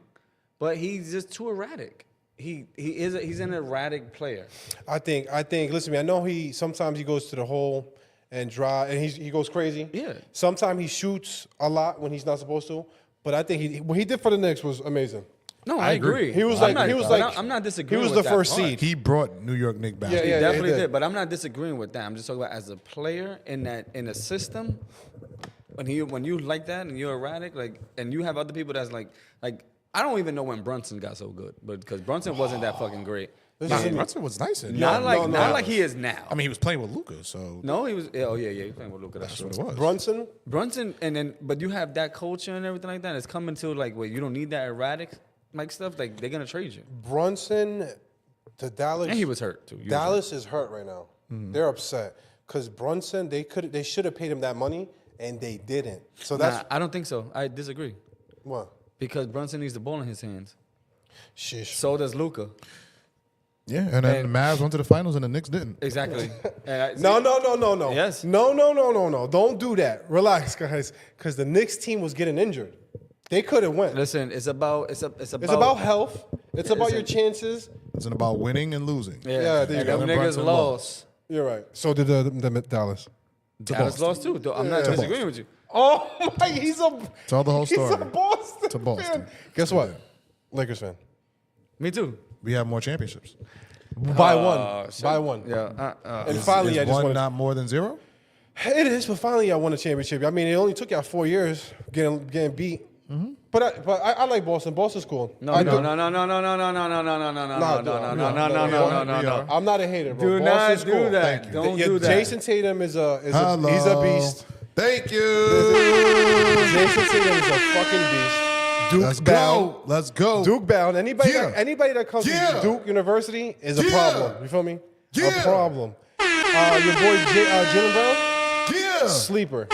but he's just too erratic. He's an erratic player. I think. Listen to me. I know sometimes he goes to the hole and drive, and he goes crazy. Yeah. Sometimes he shoots a lot when he's not supposed to. But I think what he did for the Knicks was amazing. No, I agree. He was I'm like I'm not disagreeing. He was with the that first part. seed. He brought New York Knicks back. Yeah, He yeah, definitely he did. did, but I'm not disagreeing with that. I'm just talking about as a player in a system. When you like that and you're erratic, like, and you have other people that's like I don't even know when Brunson got so good, but because Brunson wasn't that fucking great. Nah, Brunson was nice. Not like he is now. I mean, he was playing with Luka, so No, he was. Oh yeah, he was playing with Luka. That's that's true. what it was. Brunson. And then, but you have that culture and everything like that. It's coming to like where you don't need that erratic like stuff. Like they're gonna trade you. Brunson to Dallas. And he was hurt too. Dallas is hurt right now. They're upset because Brunson. They should have paid him that money and they didn't. So that's I don't think so. I disagree what. because Brunson needs the ball in his hands. Shish. So does Luka. Yeah, and then the Mavs went to the finals and the Knicks didn't. Exactly. No. Yes. No. Don't do that. Relax, guys. Because the Knicks team was getting injured. They could have went. Listen, it's about It's about health. It's about your chances. It's about winning and losing. Yeah, there you and go. them And niggas Brunson lost. You're right. So did the Dallas. Dallas Boston. lost too. Though. I'm not To disagreeing with you. Oh my! He's a. Tell the whole He's story. a Boston. To Boston. fan. Guess what? Lakers fan. Me too. We have more championships. By one. By one. Yeah. And finally, I Is just one want not more than 0? It is, but finally, I won a championship. I mean, it only took y'all 4 years getting beat. But I like Boston. Boston's cool. No. I do. No. I'm not a hater, bro. Do not Boston's do cool. that. Thank you. Don't Yeah, do that. Jason Tatum is a Hello. he's a beast. Thank you. Jason Tatum is a fucking beast. Duke Let's bound. go. Let's go. Duke bound. Anybody Yeah. that comes Yeah. to Duke University is a Yeah. problem. You feel me? Yeah. A problem. Your boy Jalen Brown, Yeah. sleeper.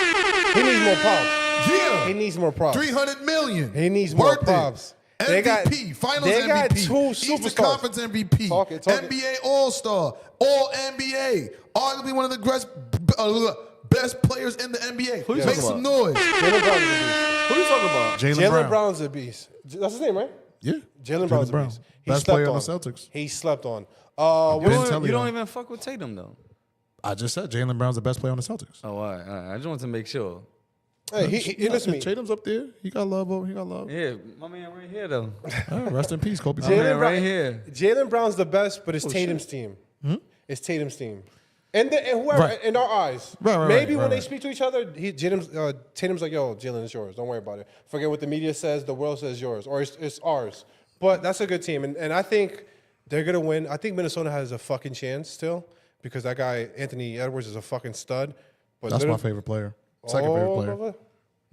He needs more props. Yeah. He needs more props. 300 million. He needs more Worth it. props. They got- MVP, Finals they MVP, got two Eastern superstars. Conference MVP, Talk it. NBA All-Star, All-NBA, arguably one of the best players in the NBA. Who you Make talking some about? noise. Jalen Brown is a beast. Who you talking about? Jalen Brown's a beast. That's his name, right? Yeah. Jalen Brown's a beast. He Best slept player on on. the Celtics. He slept on. Antonio. You don't even fuck with Tatum though. I just said Jalen Brown's the best player on the Celtics. Oh, all right. I just want to make sure. Hey, listen to me. Tatum's up there. He got love. He got love. Yeah, my man right here though. Rest in peace, Kobe. My Bryant. man right here. Jaylen Brown's the best, but it's Tatum's team. It's Tatum's team. And whoever, Right. in our eyes. Right, Maybe when right. they speak to each other, Tatum's like, yo, Jalen, it's yours. Don't worry about it. Forget what the media says. The world says yours. Or it's ours. But that's a good team. And I think they're going to win. I think Minnesota has a fucking chance still because that guy, Anthony Edwards, is a fucking stud. But That's my favorite player. Second favorite player. Mother-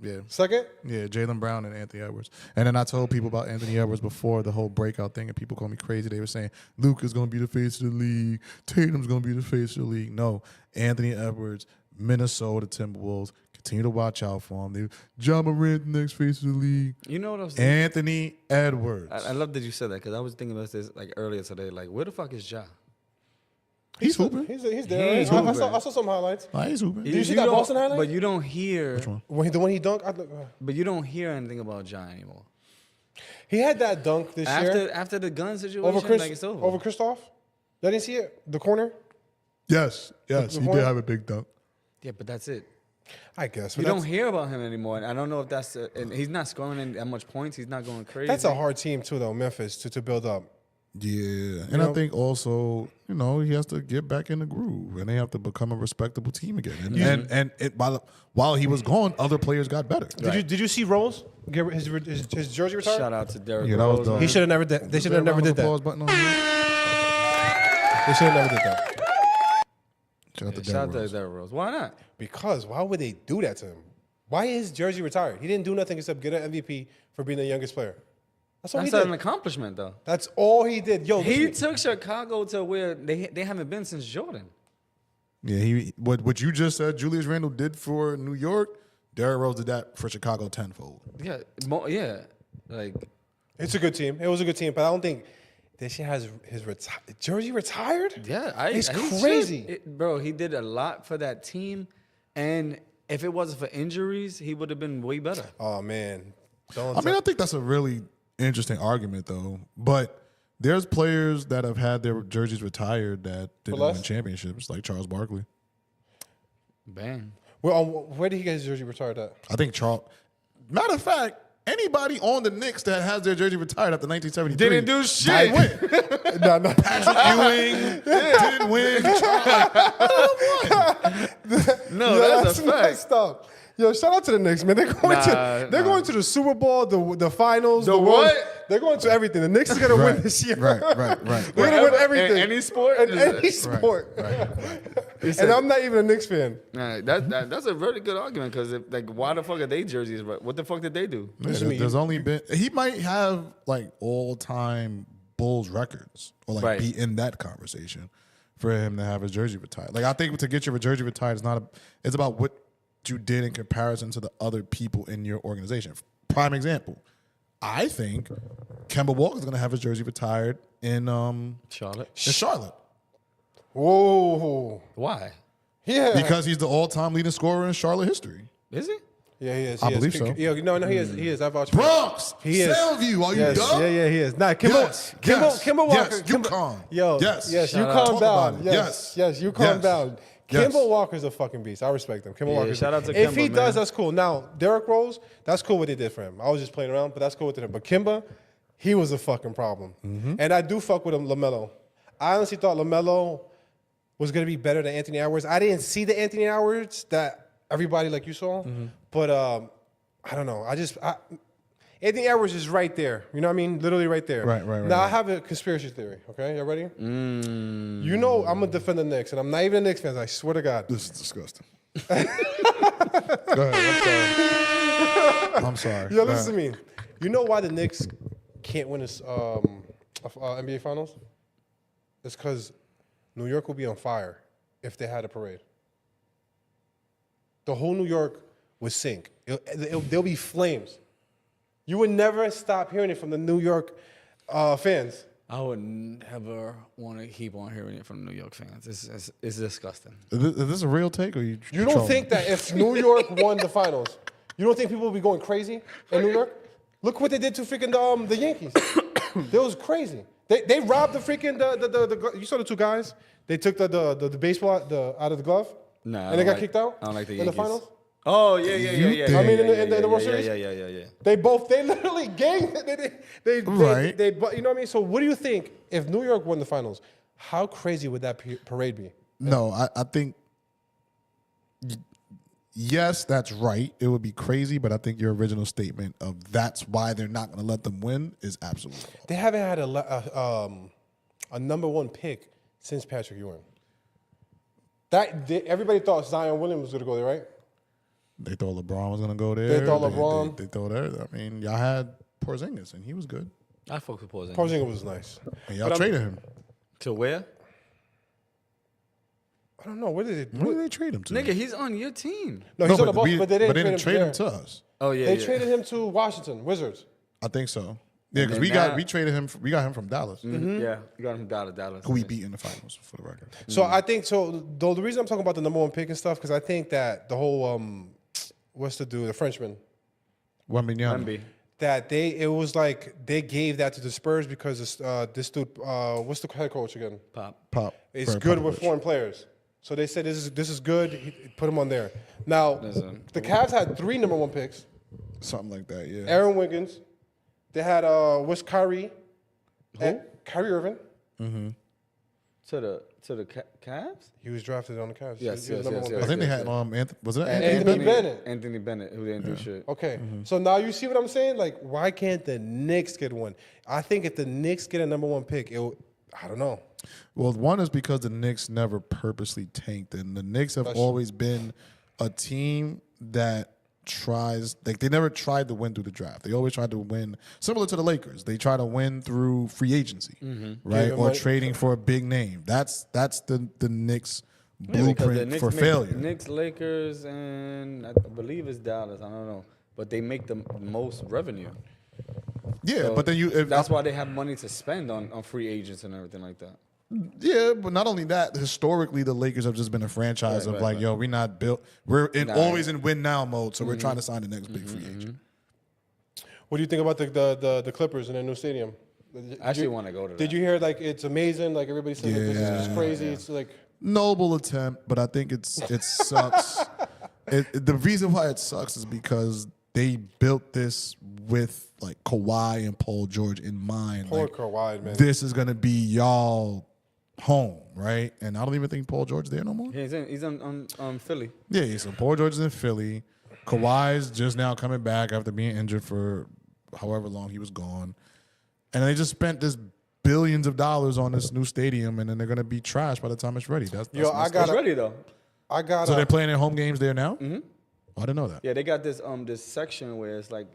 Yeah. Second? Yeah, Jaylen Brown and Anthony Edwards. And then I told people about Anthony Edwards before the whole breakout thing, and people called me crazy. They were saying, Luka's going to be the face of the league. Tatum's going to be the face of the league. No, Anthony Edwards, Minnesota Timberwolves, continue to watch out for him. Ja Morant, the next face of the league. You know what I was thinking? Anthony Edwards. I love that you said that because I was thinking about this like earlier today. Like, where the fuck is Ja? He's hooping. He's He there. ain't I hooping. saw some highlights. He's hooping. you see that don't- Boston highlight? But you don't hear. Which one? The one he dunked? But you don't hear anything about Ja anymore. He had that dunk this year After the gun situation, like it's over. over Kristoff. Did you see it? The corner? Yes, The he point? did have a big dunk. Yeah, but that's it. I guess. You But don't hear about him anymore. And I don't know if that's. And he's not scoring that much points. He's not going crazy. that's a hard team too, though. Memphis to build up. Yeah, and I think also, he has to get back in the groove, and they have to become a respectable team again. And while he was gone, other players got better. Did you see Rose get his jersey retired? Shout out to Derrick Yeah, that was Rose. dope. man. He should have never did. They should have never did that. Applause button on here. They should have never did that. Shout out to Shout out Derrick to Rose. Derrick Rose. Why not? Because why would they do that to him? Why is his jersey retired? He didn't do nothing except get an MVP for being the youngest player. That's all That's he an did. accomplishment, though. That's all he did. Yo, He listen, took Chicago to where they haven't been since Jordan. Yeah, what you just said, Julius Randle did for New York, Derrick Rose did that for Chicago tenfold. Yeah, like it's a good team. It was a good team, but I don't think this shit has his jersey retired. yeah, It's he crazy. should. Bro, he did a lot for that team, and if it wasn't for injuries, he would have been way better. Oh man, I think that's a really interesting argument, though. But there's players that have had their jerseys retired that didn't less? win championships, like Charles Barkley. Bang. well, where did he get his jersey retired at? I think Charles. Matter of fact, anybody on the Knicks that has their jersey retired after 1973 Didn't do shit. Didn't win. No. Patrick Ewing didn't win. No, Yo, that's a fact. messed up. Yo, shout out to the Knicks, man. They're going to the Super Bowl, the finals, The World- what? They're going to everything. The Knicks is gonna win this year. Right. They're gonna win everything. In any sport? In any sport. And I'm not even a Knicks fan. Nah, that's a very good argument because why the fuck are they jerseys? What the fuck did they do? There's only been he might have like all time Bulls records or like Right. be in that conversation for him to have his jersey retired. Like I think to get your jersey retired is it's about what you did in comparison to the other people in your organization. Prime example, I think Kemba Walker's gonna have his jersey retired in Charlotte. Charlotte Whoa. Why? Yeah. because he's the all-time leading scorer in Charlotte history. Is he? Yeah, he is. I believe so. Yo, no, he is. He is. I vouch for him. Bronx, He is. Soundview, are you Yes. dumb? Yeah, he is. Nah, Kimbo Walker. Yes, you calm. Yo, Yes. yes, you Shout out. calm Talk down. about it. Yes, you calm Yes. down. Yes. Kimbo Walker's a fucking beast. I respect him. Kimbo Yeah, Walker. shout out to If Kimba, he man. does, that's cool. Now, Derrick Rose, that's cool what they did for him. I was just playing around, but that's cool what they did. But Kimba, he was a fucking problem. And I do fuck with him, LaMelo. I honestly thought LaMelo was going to be better than Anthony Edwards. I didn't see the Anthony Edwards that everybody like you saw, but I don't know. Anthony Edwards is right there. You know what I mean? Literally right there. Right. Now, I have a conspiracy theory, okay? You ready? You know I'm going to defend the Knicks, and I'm not even a Knicks fan. I swear to God. This is disgusting. Go ahead. I'm sorry. Yo, listen to me. You know why the Knicks can't win this NBA Finals? It's because New York will be on fire if they had a parade. The whole New York would sink. There'll be flames. You would never stop hearing it from the New York fans. I would never want to keep on hearing it from New York fans. It's disgusting. Is this a real take or you You don't think that if New York won the finals, you don't think people would be going crazy in New York? Look what they did to freaking the Yankees. It was crazy. They robbed the freaking the you saw the two guys. They took the baseball out of the glove. Nah, I and they don't got like- kicked out. I don't like the in the Yankees. finals. Oh yeah. I mean, in the World Series? Yeah. They literally gang. Right. But you know what I mean? So what do you think if New York won the finals? How crazy would that parade be? No, I think yes, that's right. It would be crazy, but I think your original statement of that's why they're not going to let them win is absolutely false. They haven't had a number one pick since Patrick Ewing. Everybody thought Zion Williams was going to go there, right? They thought LeBron was going to go there. They thought LeBron. They thought that. I mean, y'all had Porzingis, and he was good. I fuck with Porzingis. Porzingis was nice. And y'all traded him. To where? I don't know. Where did they trade him to? Nigga, he's on your team. No, he's on the Bucks, but they didn't trade him there. to us. Oh yeah. They traded him to Washington Wizards. I think so. Yeah, because then we traded him. We got him from Dallas, Mm-hmm. Yeah, you got him from Dallas. who we beat in the finals, for the record. So I think so. Though the reason I'm talking about the number one pick and stuff because I think that the whole what's the dude, the Frenchman, Wembanyama. Wemby. that it was like they gave that to the Spurs because this dude, what's the head coach again? Pop. It's Fred good with Popovich. foreign players. So they said this is good. Put him on there. Now the Cavs had 3 number one picks. Something like that. Yeah. Aaron Wiggins. They had what's Kyrie? Who? Kyrie Irving. To the Cavs? He was drafted on the Cavs. Yes, He was yes, number yes, one yes. I pick. think they had was it Anthony Anthony Bennett. Anthony Bennett, who didn't do shit. Okay, so now you see what I'm saying? Like, why can't the Knicks get one? I think if the Knicks get a number one pick, I don't know. Well, one is because the Knicks never purposely tanked, and the Knicks have always been a team that tries. They never tried to win through the draft. They always tried to win, similar to the Lakers. They try to win through free agency, right, or trading for a big name. That's the Knicks blueprint for failure. Knicks, Lakers, and I believe it's Dallas. I don't know, but they make the most revenue. Yeah, So but then that's why they have money to spend on free agents and everything like that. Yeah, but not only that, historically the Lakers have just been a franchise of yo, we're not built. We're always in win now mode, so we're trying to sign the next big free agent. What do you think about the Clippers in their new stadium? I actually want to go to that. Did you hear like it's amazing? Like everybody says like, this is just crazy. Yeah. It's like Noble attempt, but I think it sucks. The reason why it sucks is because they built this with like Kawhi and Paul George in mind. Poor like, Kawhi, man. This is gonna be y'all home, right? And I don't even think Paul George is there no more. Yeah, he's on Philly. Yeah, so Paul George is in Philly. Kawhi's just now coming back after being injured for however long he was gone. And they just spent this billions of dollars on this new stadium, and then they're gonna be trashed by the time it's ready. That's It's ready though. So they're playing at home games there now? Mm-hmm. Oh, I didn't know that. Yeah, they got this section where it's like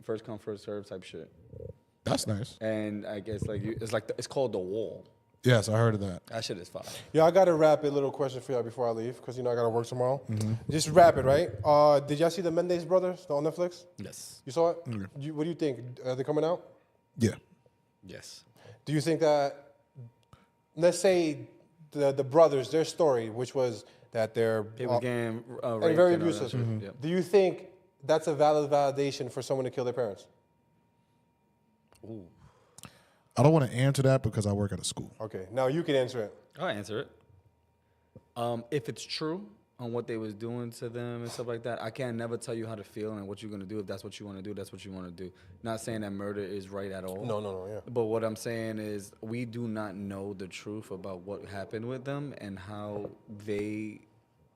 first come first serve type shit. That's nice. And I guess it's called the Wall. Yes, I heard of that. That shit is fire. Yeah, I got a rapid little question for y'all before I leave because I got to work tomorrow. Just rapid, right? Did y'all see the Mendes brothers on Netflix? Yes. You saw it? What do you think? Are they coming out? Yeah. Yes. Do you think that, let's say the brothers, their story, which was that they're They were getting and raped very and all that abusive. shit. Yep. Do you think that's a valid validation for someone to kill their parents? I don't want to answer that because I work at a school. Okay, now you can answer it. I'll answer it. If it's true on what they was doing to them and stuff like that, I can never tell you how to feel and what you're gonna do. If that's what you want to do, that's what you want to do. Not saying that murder is right at all. No, yeah. But what I'm saying is we do not know the truth about what happened with them and how they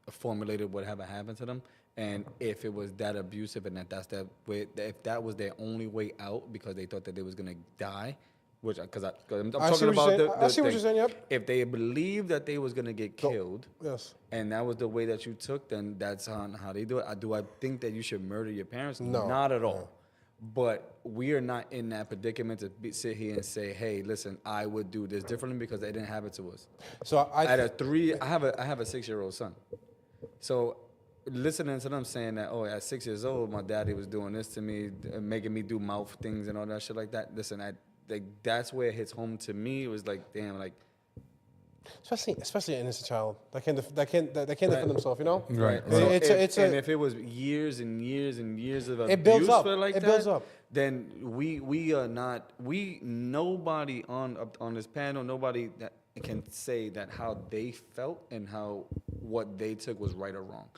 formulated whatever happened to them. And if it was that abusive and if that was their only way out because they thought that they was gonna die, because I'm talking about the I see what thing. you're saying. Yep. If they believed that they was gonna get killed, Yes. and that was the way that you took, then that's how they do it. Do I think that you should murder your parents? No. Not at all. But we are not in that predicament to sit here and say, "Hey, listen, I would do this differently because they didn't have it to us." So I have a 6-year-old son. So listening to them saying that, "Oh, at 6 years old, my daddy was doing this to me, making me do mouth things and all that shit like that." Listen, that's where it hits home to me. It was like, damn, like. especially an innocent child that can't defend themselves, you know? Right. So And if it was years and years and years of It builds abuse up. for like It that, builds up. then nobody on this panel, nobody that can say that how they felt and what they took was right or wrong.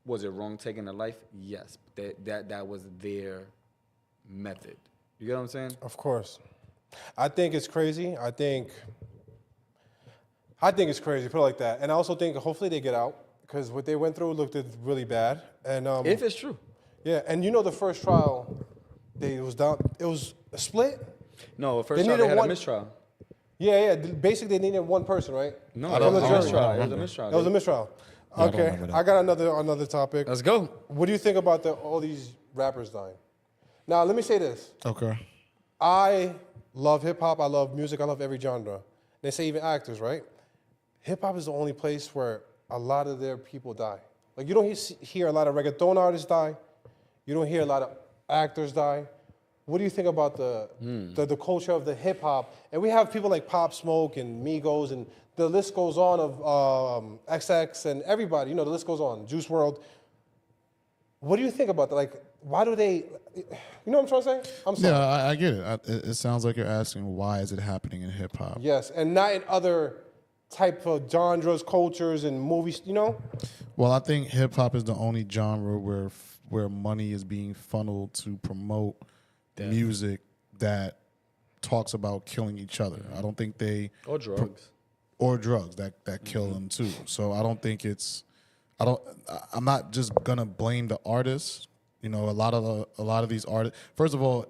Was it wrong taking their life? Yes. That was their method. You get what I'm saying? Of course. I think it's crazy. I think it's crazy, put it like that. And I also think hopefully they get out because what they went through looked really bad. And If it's true. yeah, and you know the first trial, it was a split? No, first They trial they needed had one- a mistrial. Yeah. Basically, they needed one person, right? No, I it don't- was a I don't mistrial. It was a remember. mistrial. That was a mistrial. Yeah, I don't Okay, remember that. I got another topic. Let's go. What do you think about all these rappers dying? Now, let me say this. Okay. I love hip hop. I love music. I love every genre. They say even actors, right? Hip hop is the only place where a lot of their people die. Like you don't hear a lot of reggaeton artists die. You don't hear a lot of actors die. What do you think about the culture of the hip hop? And we have people like Pop Smoke and Migos, and the list goes on of XX and everybody. You know, the list goes on. Juice World. What do you think about that? Like, why do they? You know what I'm trying to say? I'm sorry. Yeah, I get it. It sounds like you're asking why is it happening in hip hop. Yes, and not in other type of genres, cultures, and movies. You know? Well, I think hip hop is the only genre where money is being funneled to promote music that talks about killing each other. I don't think they Or drugs. or drugs that kill them too. So I don't think I'm not just gonna blame the artists. You know, a lot of these artists. First of all,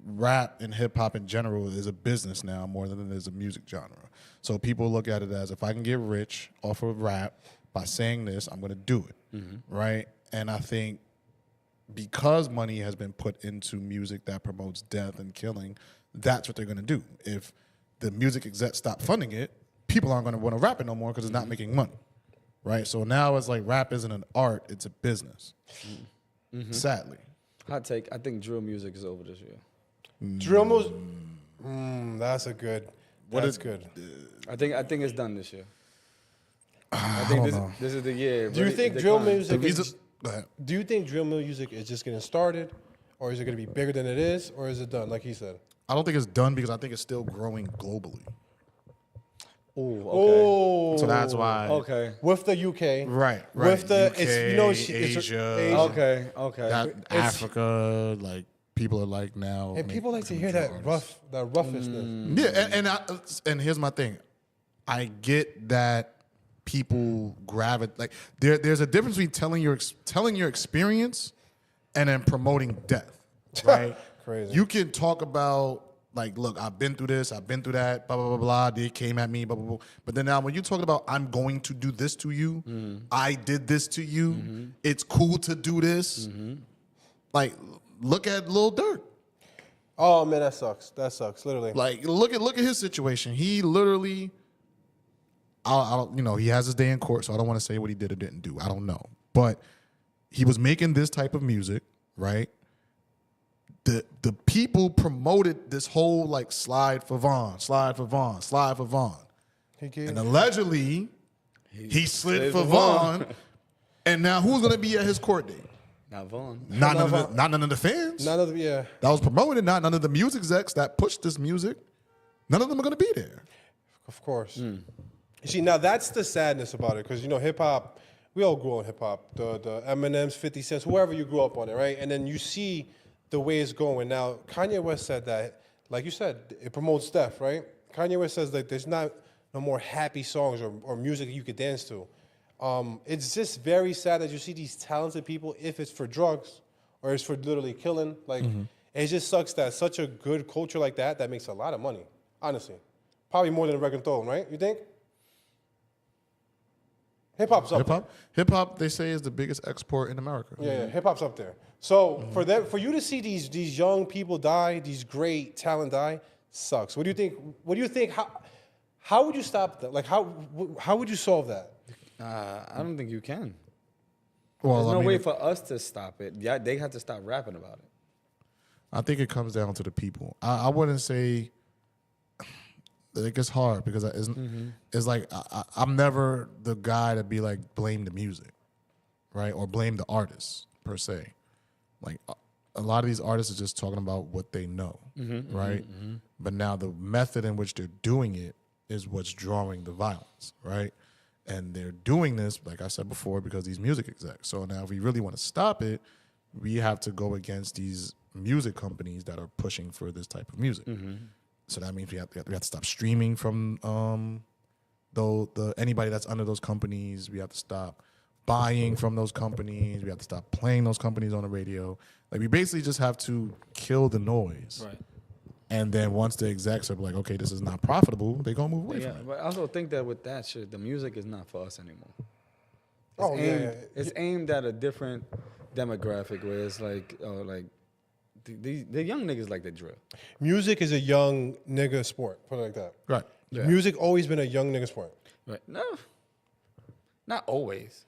rap and hip hop in general is a business now more than it is a music genre. So people look at it as if I can get rich off of rap by saying this, I'm gonna do it, right? And I think because money has been put into music that promotes death and killing, that's what they're gonna do. If the music execs stop funding it, people aren't gonna want to rap it no more because it's not making money, right? So now it's like rap isn't an art; it's a business. Sadly, Hot take. I think drill music is over this year. Drill music. That's a good. That's good. I think it's done this year. I I think don't know. this is the year. Do you Really think drill decline. music? The Is, reason, go ahead. do you think drill music is just getting started, or is it going to be bigger than it is, or is it done? Like he said. I don't think it's done because I think it's still growing globally. Ooh, okay. Oh, So that's why. Okay. with the UK, Right. With the UK, it's you know it's Asia, Asia. Okay. Okay. that Africa, like people are like now. And people like to hear drill that artists. roughness. Yeah, and here's my thing. I get that people gravitate. Like there's a difference between telling your experience and then promoting death, right? Crazy. You can talk about like, look, I've been through this, I've been through that, blah blah blah blah. They came at me, blah blah blah. But then now, when you're talking about, I'm going to do this to you, I did this to you. It's cool to do this. Like, look at Lil Durk. Oh man, that sucks. That sucks. Literally. Like, look at his situation. He literally, I don't, he has his day in court, so I don't want to say what he did or didn't do. I don't know, but he was making this type of music, right? The people promoted this whole like slide for Vaughn, slide for Vaughn, slide for Vaughn, and allegedly he slid for Vaughn, and now who's gonna be at his court date? Not Vaughn. Not none of the fans. None of the yeah. That was promoted. Not none of the music execs that pushed this music. None of them are gonna be there. Of course. You see, now that's the sadness about it, because hip hop. We all grew up on hip hop. The Eminems, 50 Cents, whoever you grew up on it, right? And then you see the way it's going. Now, Kanye West said that, like you said, it promotes death, right? Kanye West says that there's no more happy songs or music you could dance to. It's just very sad that you see these talented people, if it's for drugs or it's for literally killing, like it just sucks that such a good culture like that makes a lot of money, honestly. Probably more than reggaeton, right? You think? Hip hop's up there. Hip hop, they say, is the biggest export in America. Yeah, hip hop's up there. So for you to see these young people die, these great talent die, sucks. What do you think? What do you think? How would you stop that? Like how would you solve that? I don't think you can. Well, There's I no mean, way for us to stop it. Yeah, they have to stop rapping about it. I think it comes down to the people. I wouldn't say it gets hard because it's like I'm never the guy to be like blame the music, right, or blame the artists per se. Like a lot of these artists are just talking about what they know, right? But now the method in which they're doing it is what's drawing the violence, right? And they're doing this, like I said before, because these music execs. So now if we really want to stop it, we have to go against these music companies that are pushing for this type of music. So that means we have to stop streaming from the anybody that's under those companies. We have to stop buying from those companies. We have to stop playing those companies on the radio. Like, we basically just have to kill the noise. Right. And then once the execs are like, okay, this is not profitable, they're going to move away Yeah, from it. but I also think that with that shit, the music is not for us anymore. It's aimed at a different demographic where it's like, the young niggas like the drill. Music is a young nigga sport. Put it like that. Right. Yeah. Music always been a young nigga sport. Right. No, not always.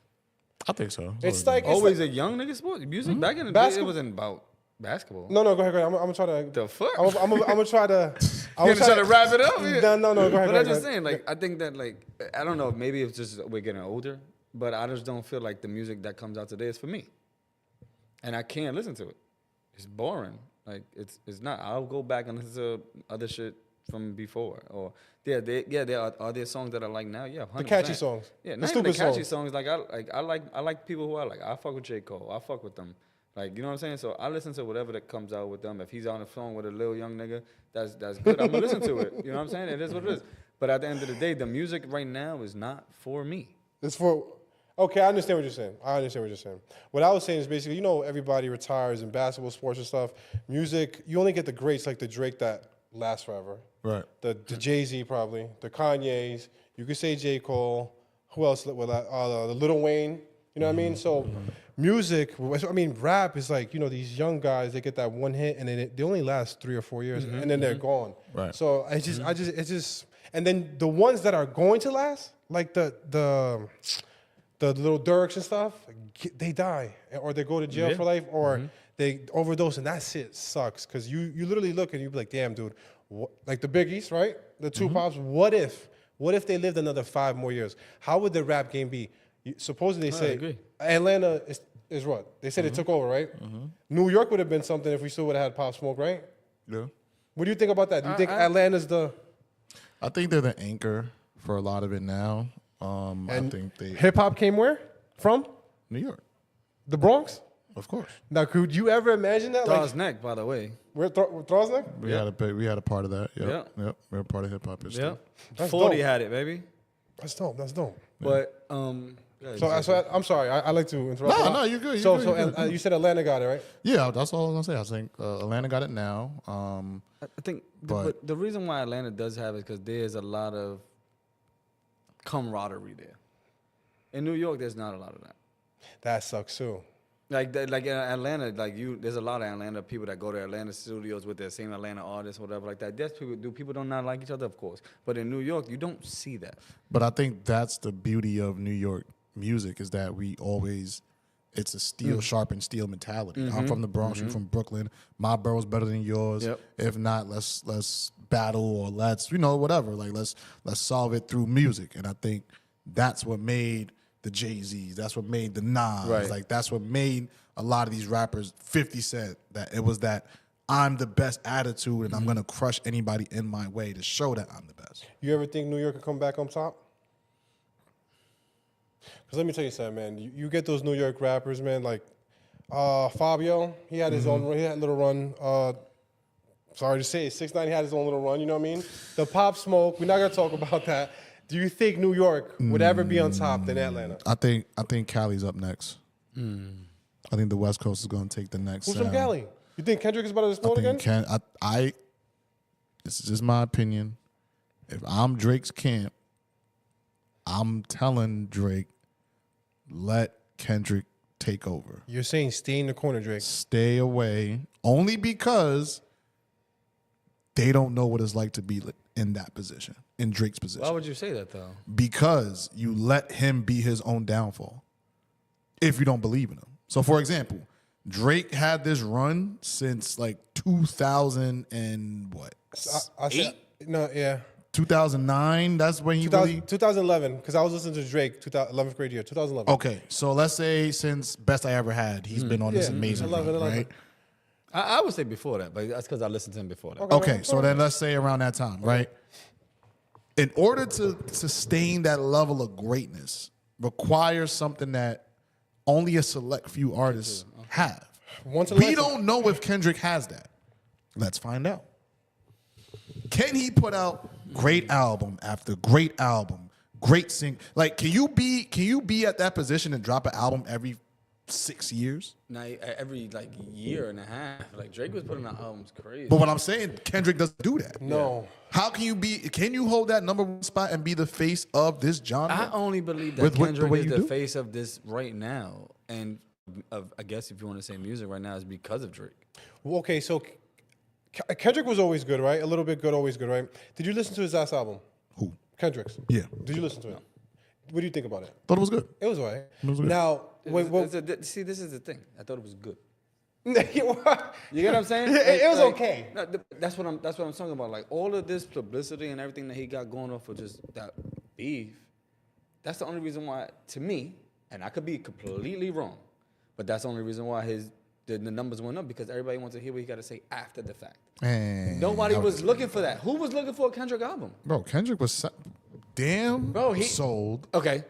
I think so. It's like Always a young nigga sport. Music back in the day, it wasn't about basketball. No, go ahead. I'm gonna try to. The fuck? I'm gonna try to. You gonna try to wrap it up? Yeah. No. Go ahead. But I'm just saying, like, I think that, like, I don't know, maybe it's just we're getting older, but I just don't feel like the music that comes out today is for me, and I can't listen to it. It's boring. Like, it's not. I'll go back and listen to other shit from before, or there are there songs that I like now. Yeah, 100%. The catchy songs. Yeah, The not even the stupid catchy songs. songs. I like people who I like. I fuck with J. Cole. I fuck with them. Like, you know what I'm saying? So I listen to whatever that comes out with them. If he's on the phone with a little young nigga, that's good. I'm gonna listen to it. You know what I'm saying? It is what it is. But at the end of the day, the music right now is not for me. It's for. Okay, I understand what you're saying. What I was saying is basically, everybody retires in basketball, sports and stuff. Music, you only get the greats like the Drake that last forever. Right. The Jay-Z probably, the Kanye's. You could say J. Cole. Who else? Well, the Lil Wayne. You know what I mean? So music, I mean, rap is like, these young guys, they get that one hit and then they only last 3 or 4 years and then they're gone. Right. So it's just, and then the ones that are going to last, like the little Dirks and stuff, they die or they go to jail for life or they overdose, and that shit sucks because you literally look and you be like, damn, dude, like the Biggies, right? The Tupacs. What if they lived another 5 more years? How would the rap game be? Supposedly they say Atlanta is what? They said it took over, right? New York would have been something if we still would have had Pop Smoke, right? Yeah. What do you think about that? Do you think Atlanta's the... I think they're the anchor for a lot of it now. I think hip-hop came where? From? New York. The Bronx? Of course. Now, could you ever imagine that? Dawes Neck, by the way. We're Thrall's Neck? We had a part of that. Yep. We're a part of hip hop history. Yeah. That's 40 dope. had it, baby. That's dope. But So I'm sorry. I like to interrupt. No, you're good. You said Atlanta got it, right? Yeah, that's all I was gonna say. I think Atlanta got it now. I think but the reason why Atlanta does have it is because there's a lot of camaraderie there. In New York, there's not a lot of that. That sucks too. Like in Atlanta, there's a lot of Atlanta people that go to Atlanta studios with their same Atlanta artists, whatever like that. Yes, people do not like each other, of course. But in New York, you don't see that. But I think that's the beauty of New York music is that it's a steel sharpened steel mentality. I'm from the Bronx, you're from Brooklyn. My borough's better than yours. Yep. If not, let's battle or let's whatever. Like let's solve it through music. And I think that's what made the Jay-Z's. That's what made the Nas. Right. Like that's what made a lot of these rappers 50 Cent. That it was that I'm the best attitude and I'm gonna crush anybody in my way to show that I'm the best. You ever think New York could come back on top? Because let me tell you something, man. You get those New York rappers, man, like Fabio, he had his own, he had a little run. Sorry to say, 6ix9ine, he had his own little run, you know what I mean? The Pop Smoke, we're not going to talk about that. Do you think New York would ever be on top than Atlanta? I think Cali's up next. I think the West Coast is going to take the next. Who's from Cali? You think Kendrick is about to explode again? This is just my opinion. If I'm Drake's camp, I'm telling Drake, let Kendrick take over. You're saying stay in the corner, Drake. Stay away, only because they don't know what it's like to be in that position, in Drake's position. Why would you say that, though? Because you let him be his own downfall if you don't believe in him. So, for example, Drake had this run since like 2000 and what? I said, no, yeah. 2009, that's when he really... 2011, because I was listening to Drake, 11th grade year, 2011. Okay, so let's say since Best I Ever Had, he's been on this amazing run, 11. right? I would say before that, but that's because I listened to him before that. Okay, so then let's say around that time, right? in order to sustain that level of greatness requires something that only a select few artists have. We don't know if Kendrick has that. Let's find out. Can he put out great album after great album, great sing? Like, can you be at that position and drop an album every 6 years? Now every like year and a half, like Drake was putting out albums crazy. But what I'm saying, Kendrick doesn't do that. No. How can you be? Can you hold that number one spot and be the face of this genre? I only believe that With the Kendrick way is you the do? face of this right now, and I guess if you want to say music right now, is because of Drake. Well, okay, so Kendrick was always good, right? A little bit good, always good, right? Did you listen to his last album? Who? Kendrick's. Yeah. Did you listen to it? What do you think about it? Thought it was good. It was all right. It was good. Now, See, this is the thing. I thought it was good. you You get what I'm saying? It was Like, okay. no, that's what I'm talking about. Like all of this publicity and everything that he got going on for just that beef. That's the only reason why, to me, and I could be completely wrong, but that's the only reason why the numbers went up, because everybody wants to hear what he got to say after the fact. And Nobody was looking for that. Who was looking for a Kendrick album? Bro, Kendrick was sold. Okay.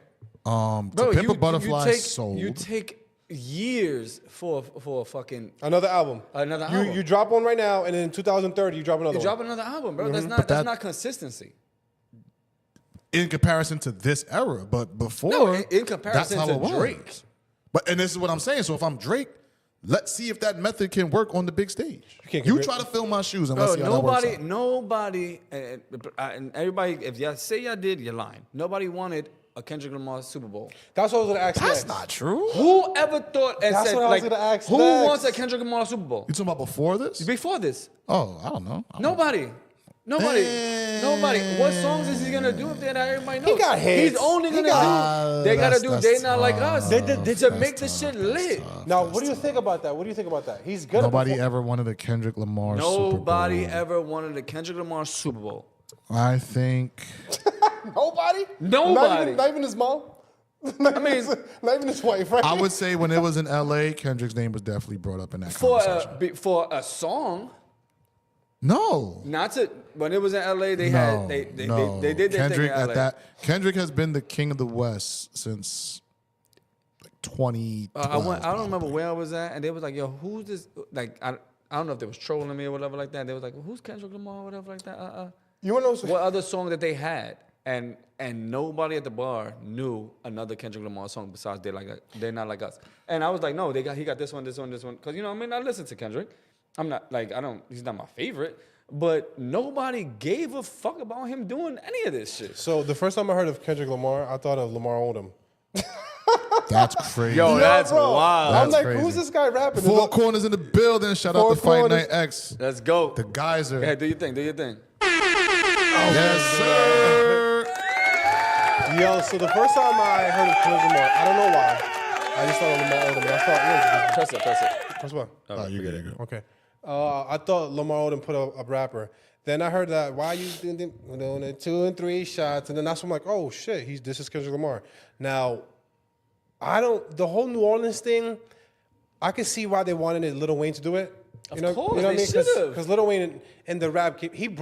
To Bro, Pimp a Butterfly sold. You take years for a fucking Another album. album. You drop one right now, and then in 2030, you drop another You one. drop another album, bro. But That's that- not consistency. in comparison to this era, but before, No, in comparison that's how to it was. Drake. And this is what I'm saying. So if I'm Drake, let's see if that method can work on the big stage. can't You get try to fill my shoes and Bro, let's see how that works out. nobody, and everybody, if y'all say y'all did, you're lying. Nobody wanted a Kendrick Lamar Super Bowl. That's what I was going to ask That's next. not true. Whoever thought and That's said, what I was like, gonna ask who next. wants a Kendrick Lamar Super Bowl? You talking about before this? Before this, Oh, I don't know. nobody. Nobody. What songs is he gonna do if that everybody knows? He got hits. He's only He gonna got- do. They gotta do. that's They not like tough. us. To make the shit lit. Now, what do you think about that? What do you think about that? He's good. Nobody ever wanted a Kendrick Lamar Nobody Super Bowl. ever wanted a Kendrick Lamar Super Bowl. I think Nobody? Nobody. Not even his mom? Not even his wife, right? I would say when it was in LA, Kendrick's name was definitely brought up in that For conversation. for a song, No. not to when it was in LA, they No, had they no. did their Kendrick thing in LA. Kendrick has been the king of the West since like 2012. I don't remember where I was at, and they was like, "Yo, who's this?" Like I don't know if they was trolling me or whatever like that. They was like, "Who's Kendrick Lamar?" or whatever like that. You want to know What other song that they had? And nobody at the bar knew another Kendrick Lamar song besides They're Not Like Us. And I was like, no, he got this one, because I mean I listen to Kendrick. I'm not like he's not my favorite, but nobody gave a fuck about him doing any of this shit. So the first time I heard of Kendrick Lamar, I thought of Lamar Odom. That's crazy. Yo, that's bro. wild. I'm That's like, crazy. who's this guy rapping? Four Corners in the building. Shout out Four to Fight Corners. Night X. Let's go. The Geyser. Yeah, do your thing. Yes, sir. Yo, so the first time I heard of Kendrick Lamar, I don't know why. I just thought of Lamar Odom. And I thought, Press it. Press what? Oh, you good. Okay. I thought Lamar Odom put a rapper. Then I heard that, why you doing 2 and 3 shots? And then that's when I'm like, oh shit, this is Kendrick Lamar. Now, the whole New Orleans thing, I can see why they wanted Lil Wayne to do it. Of You know course, what I they mean? should've. Because Lil Wayne in the rap, Lil Wayne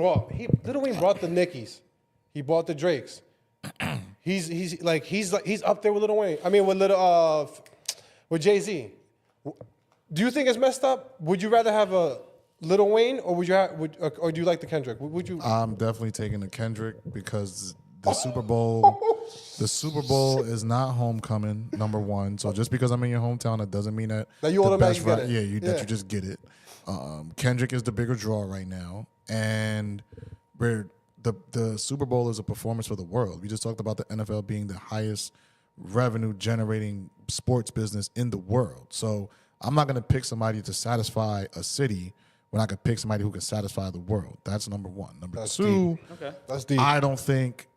brought the Nickies. He brought the Drakes. He's up there with Lil Wayne. I mean, with Jay-Z. Do you think it's messed up? Would you rather have a Lil Wayne or or do you like the Kendrick? Would you? I'm definitely taking the Kendrick because the Super Bowl is not homecoming, number one. So just because I'm in your hometown, that doesn't mean that That you the automatically best get it. that Yeah. you just get it. Kendrick is the bigger draw right now, and the Super Bowl is a performance for the world. We just talked about the NFL being the highest revenue generating sports business in the world. So I'm not going to pick somebody to satisfy a city when I could pick somebody who can satisfy the world. That's number one. Number two, That's deep. I don't think,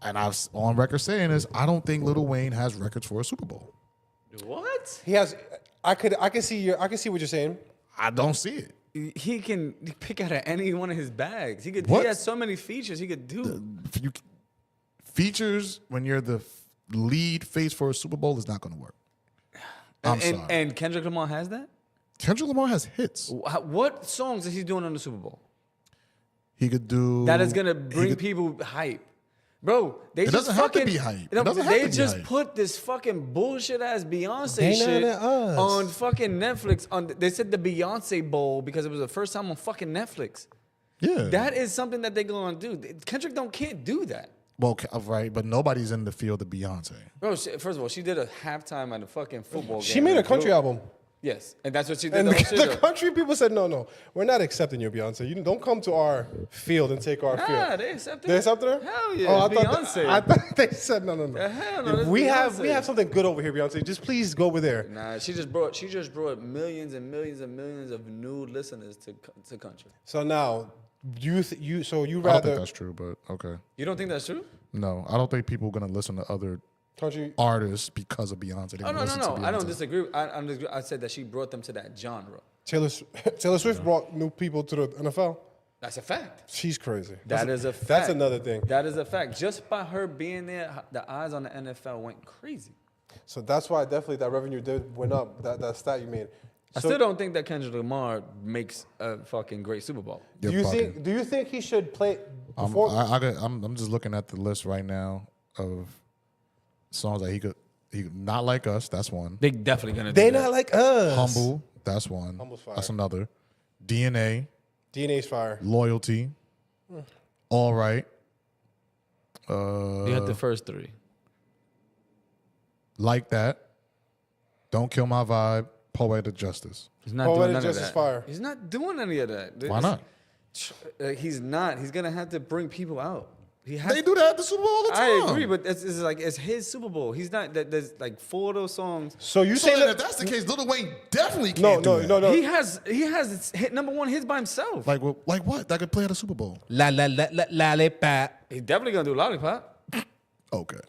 and I was on record saying this, I don't think Lil Wayne has records for a Super Bowl. What? He has. I can see what you're saying. I don't see it. He can pick out of any one of his bags. He What? has so many features he could do. Features when you're the lead face for a Super Bowl is not going to work. I'm sorry. And Kendrick Lamar has that? Kendrick Lamar has hits. What songs is he doing on the Super Bowl He could do that is gonna bring people hype? Bro, they It just doesn't have to fucking, be hype. No, It doesn't have they to be just hype. put this fucking bullshit ass Beyonce They shit not at us. on fucking Netflix. They said the Beyonce Bowl because it was the first time on fucking Netflix. Yeah. That is something that they're gonna do. Kendrick can't do that. Well, right, but nobody's in the field of Beyonce. Bro, first of all, she did a halftime at a fucking football game. She made a country album. Yes, and that's what she did. And the whole shit, the though. country people said, no, we're not accepting you, Beyonce. You don't come to our field and take our Nah, field. they accepted They her. accepted her? Hell yeah, Oh, it's Beyonce. I thought they said no. hell no, that's we Beyonce. have something good over here, Beyonce. Just please go over there. Nah, she just brought millions and millions and millions of new listeners to country. So now, you I don't think rather that's true, but okay. You don't think that's true? No, I don't think people are gonna listen to other country? artists because of Beyonce. They're Oh gonna no, listen to I don't Beyonce. disagree. I said that she brought them to that genre. Taylor Swift brought new people to the NFL. That's a fact. She's crazy. That is a fact. That's another thing. That is a fact. Just by her being there, the eyes on the NFL went crazy. So that's why definitely that revenue went up. That stat you made. I So still don't think that Kendrick Lamar makes a fucking great Super Bowl. You're bugging. Do you think he should play? I'm just looking at the list right now of songs that he could not like us. That's one. They definitely gonna. They do that. not like us. Humble. That's one. Humble's fire. That's another. DNA. DNA's fire. Loyalty. All right. You had the first three. Like that. Don't kill my vibe. Poetic justice. He's not Poetic doing none of Justice that. fire. He's not doing any of that. Why not? He's not. He's gonna have to bring people out. He has. They do that at the Super Bowl all the time. I agree, but it's like it's his Super Bowl. He's not. There's like 4 of those songs. So you So say then that? if that's the case, Lil Wayne definitely No, can't do that. no. He has hit #1 hits by himself. Like what? That could play at a Super Bowl. Lollipop. He's definitely gonna do Lollipop. Okay.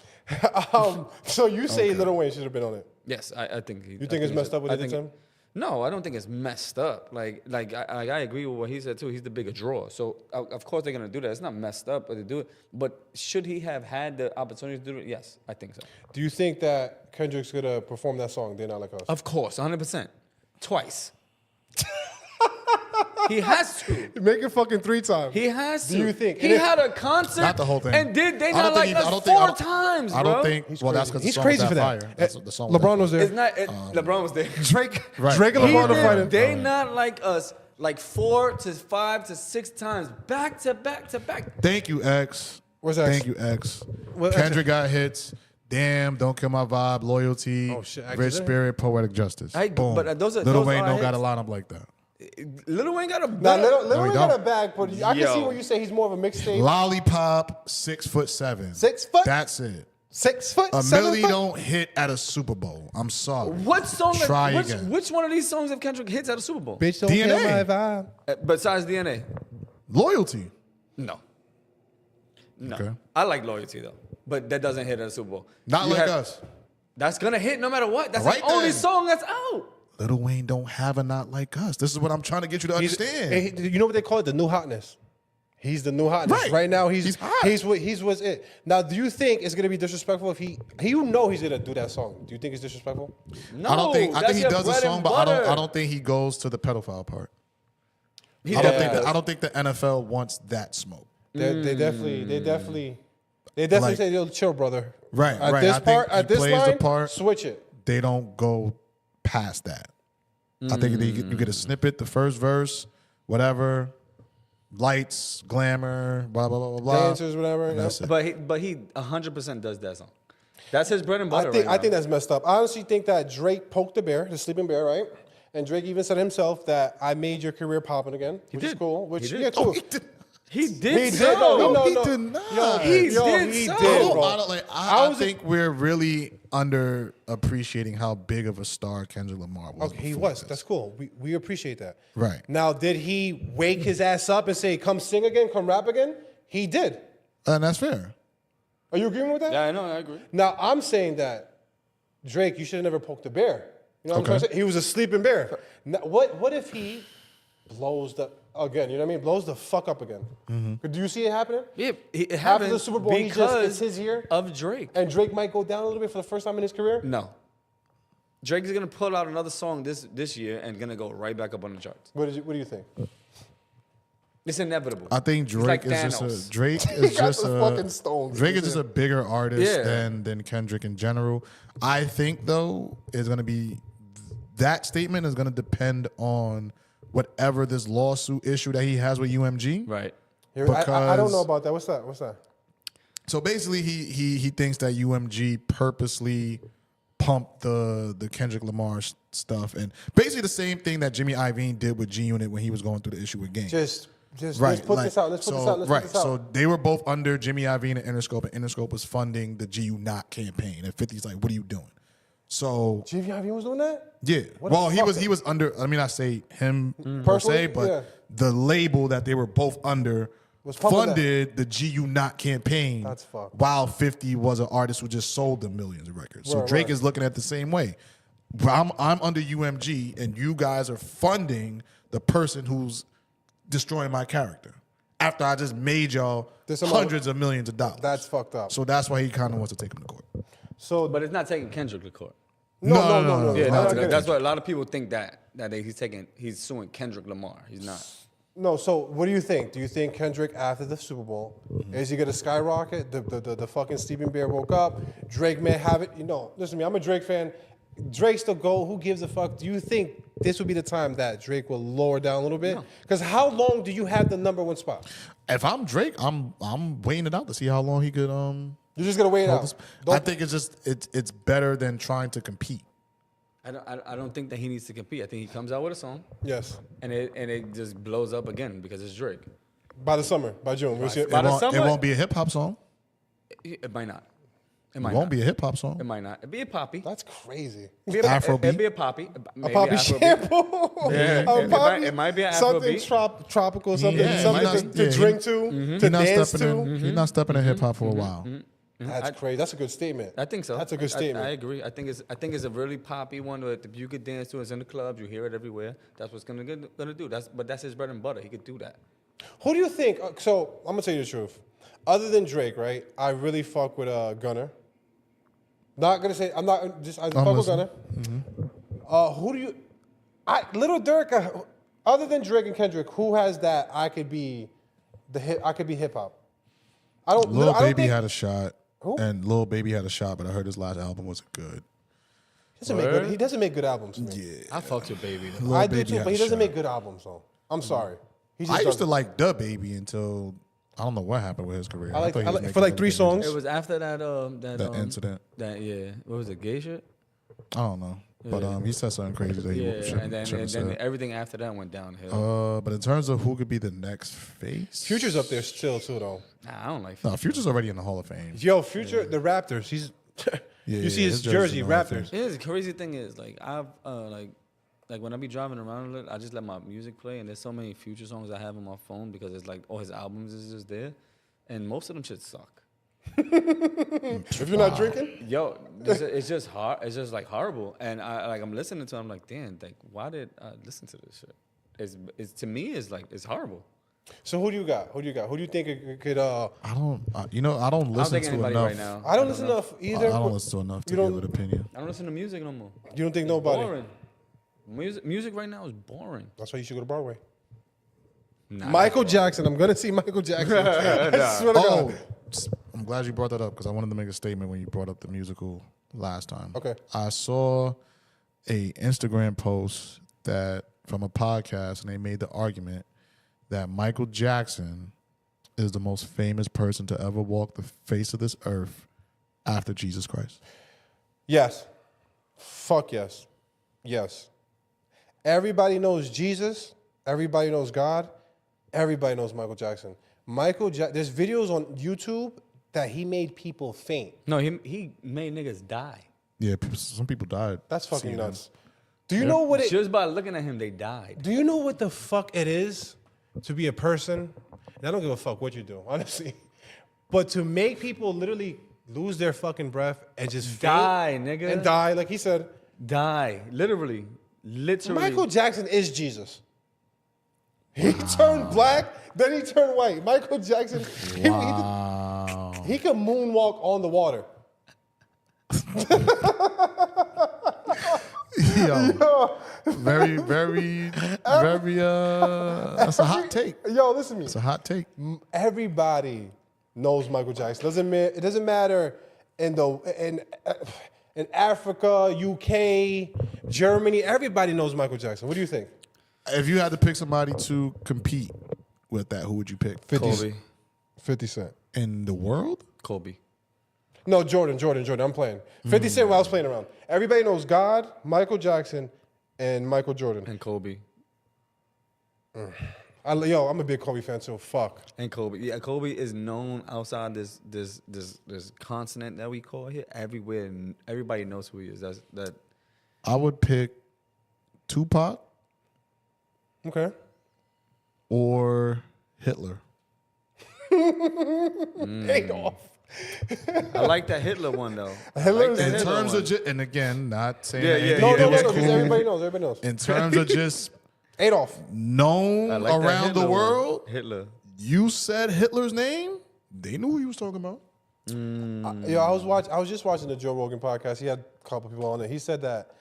So you say Lil Wayne should have been on it? Yes, I think. You think it's messed up what he did to him? No, I don't think it's messed up. Like I agree with what he said too. He's the bigger draw, so of course they're gonna do that. It's not messed up, but they do it. But should he have had the opportunity to do it? Yes, I think so. Do you think that Kendrick's gonna perform that song? They're not like us. Of course, 100%, twice. He has to. Make it fucking 3 times. He has to. Do you think? He had a concert? Not the whole thing. And did they I not don't like think he- I us don't think- I 4 don't- times, bro? I don't think. Well, that's because He's crazy for that. Fire. That's the song. was LeBron that was there. It's not. LeBron was there. Drake. Right. Drake and He LeBron are did. fighting. They not like us like 4 to 5 to 6 times back to back to back. Thank you, X. Where's X? Thank you, X. What- Kendrick got hits. Damn, don't kill my vibe. Loyalty. Oh, shit, X Rich is in? Spirit. Poetic justice. Boom. but those are- Lil those Wayne are don't got a hits. lineup like that. Lil Wayne got a Now, bag. Lil No, he Wayne got don't. a bag, but I can see Yo. where you say he's more of a mixtape. Lollipop. 6'7". 6 foot? That's it. 6 foot? A 7 Millie foot? don't hit at a Super Bowl. I'm sorry. What song? Try again. Which one of these songs have Kendrick hits at a Super Bowl? Bitch, don't DNA. kill my vibe. Besides DNA? Loyalty. No. No. Okay. I like Loyalty though, but that doesn't hit at a Super Bowl. Not You like have- us. That's gonna hit no matter what. That's All right the only then. song that's out. Lil Wayne don't have a not like us. This is what I'm trying to get you to understand. You know what they call it? The new hotness. He's the new hotness. Right. Right now, He's hot. He's what's it. Now, do you think it's gonna be disrespectful if he's gonna do that song? Do you think it's disrespectful? No, I don't think. I that's think he your does the bread song, and but I butter. don't think he goes to the pedophile part. He I don't definitely think. does. I don't think the NFL wants that smoke. They definitely Like- say, "Yo, chill, brother." Right, At right. this I think part, he at this plays the line, part. switch it. They don't go past that. I think you get a snippet, the first verse, whatever, lights, glamour, blah blah blah blah blah. Dancers, whatever. And that's it. But he 100% does that song. That's his bread and butter. I think right now. that's messed up. I honestly think that Drake poked the bear, the sleeping bear, right? And Drake even said himself that I made your career popping again, which is did. cool. Which He did. yeah, too. Oh, he did. He did. He so. did. No, he no. did not. Yo, He yo, did he so. did, bro. I think we're really under appreciating how big of a star Kendrick Lamar was. Okay, he before was. this. That's cool. We appreciate that. Right. Now, did he wake his ass up and say, "Come sing again, come rap again"? He did. And that's fair. Are you agreeing with that? Yeah, I know. I agree. Now, I'm saying that Drake, you should have never poked the bear. You know what I'm Okay. trying to say? He was a sleeping bear. Now, what if he blows the again? You know what I mean? Blows the fuck up again. Do you see it happening? Yeah, it After happened the Super Bowl, because it's his year, of Drake. and Drake might go down a little bit for the first time in his career. No. Drake is gonna pull out another song this year and gonna go right back up on the charts. What do you think? It's inevitable. I think He's Drake like is Thanos. just a Drake is got just the a fucking stones. Drake is just a bigger artist Yeah. than Kendrick in general. I think though is gonna be that statement is gonna depend on whatever this lawsuit issue that he has with UMG. Right. Here, I don't Because- know about that. What's that? What's that? So basically, he thinks that UMG purposely pumped the Kendrick Lamar stuff, and basically the same thing that Jimmy Iovine did with G Unit when he was going through the issue with Game. Just Right, let's put like, this out. Let's put so, this out. Let's right, put this out. so they were both under Jimmy Iovine and Interscope, and Interscope was funding the GU Not campaign. And 50's like, "What are you doing?" So Jimmy Iovine was doing that? yeah, What a well, he fucker. was under. I mean, I say him per Personally, se, but yeah. the label that they were both under Was pumping that. funded the GU Not campaign. That's fucked. While 50 was an artist who just sold them millions of records. So Right, Drake right. is looking at it the same way. I'm under UMG, and you guys are funding the person who's destroying my character after I just made y'all This amount- hundreds of millions of dollars. That's fucked up. So that's why he kind of wants to take him to court. So But it's not taking Kendrick to court. no. Yeah, I that's, get it. that's what a lot of people think that he's suing Kendrick Lamar. He's not. No, so what do you think? Do you think Kendrick after the Super Bowl is he gonna skyrocket? The fucking Stephen Bear woke up. Drake may have it. You know, listen to me. I'm a Drake fan. Drake still go. Who gives a fuck? Do you think this would be the time that Drake will lower down a little bit? Because how long do you have the number 1 spot? If I'm Drake, I'm waiting it out to see how long he could You're just gonna wait it hold out. this. Don't- I think it's better than trying to compete. I don't think that he needs to compete. I think he comes out with a song Yes, and it just blows up again because it's Drake. by the summer, by June. We'll see. By It the won't, it summer- won't be a hip hop song. It might not. It It might won't not. be a hip hop song. It might not. It'd be a poppy. That's crazy. Afrobeat. It'd be a poppy. A Maybe poppy Afrobeat. shampoo. Yeah, A it poppy- might be an something Afrobeat. tropical, something, Yeah, something he to, not- to yeah, drink he- to, He's to not dance stepping to. in. He's not stepping in hip hop for a while. That's crazy. That's a good statement. I think so. That's a good I statement. agree. I think it's a really poppy one that you could dance to. It's in the clubs. You hear it everywhere. That's what's gonna do. That's his bread and butter. He could do that. Who do you think? So I'm gonna tell you the truth. Other than Drake, right? I really fuck with Gunner. Not gonna say I'm not just I fuck with listening. Gunner. Who do you? Little Durk. Other than Drake and Kendrick, who has that? I could be hip hop. I don't. Lil I don't Baby think, had a shot, Who? and Lil Baby had a shot, but I heard his last album wasn't good. he doesn't make good albums. To me. Yeah, I fucked your baby. Though. Lil I do Baby too, had but a he doesn't shot. make good albums though. I'm sorry. He just I used to doesn't. like Da Baby until I don't know what happened with his career. I like- thought he I was like- making for like really 3 good songs. music. It was after that That incident. That what was it? Gay shit. I don't know, but he said something crazy that he Yeah, shouldn't and then have said. everything after that went downhill. But in terms of who could be the next face, Future's up there still too though. Nah, I don't like. No, Future's already in the Hall of Fame. Yo, Future, the Raptors. He's. you see his jersey, in the Hall of Raptors. Fame. Yeah, the crazy thing is like I've like when I be driving around a little, I just let my music play, and there's so many Future songs I have on my phone because it's like all his albums is just there, and most of them shit suck. If you're not drinking, Yo, it's just hard. It's just like horrible, and I'm listening to it, I'm like, damn, like why did I listen to this shit? It's to me it's like it's horrible. so who do you got? Who do you think it could? I don't. I don't I don't listen think to anybody enough. right now. I don't listen enough I either. don't listen to enough to You don't- give an opinion. I don't listen to music no more. You don't think It's nobody? boring. Music right now is boring. That's why you should go to Broadway. Nah, Michael Jackson. I'm gonna see Michael Jackson. I swear to Oh, God. I'm glad you brought that up because I wanted to make a statement when you brought up the musical last time. Okay. I saw a Instagram post that from a podcast, and they made the argument that Michael Jackson is the most famous person to ever walk the face of this earth after Jesus Christ. Yes. Fuck yes. Yes. Everybody knows Jesus. Everybody knows God. Everybody knows Michael Jackson. There's videos on YouTube that he made people faint. No, he made niggas die. Yeah, some people died. That's fucking seeing nuts. Do you know what it? Just by looking at him, they died. Do you know what the fuck it is to be a person? And I don't give a fuck what you do, honestly. But to make people literally lose their fucking breath and just faint Die, nigga. and die, like he said. Die. Literally. Michael Jackson is Jesus. He turned black, then he turned white. Michael Jackson, Wow. he could moonwalk on the water. Yo, very, very, very. That's a hot take. Yo, listen to me. It's a hot take. Everybody knows Michael Jackson. It doesn't matter in Africa, UK, Germany. Everybody knows Michael Jackson. What do you think? If you had to pick somebody to compete with that, who would you pick? Kobe. 50 Cent. In the world? Kobe. No, Jordan. I'm playing. 50 Cent while I was playing around. Everybody knows God, Michael Jackson, and Michael Jordan. And Kobe. I'm a big Kobe fan too. Fuck. And Kobe. Yeah, Kobe is known outside this continent that we call here. Everywhere, and everybody knows who he is. That. I would pick Tupac Okay. or Hitler. Adolf. I like that Hitler one though. Hitler's- I like In that Hitler terms one. of and again, not saying Yeah, that yeah. anything No, he did was because cool. everybody knows. In terms of just Adolf. known I like that around Hitler the one. world, Hitler. you said Hitler's name, they knew who you was talking about. I was just watching the Joe Rogan podcast. He had a couple people on there. He said that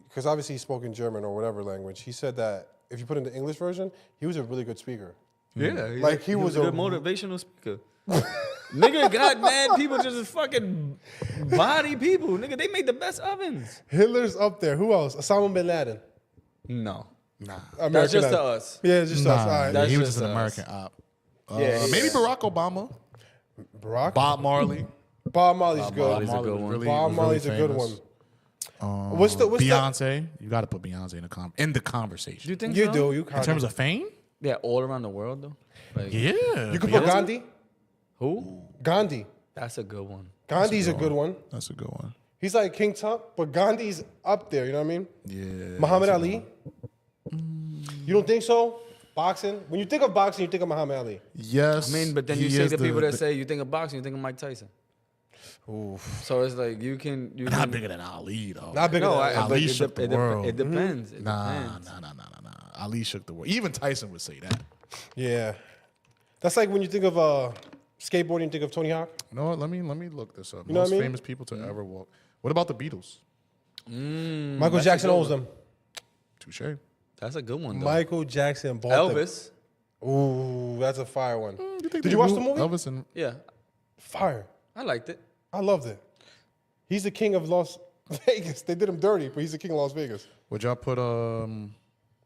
because obviously he spoke in German or whatever language. He said that if you put in the English version, he was a really good speaker. Yeah, Like, he was a a- good motivational speaker. Nigga got mad people just fucking body people. Nigga, they made the best ovens. Hitler's up there. Who else? Osama bin Laden. No. Nah, American That's just Idol. to us. Yeah, it's just us. All nah, right. That's he was just just an us. American op. Yeah, Maybe yeah. Barack Obama, Barack. Bob Marley. Bob Marley's good. Marley's a good one. Bob Marley's a good one. What's that? Beyonce. You got to put Beyonce in the conversation. Do you think You so? do. You In terms of fame, Yeah, all around the world though. Like, yeah. You could put Beyonce? Gandhi. who? Gandhi. That's a good one. Gandhi's a good one. That's a good one. He's like King Tut, but Gandhi's up there. You know what I mean? Yeah. Muhammad Ali. You don't think so? Boxing. When you think of boxing, you think of Muhammad Ali. Yes. I mean, but then he you say is to people the- that say you think of boxing, you think of Mike Tyson. So it's like you can. not bigger than Ali though. Not bigger No, than I, Ali. Ali but shook the world. It depends. It Nah, depends. nah. Ali shook the world. Even Tyson would say that. Yeah. That's like when you think of skateboarding, you think of Tony Hawk. You know what? Let me look this up. You know what Most I mean? famous people to ever walk. What about the Beatles? Michael that's Jackson a good owns one. them. Touche. That's a good one though. Michael Jackson bought them. Elvis. Ooh, that's a fire one. Did you watch the movie? Elvis and Yeah, Fire. I liked it. I loved it. He's the king of Las Vegas. They did him dirty, but he's the king of Las Vegas. would y'all put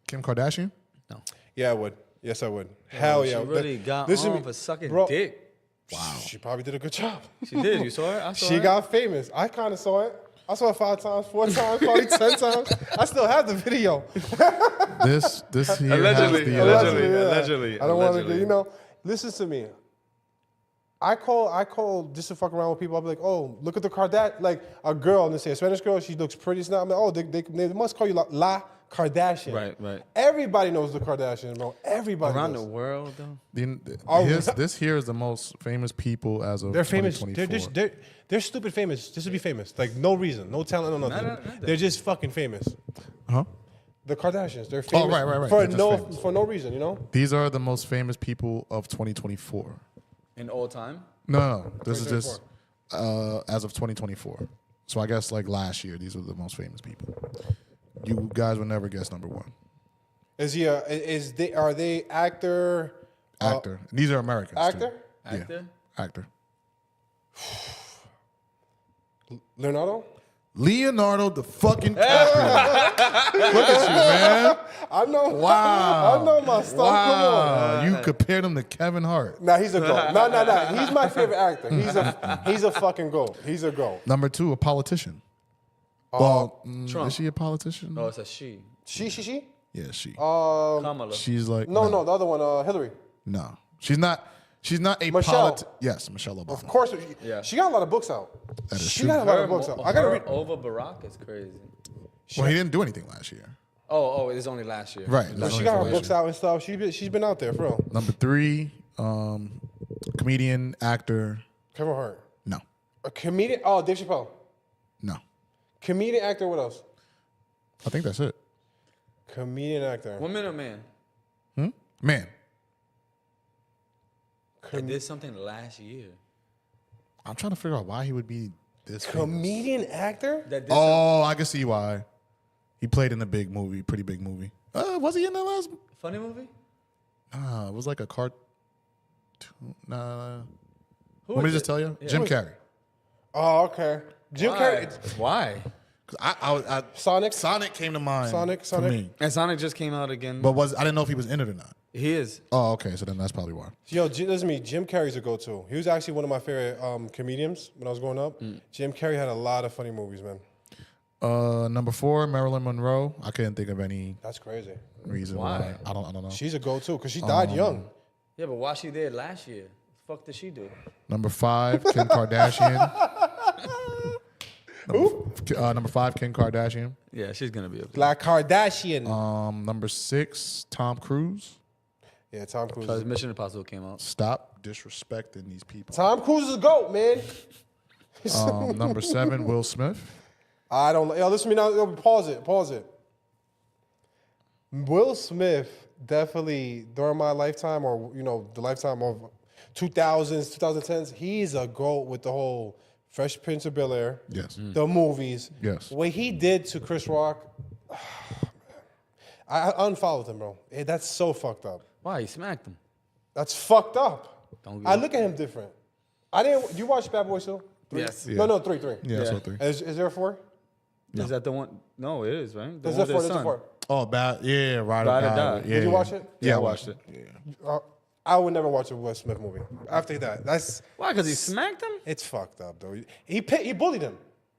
Kim Kardashian? No. Yeah, I would. Yes, I would. Hell She yeah. really got Listen to on me. for sucking Bro, dick. Wow. She probably did a good job. She did. You saw it? I saw She it. got famous. I kind of saw it. I saw it 5 times, 4 times, probably 10 times. I still have the video. This here Allegedly, has the, allegedly. Yeah. Allegedly, I don't want to, allegedly. listen to me. I call just to fuck around with people. I'll be like, oh, look at the Kardashian, like a girl, and they say a Spanish girl, she looks pretty. It's not, I'm like, oh, they must call you La Kardashian. Right. Everybody knows the Kardashians, bro. Everybody Around the knows. world though. This here is the most famous people as of They're famous. 2024. They're stupid famous just to be famous. Like no reason, no talent, no nothing. Nothing. They're just fucking famous. Huh? The Kardashians, they're famous right. for They're just famous. for no reason, you know? These are the most famous people of 2024. In all time. No. This is just as of 2024. So I guess like last year, these were the most famous people. You guys would never guess number one. Are they actor? Actor. These are Americans. Actor? Too. Actor? Yeah. Actor. Leonardo the fucking DiCaprio. Look at you, man. I know. Wow. I know my stuff. Come on. Wow. You compared him to Kevin Hart. Nah, he's a goat. No. He's my favorite actor. He's a fucking goat. He's a goat. Number two, a politician. Well, Trump. is she a politician? No, it's a she. She? Yeah, she. Kamala. She's like No, the other one, Hillary. No, she's not. She's not a Michelle. Yes, Michelle Obama. Of course. Yeah. She got a lot of books out. That is She true. got a lot of books out. I gotta read. Over Barack is crazy. Well, he didn't do anything last year. Oh, it's only last year. Right. But that's she only got for her last books year. out and stuff. She's been out there for real. Number three, comedian, actor. Kevin Hart. No, A comedian. Oh, Dave Chappelle. no. Comedian, actor. What else? I think that's it. Comedian, actor. Woman or man? Man, He did something last year. I'm trying to figure out why he would be this famous. Comedian, actor. That did Oh, I can see why. He played in a big movie, pretty big movie. Was he in the last? Funny movie? It was like a cartoon. Nah. Who Want me is to just it? tell you? Yeah. Jim Carrey. Oh, okay. Jim Carrey. Why? 'Cause I Sonic. Sonic came to mind. Sonic. For me. And Sonic just came out again. But I didn't know if he was in it or not. He is. Oh, okay. So then that's probably why. Yo, listen to me. Jim Carrey's a go-to. He was actually one of my favorite comedians when I was growing up. Jim Carrey had a lot of funny movies, man. Number 4, Marilyn Monroe. I couldn't think of any That's crazy. reason Why? why. I don't know. She's a go-to because she died young. Yeah, but why she did last year? The fuck did she do? Number 5, Kim Kardashian. Number 5, Kim Kardashian. Yeah, she's gonna be a Black Kardashian. Number 6, Tom Cruise. Yeah, Tom Cruise. because Mission Impossible came out. Stop disrespecting these people. Tom Cruise is a goat, man. Number 7, Will Smith. I don't. Yo, listen to me now. Yo, pause it. Will Smith definitely during my lifetime, or the lifetime of 2000s, 2010s, he's a goat with the whole Fresh Prince of Bel-Air. Yes. The movies. Yes. What he did to Chris Rock, I unfollowed him, bro. That's so fucked up. Why? He smacked him. That's fucked up. Don't I look at him different. I didn't. Do you watch Bad Boys 2? 3? Yes. Yeah. No, 3. Yeah, Yeah. so 3. Is there a 4? Is that the one? No, it is, right? The There's one a 4. with his There's a son. 4. Oh, bad. Yeah, Ride Ride or or Die. Die. Yeah, Did you watch it? Yeah, I watched it. Yeah. I would never watch a Will Smith movie. After that, Why? Because he smacked him? it's fucked up though. He bullied him.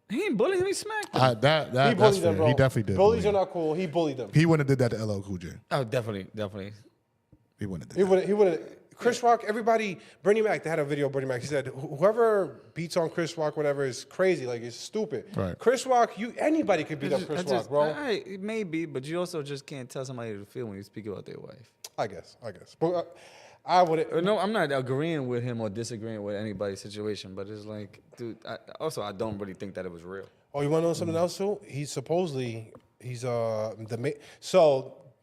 He ain't bullying him. He smacked him. That He that's bullied fair. them, bro. He definitely did. Bullies bully are him. not cool. He bullied them. He wouldn't have did that to LL Cool J. Oh, definitely. He wouldn't have He did that. would. Chris Rock. Everybody. Bernie Mac. They had a video of Bernie Mac. He said, "Whoever beats on Chris Rock, whatever, is crazy. Like it's stupid." Right. Chris Rock. Anybody could beat up Chris Rock, bro. It may be, but you also just can't tell somebody to feel when you speak about their wife. I guess. But I would. No, I'm not agreeing with him or disagreeing with anybody's situation, but it's like, dude. I don't really think that it was real. Oh, you want to know something else too? He's so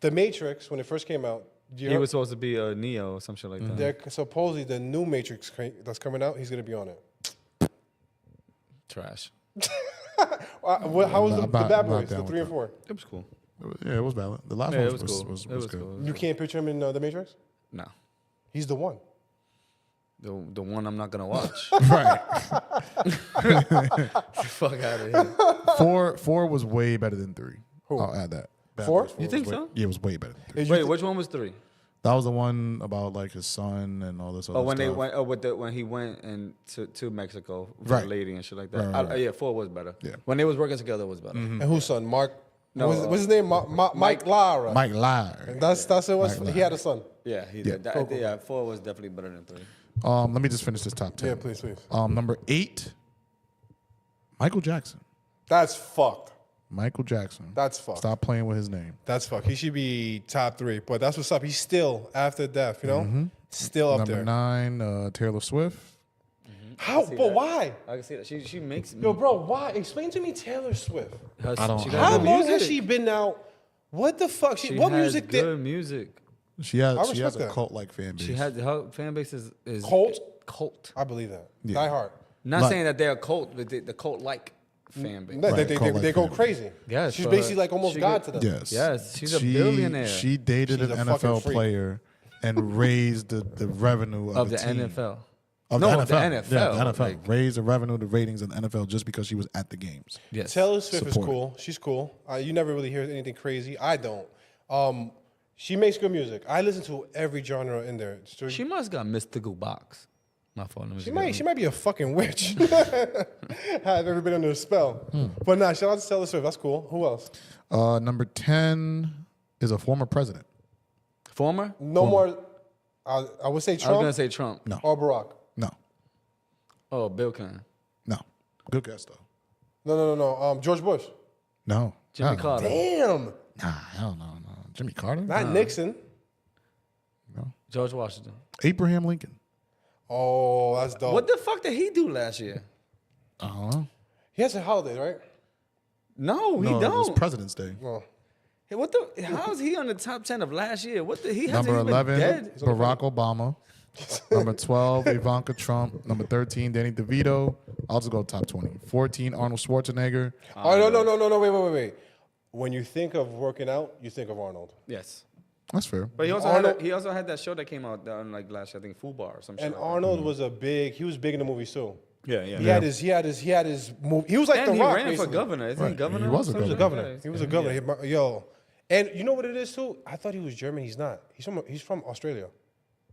the Matrix when it first came out. He was supposed to be a Neo or some shit like that. They're supposedly the new Matrix that's coming out. He's gonna be on it. Trash. How was the I'm Bad not Boys? down The with 3 and that. 4. It was cool. Yeah, it was valid. The last Yeah, one it was cool. was It was good. cool. You can't picture him in the Matrix. No. He's the one. The one I'm not gonna watch. Right. Fuck out of here. 4 was way better than 3. Who? I'll add that. Bad 4? Boys You was think way- so? Yeah, it was way better than 3. Wait, which one was 3? That was the one about like his son and all this other Oh, when stuff. they went. Oh, when he went and to Mexico for Right. a lady and shit like that. Right. Yeah, 4 was better. Yeah. When they was working together, it was better. And whose son? Mark. No, what's his name? Mike Lara. Mike Lyre. That's it. Was Mike he had a son? Yeah, he did. Cool, cool. Yeah, 4 was definitely better than 3. Let me just finish this top 10. Yeah, please. Number 8, Michael Jackson. That's fucked. Michael Jackson. That's fucked. Stop playing with his name. That's fucked. He should be top 3. But that's what's up. He's still after death. You know, still up Number there. 9, Taylor Swift. How? see But that. why? I can see that. She makes. Yo, bro, why? Explain to me Taylor Swift. I don't- She How got How good long music. has she been out? What the fuck? She What has music did? good music. She has respect a that. cult-like fan base. She has her fan base is Cult? Cult. I believe that. Yeah. Die Hard. Not Like- saying that they're a cult, but the cult like fan base. No, Right, they cult-like go fan. crazy. Yes, She's but basically like almost she God get- to them. Yes. Yes, she's a billionaire. She dated She's an a fucking NFL freak. player and raised the revenue of of the the team. NFL. Of No, the of the NFL. NFL, Yeah, the NFL. like- Raised the revenue, the ratings of the NFL just because she was at the games. Yes. Taylor Swift is Support. cool. She's cool. You never really hear anything crazy. I don't. She makes good music. I listen to every genre in there. She must got mystical box. My fault. Let me She just might be a fucking witch. Have everybody under a spell. But nah, shout out to Taylor Swift. That's cool. Who else? Number 10 is a former president. Former? No more. I would say I was Trump gonna say Trump. No. or Barack. No. Oh, Bill Clinton. No. Good guess, though. No. George Bush. No. Jimmy Hell no. Carter. Damn. Nah, hell no. Jimmy Carter? Not Nixon. George Washington. Abraham Lincoln. Oh, that's dope. What the fuck did he do last year? I don't know. He has a holiday, right? No, he No, it was don't. President's Day. Well, Hey, what the? How is he on the top 10 of last year? What the? He hasn't Number even 11, dead. Barack Obama. Number 12, Ivanka Trump. Number 13, Danny DeVito. I'll just go top 20. 14, Arnold Schwarzenegger. oh no! Wait. when you think of working out, you think of Arnold. Yes. That's fair. But he also Arnold- he also had that show that came out like last year, I think Food Bar or some shit. And like that. Arnold was he was big in the movies too. Yeah, yeah. He had his movie. He was like And The he Rock, ran basically. for governor. Isn't he Right. governor? He was a or something? governor. Governor. He was a governor. Yo, and you know what it is too? I thought he was German. He's not. He's from Australia.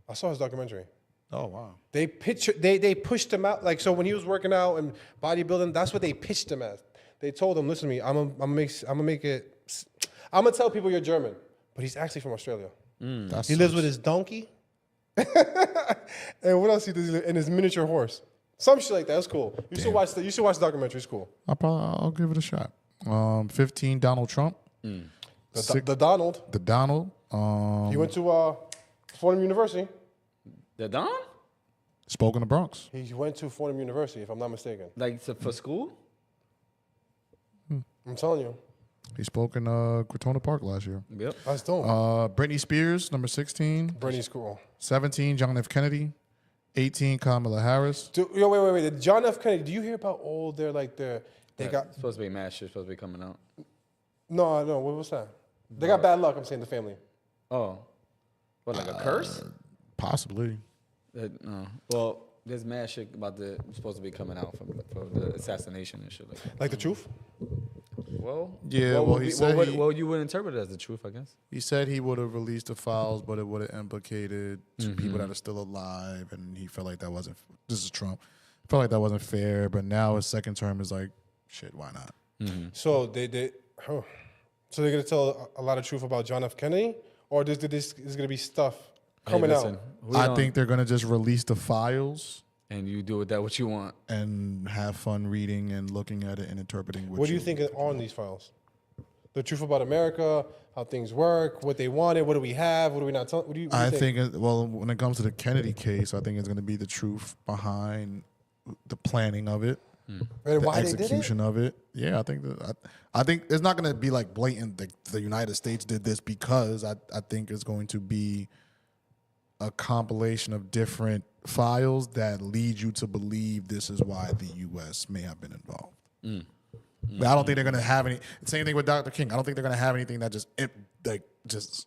I saw his documentary. Oh wow. They pushed him out. Like, so when he was working out and bodybuilding, that's what they pitched him as. They told him, listen to me, I'm gonna tell people you're German, but he's actually from Australia. He lives with his donkey. And what else he does? And his miniature horse. Some shit like that. That's cool. You should watch the documentary. It's cool. I'll give it a shot. 15 Donald Trump. The Donald. The Donald. He went to Fordham University. The Don? Spoke in the Bronx. He went to Fordham University, if I'm not mistaken. Like for school? I'm telling you. He spoke in Crotona Park last year. Yep. That's dope. Britney Spears, number 16. Brittany's cool. 17, John F. Kennedy. 18, Kamala Harris. Yo, wait. The John F. Kennedy, do you hear about all their, like, they got... Supposed to be mass shit, supposed to be coming out. No, what was that? They got bad luck, I'm saying, the family. Oh. What, like a curse? Possibly. No. Well, there's mad shit about supposed to be coming out for the assassination and shit like that. Like the truth? Well, Yeah, what well, would he be- said what- he- well, you would interpret it as the truth, I guess. He said he would have released the files, but it would have implicated people that are still alive, and he felt like that wasn't. This is Trump. Felt like that wasn't fair, but now his second term is like, shit, why not? So so they're gonna tell a lot of truth about John F. Kennedy, or this is gonna be stuff coming listen, out. we I don't- think they're gonna just release the files And you do with that what you want. and have fun reading and looking at it and interpreting. What do you think is on these files? The truth about America, how things work, what they wanted, what do we have, what do we not tell? What do you I think? think, well, when it comes to the Kennedy case, I think it's going to be the truth behind the planning of it, And the why they did it? execution of it. Yeah, I think that. I think it's not going to be like blatant. The United States did this because I think it's going to be a compilation of different files that lead you to believe this is why the U.S. may have been involved. But I don't think they're going to have any. Same thing with Dr. King. I don't think they're going to have anything that just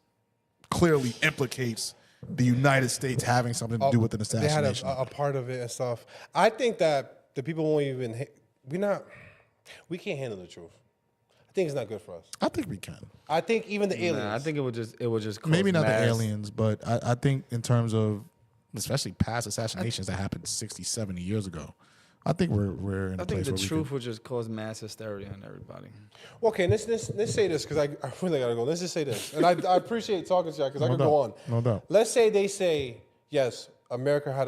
clearly implicates the United States having something to do with an They had assassination. a part of it and stuff. I think that the people won't even. We can't handle the truth. I think it's not good for us. I think we can. I think even the aliens. Nah, I think it would just cause Maybe not mass- the aliens, but I think in terms of especially past assassinations that happened 60, 70 years ago, I think we're in a I think place the where truth would just cause mass hysteria in everybody. Okay, let's say this because I really gotta go. Let's just say this, and I appreciate talking to you because I could go on. No doubt. Let's say they say yes, America had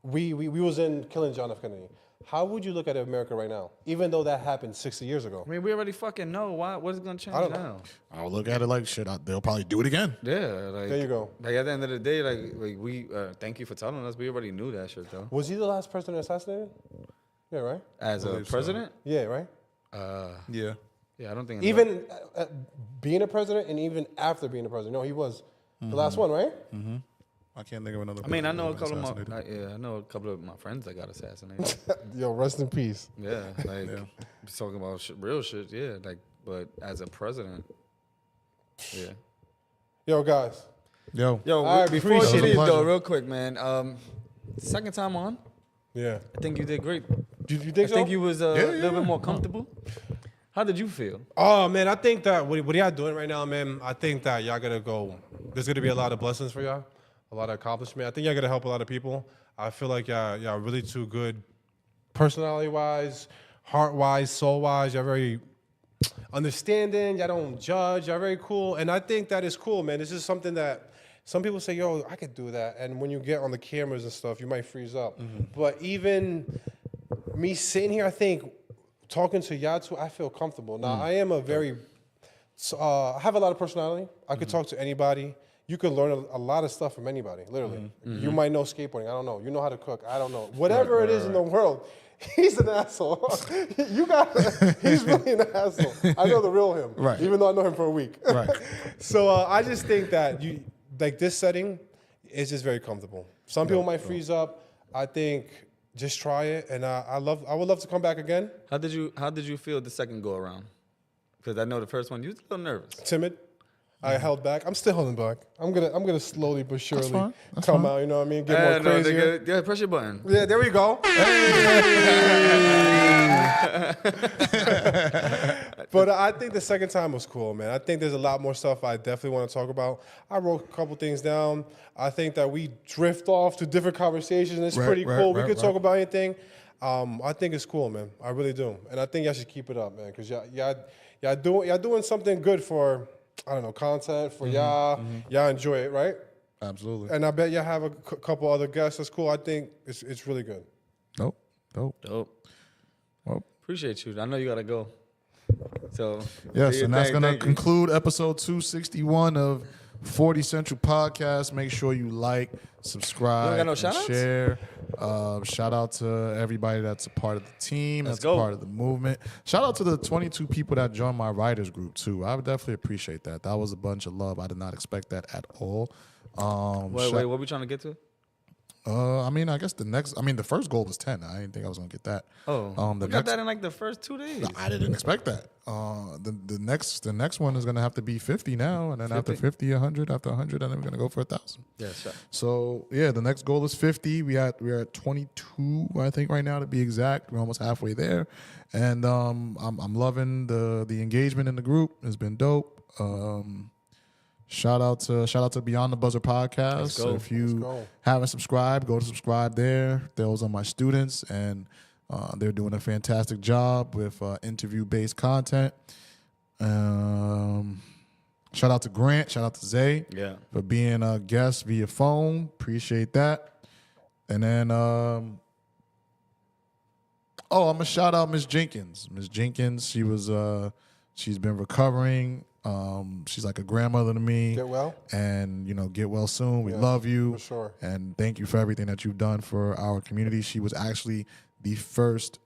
we was in killing John F. Kennedy. How would you look at America right now, even though that happened 60 years ago? I mean, we already fucking know why. What is gonna change I don't know. now? I'll look at it like shit. They'll probably do it again. Yeah, like There you go. Like at the end of the day, like we thank you for telling us. We already knew that shit though. Was he the last president assassinated? Yeah, right. As a believe so. president, Yeah, right. Yeah. yeah, I don't think Even being a president and even after being a president. No, he was the last one, right? I can't think of another. I mean, I president know a that couple was of my assassinated. I know a couple of my friends that got assassinated. Yo, rest in peace. Yeah, like he's talking about real shit. Yeah, like but as a president, yeah. Yo, guys. Yo, Yo, All right, before appreciate you it. leave though, Pleasure. real quick, man. Second time on, Yeah. I think you did great. Do you I think so? think you was a Yeah, little yeah. bit more comfortable. How did you feel? Oh man, I think that what y'all doing right now, man. I think that y'all gonna go. There's gonna be a lot of blessings for y'all, a lot of accomplishment. I think y'all gonna help a lot of people. I feel like y'all really too good, personality wise, heart wise, soul wise. Y'all very understanding. Y'all don't judge. Y'all very cool, and I think that is cool, man. This is something that some people say, yo, I could do that, and when you get on the cameras and stuff, you might freeze up. But even me sitting here, I think. Talking to y'all too, I feel comfortable. Now, I am a very, I have a lot of personality. I could talk to anybody. You can learn a lot of stuff from anybody, literally. You might know skateboarding, I don't know. You know how to cook, I don't know. Whatever it is in the world, he's an asshole. He's really an asshole. I know the real him, Right. even though I know him for a week. Right. So I just think that like this setting is just very comfortable. Some people might freeze up. I think just try it, and I would love to come back again. How did you feel the second go around? Because I know the first one, you was a little nervous. Timid. I held back. I'm still holding back. I'm gonna slowly but surely fine. come out. You know what I mean? Get more crazier. Yeah, press your button. Yeah, there we go. But I think the second time was cool, man. I think there's a lot more stuff I definitely want to talk about. I wrote a couple things down. I think that we drift off to different conversations, and it's pretty cool. We could talk about anything. I think it's cool, man. I really do. And I think y'all should keep it up, man, because y'all doing something good for, I don't know, content for y'all. Y'all enjoy it, right? Absolutely. And I bet y'all have a couple other guests. That's cool. I think it's really good. Dope. Well, appreciate you. I know you got to go. So yes, and that's going to conclude episode 261 of 40 Central Podcast. Make sure you like, subscribe, got no and shout-outs? share. Shout out to everybody that's a part of the team, Let's that's go. a part of the movement. Shout out to the 22 people that joined my writers group too. I would definitely appreciate that. That was a bunch of love. I did not expect that at all. Wait, what are we trying to get to? I guess the first goal was 10. I didn't think I was gonna get that. We got that in like the first 2 days. I didn't expect that. The next one is gonna have to be 50 now, and then 50? after 50, 100. After 100, and then we're gonna go for 1,000. Yeah, sure. So yeah, the next goal is 50. We're at 22, I think, right now to be exact. We're almost halfway there, and I'm loving the engagement in the group. It's been dope. Shout out to Beyond the Buzzer podcast. So if you haven't subscribed, go to subscribe there. Those are my students, and they're doing a fantastic job with interview-based content. Shout out to Grant. Shout out to Zay for being a guest via phone. Appreciate that. And then, I'm gonna shout out Miss Jenkins. Miss Jenkins, she's been recovering. She's like a grandmother to me. Get well. And, get well soon. We love you. For sure. And thank you for everything that you've done for our community. She was actually the first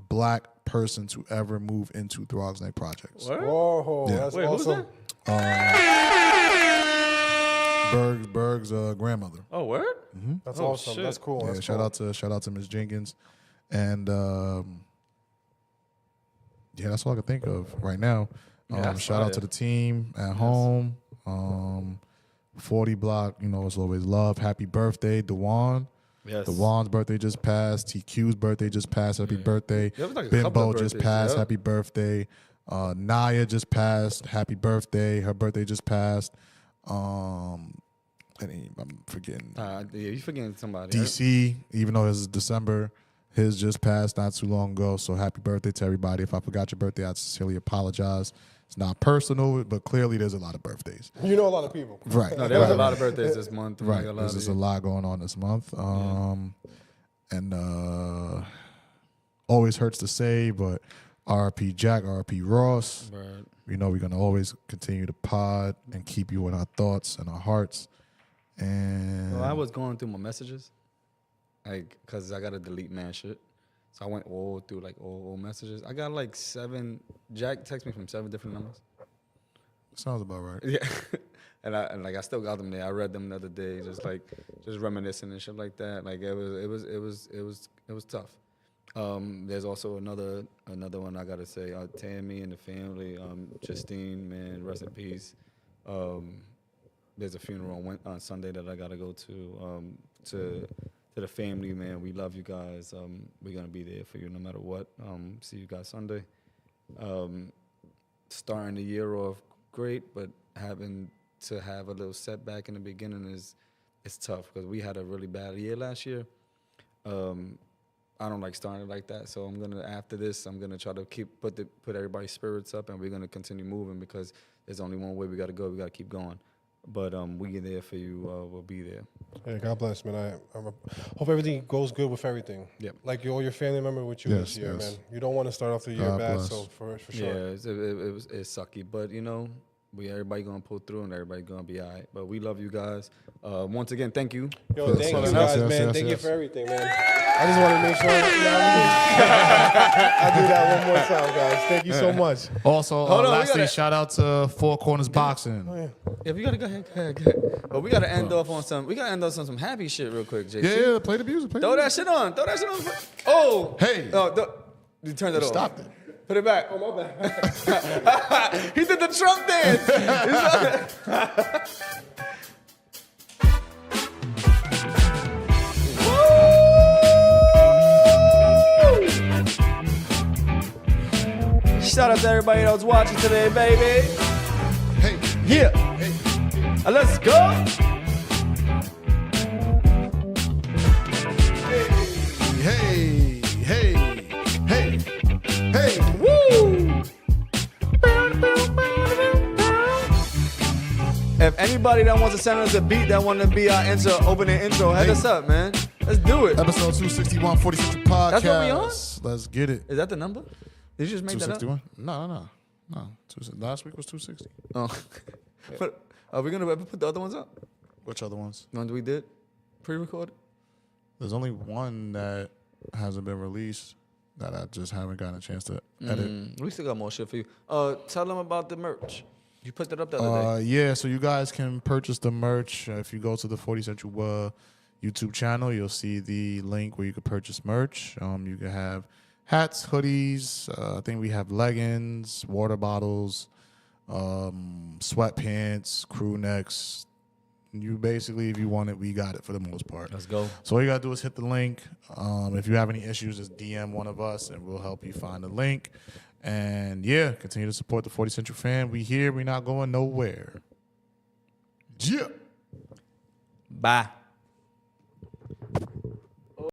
black person to ever move into Throgs Neck Projects. What? Whoa, that's awesome. Who's that? Berg's grandmother. Oh, word? That's awesome. Shit. That's cool. Yeah, That's shout cool. out to Ms. Jenkins. And that's all I can think of right now. Shout out to the team at home. 40 block, it's always love. Happy birthday, Dewan. Yes. Dewan's birthday just passed. TQ's birthday just passed. Happy birthday. There was like a couple Bimbo of just birthdays, passed. yep. Happy birthday. Naya just passed. Happy birthday. Her birthday just passed. I'm forgetting. You forgetting somebody. DC, even though it's December, his just passed not too long ago. So happy birthday to everybody. If I forgot your birthday, I sincerely apologize. It's not personal, but clearly there's a lot of birthdays. You know a lot of people. Right. No, there was a lot of birthdays this month. Right. Like There's just a lot going on this month. And always hurts to say, but RP Jack, RP Ross. Right. We're going to always continue to pod and keep you in our thoughts and our hearts. And I was going through my messages, because I got to delete man shit. So I went all through old messages. I got 7. Jack texted me from 7 different numbers. sounds about right. Yeah, and I still got them there. I read them the other day, just reminiscing and shit like that. It was tough. There's also another one I gotta say. Tammy and the family. Justine, man, rest in peace. There's a funeral on Sunday that I gotta go to the family, man. We love you guys. We're gonna be there for you no matter what. See you guys Sunday. Starting the year off great, but having to have a little setback in the beginning is tough because we had a really bad year last year. I don't like starting like that, so after this, I'm gonna try to put everybody's spirits up, and we're gonna continue moving because there's only one way we gotta go. We gotta keep going. But we get there for you. We'll be there. Yeah, God bless, man. I hope everything goes good with everything. Yep. Like all your family member with you this year, man. You don't want to start off the year God bad, bless. so for sure. Yeah, it's sucky, but everybody gonna pull through and everybody gonna be all right. But we love you guys. Once again, thank you. Yo, thank you Yes, guys, yes, man. yes, Thank you yes. for everything, man. I just want to make sure I do that one more time, guys. Thank you so much. Also, Hold on, we lastly, gotta- shout out to Four Corners Boxing. Oh, yeah. Yeah, we gotta go ahead. But we gotta end off on some happy shit real quick, JC. Yeah, play the music. Throw that shit on. Oh, Hey. you turned it off. Stopped it. Put it back. Oh, my bad. He did the Trump dance. Shout out to everybody that was watching today, baby. Hey, Yeah. hey. Let's go. Hey, hey, hey, hey. Woo! If anybody that wants to send us a beat that want to be our opening intro, hit us up, man. Let's do it. Episode 261, 40 Central Podcast. That's what we on? Let's get it. Is that the number? Did you just make that up? 261? No. Last week was 260. Oh. But are we gonna ever put the other ones up? Which other ones? The ones we did pre-recorded? There's only one that hasn't been released that I just haven't gotten a chance to edit. We still got more shit for you. Tell them about the merch. You put that up the other day. Yeah, so you guys can purchase the merch. If you go to the 40 Central YouTube channel, you'll see the link where you can purchase merch. You can have hats, hoodies. I think we have leggings, water bottles, sweatpants, crew necks. You basically, if you want it, we got it for the most part. Let's go. So all you got to do is hit the link. If you have any issues, just DM one of us, and we'll help you find the link. And, yeah, continue to support the 40 Central fan. We here. We not going nowhere. Yeah. Bye.